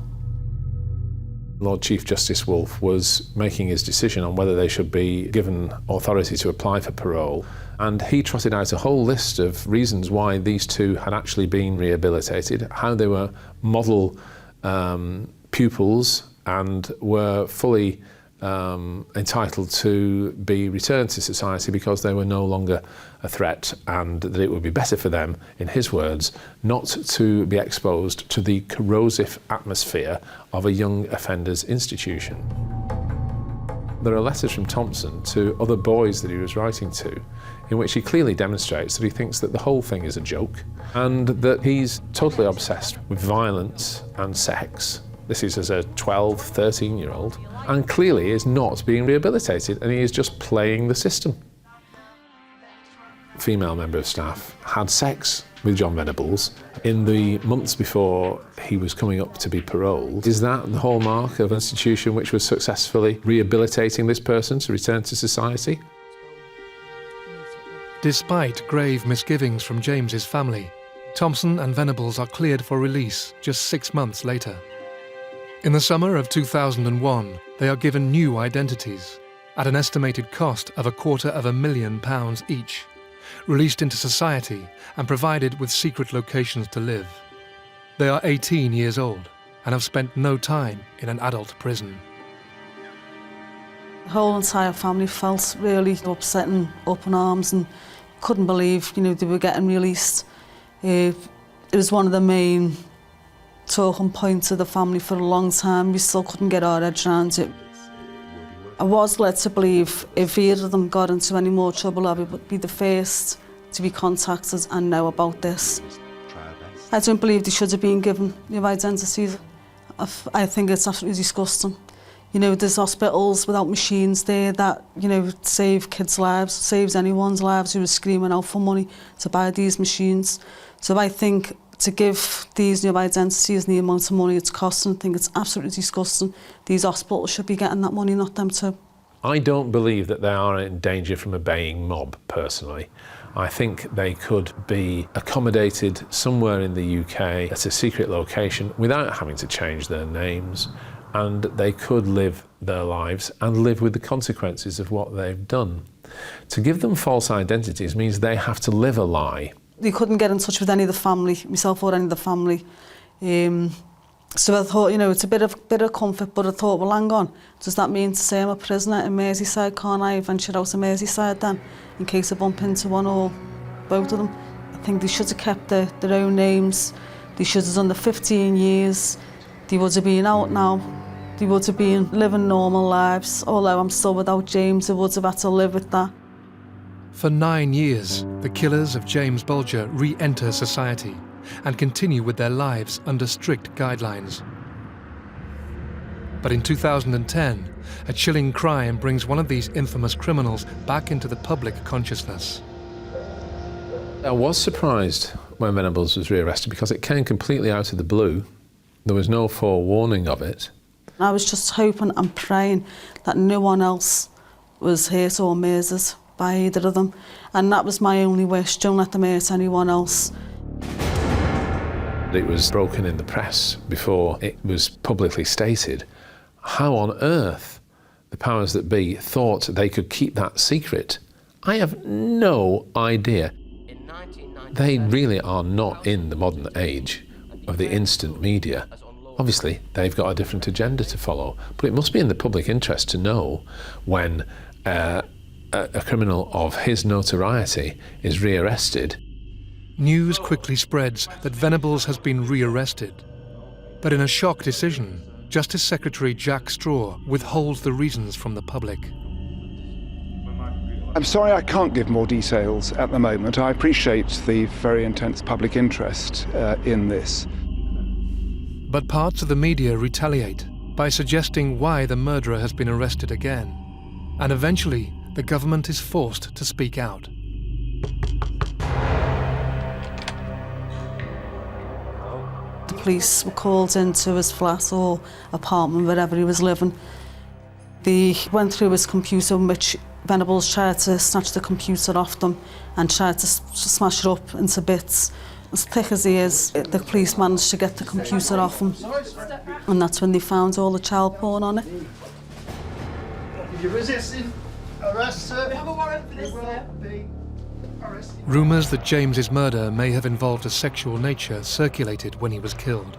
Lord Chief Justice Wolfe was making his decision on whether they should be given authority to apply for parole, and he trotted out a whole list of reasons why these two had actually been rehabilitated, how they were model pupils and were fully entitled to be returned to society because they were no longer a threat, and that it would be better for them, in his words, not to be exposed to the corrosive atmosphere of a young offenders institution. There are letters from Thompson to other boys that he was writing to in which he clearly demonstrates that he thinks that the whole thing is a joke and that he's totally obsessed with violence and sex. This is as a 12, 13-year-old, and clearly is not being rehabilitated, and he is just playing the system. A female member of staff had sex with John Venables in the months before he was coming up to be paroled. Is that the hallmark of an institution which was successfully rehabilitating this person to return to society? Despite grave misgivings from James's family, Thompson and Venables are cleared for release just 6 months later. In the summer of 2001, they are given new identities, at an estimated cost of £250,000 each, released into society and provided with secret locations to live. They are 18 years old and have spent no time in an adult prison. The whole entire family felt really upset and up in arms and couldn't believe, you know, they were getting released. It was one of the main talking points of the family for a long time. We still couldn't get our heads around it. I was led to believe if either of them got into any more trouble, I would be the first to be contacted and know about this. I don't believe they should have been given new identities. I think it's absolutely disgusting. You know, there's hospitals without machines there that, you know, save kids' lives, saves anyone's lives who are screaming out for money to buy these machines. So I think to give these new identities and the amount of money it's costing, I think it's absolutely disgusting. These hospitals should be getting that money, not them too. I don't believe that they are in danger from a baying mob, personally. I think they could be accommodated somewhere in the UK at a secret location without having to change their names, and they could live their lives and live with the consequences of what they've done. To give them false identities means they have to live a lie. They couldn't get in touch with any of the family, myself or any of the family. So I thought, you know, it's a bit of comfort, but I thought, well, hang on, does that mean to say I'm a prisoner in Merseyside? Can't I venture out of Merseyside then, in case I bump into one or both of them? I think they should have kept their own names. They should have done the 15 years. They would have been out now. They would have been living normal lives. Although I'm still without James, they would have had to live with that. For 9 years, the killers of James Bulger re-enter society and continue with their lives under strict guidelines. But in 2010, a chilling crime brings one of these infamous criminals back into the public consciousness. I was surprised when Venables was rearrested because it came completely out of the blue. There was no forewarning of it. I was just hoping and praying that no one else was hurt or murdered by either of them. And that was my only wish, don't let them hurt anyone else. It was broken in the press before it was publicly stated. How on earth the powers that be thought they could keep that secret, I have no idea. They really are not in the modern age of the instant media. Obviously, they've got a different agenda to follow, but it must be in the public interest to know when a criminal of his notoriety is rearrested. News quickly spreads that Venables has been rearrested. But in a shock decision, Justice Secretary Jack Straw withholds the reasons from the public. I'm sorry I can't give more details at the moment. I appreciate the very intense public interest in this. But parts of the media retaliate by suggesting why the murderer has been arrested again. And eventually, the government is forced to speak out. The police were called into his flat or apartment, wherever he was living. They went through his computer, in which Venables tried to snatch the computer off them and tried to smash it up into bits. As thick as he is, the police managed to get the computer off him. And that's when they found all the child porn on it. If you're resisting arrest, sir, we have a warrant for this, sir. Be arrested. Rumours that James's murder may have involved a sexual nature circulated when he was killed.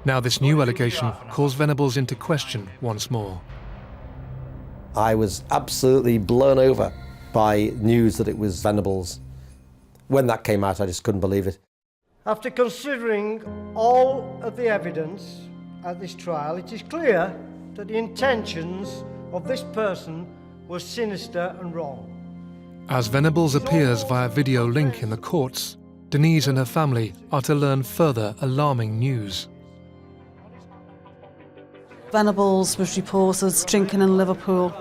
Now this new allegation calls Venables into question once more. I was absolutely blown over by news that it was Venables. When that came out, I just couldn't believe it. After considering all of the evidence at this trial, it is clear that the intentions of this person were sinister and wrong. As Venables appears via video link in the courts, Denise and her family are to learn further alarming news. Venables was reported drinking in Liverpool.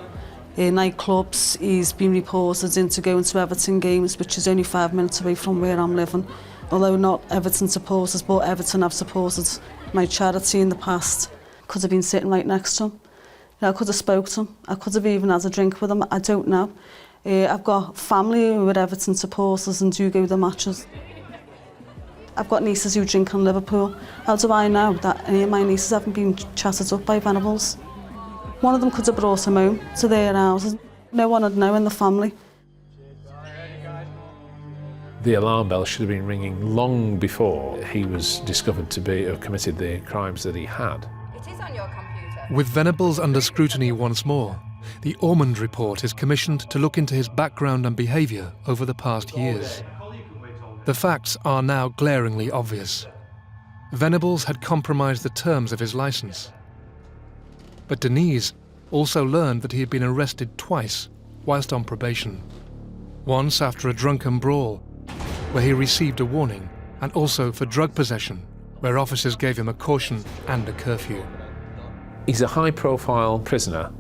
In nightclubs, he's been reported into going to Everton games, which is only 5 minutes away from where I'm living. Although not Everton supporters, but Everton have supported my charity in the past. Could have been sitting right next to him. I could have spoke to him. I could have even had a drink with him. I don't know. I've got family who are Everton supporters and do go to the matches. I've got nieces who drink in Liverpool. How do I know that any of my nieces haven't been chatted up by Venables? One of them could have brought him home to their houses. No one would know in the family. The alarm bell should have been ringing long before he was discovered to have committed the crimes that he had. It is on your computer. With Venables under scrutiny once more, the Omagh report is commissioned to look into his background and behaviour over the past years. The facts are now glaringly obvious. Venables had compromised the terms of his licence. But Denise also learned that he had been arrested twice whilst on probation. Once after a drunken brawl, where he received a warning, and also for drug possession, where officers gave him a caution and a curfew. He's a high-profile prisoner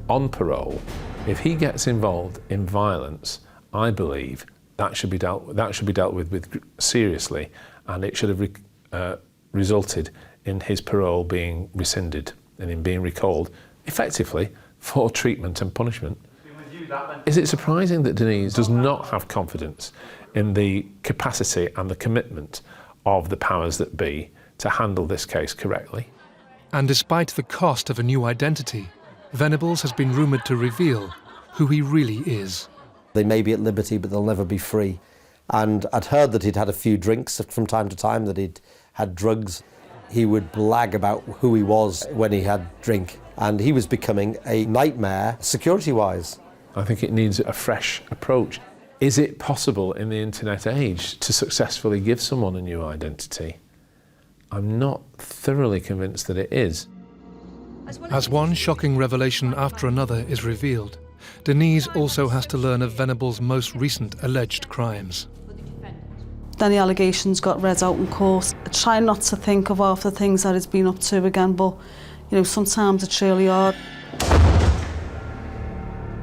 on parole. If he gets involved in violence, I believe that should be dealt with seriously, and it should have resulted in his parole being rescinded and in being recalled, effectively, for treatment and punishment. Is it surprising that Denise does not have confidence in the capacity and the commitment of the powers that be to handle this case correctly? And despite the cost of a new identity, Venables has been rumoured to reveal who he really is. They may be at liberty, but they'll never be free. And I'd heard that he'd had a few drinks from time to time, that he'd had drugs. He would brag about who he was when he had drink. And he was becoming a nightmare security-wise. I think it needs a fresh approach. Is it possible in the internet age to successfully give someone a new identity? I'm not thoroughly convinced that it is. As one shocking revelation after another is revealed, Denise also has to learn of Venables' most recent alleged crimes. Then the allegations got read out in court. I try not to think of half the things that he's been up to again, but you know, sometimes it's really hard.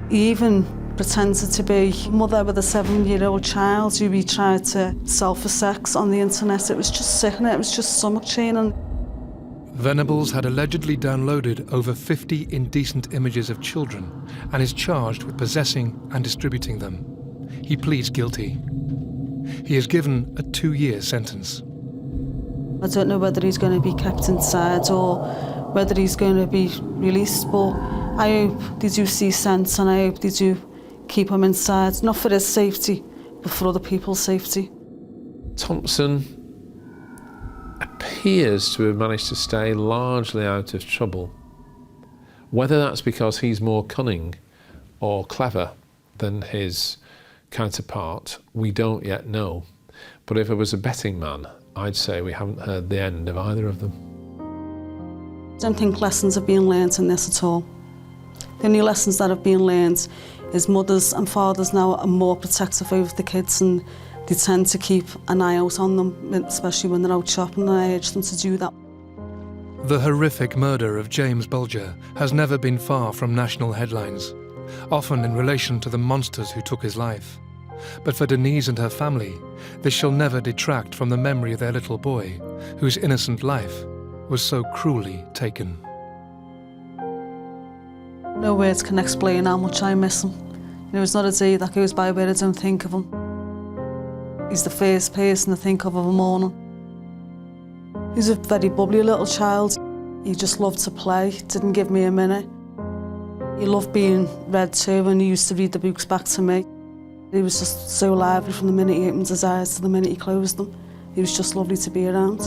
He even pretended to be a mother with a 7-year-old child who he tried to sell for sex on the internet. It was just sickening, it was just stomach churning. Venables had allegedly downloaded over 50 indecent images of children and is charged with possessing and distributing them. He pleads guilty. He is given a 2-year sentence. I don't know whether he's going to be kept inside or whether he's going to be released, but I hope they do see sense and I hope they do keep him inside, not for his safety, but for other people's safety. Thompson appears to have managed to stay largely out of trouble. Whether that's because he's more cunning or clever than his counterpart, we don't yet know. But if I was a betting man, I'd say we haven't heard the end of either of them. I don't think lessons are being learnt in this at all. The only lessons that have been learnt is mothers and fathers now are more protective over the kids, and they tend to keep an eye out on them, especially when they're out shopping, and I urge them to do that. The horrific murder of James Bulger has never been far from national headlines, often in relation to the monsters who took his life. But for Denise and her family, this shall never detract from the memory of their little boy, whose innocent life was so cruelly taken. No words can explain how much I miss him. There's not a day that goes by where I don't think of him. He's the first person I think of a morning. He's a very bubbly little child. He just loved to play, didn't give me a minute. He loved being read to, and he used to read the books back to me. He was just so lively from the minute he opened his eyes to the minute he closed them. He was just lovely to be around.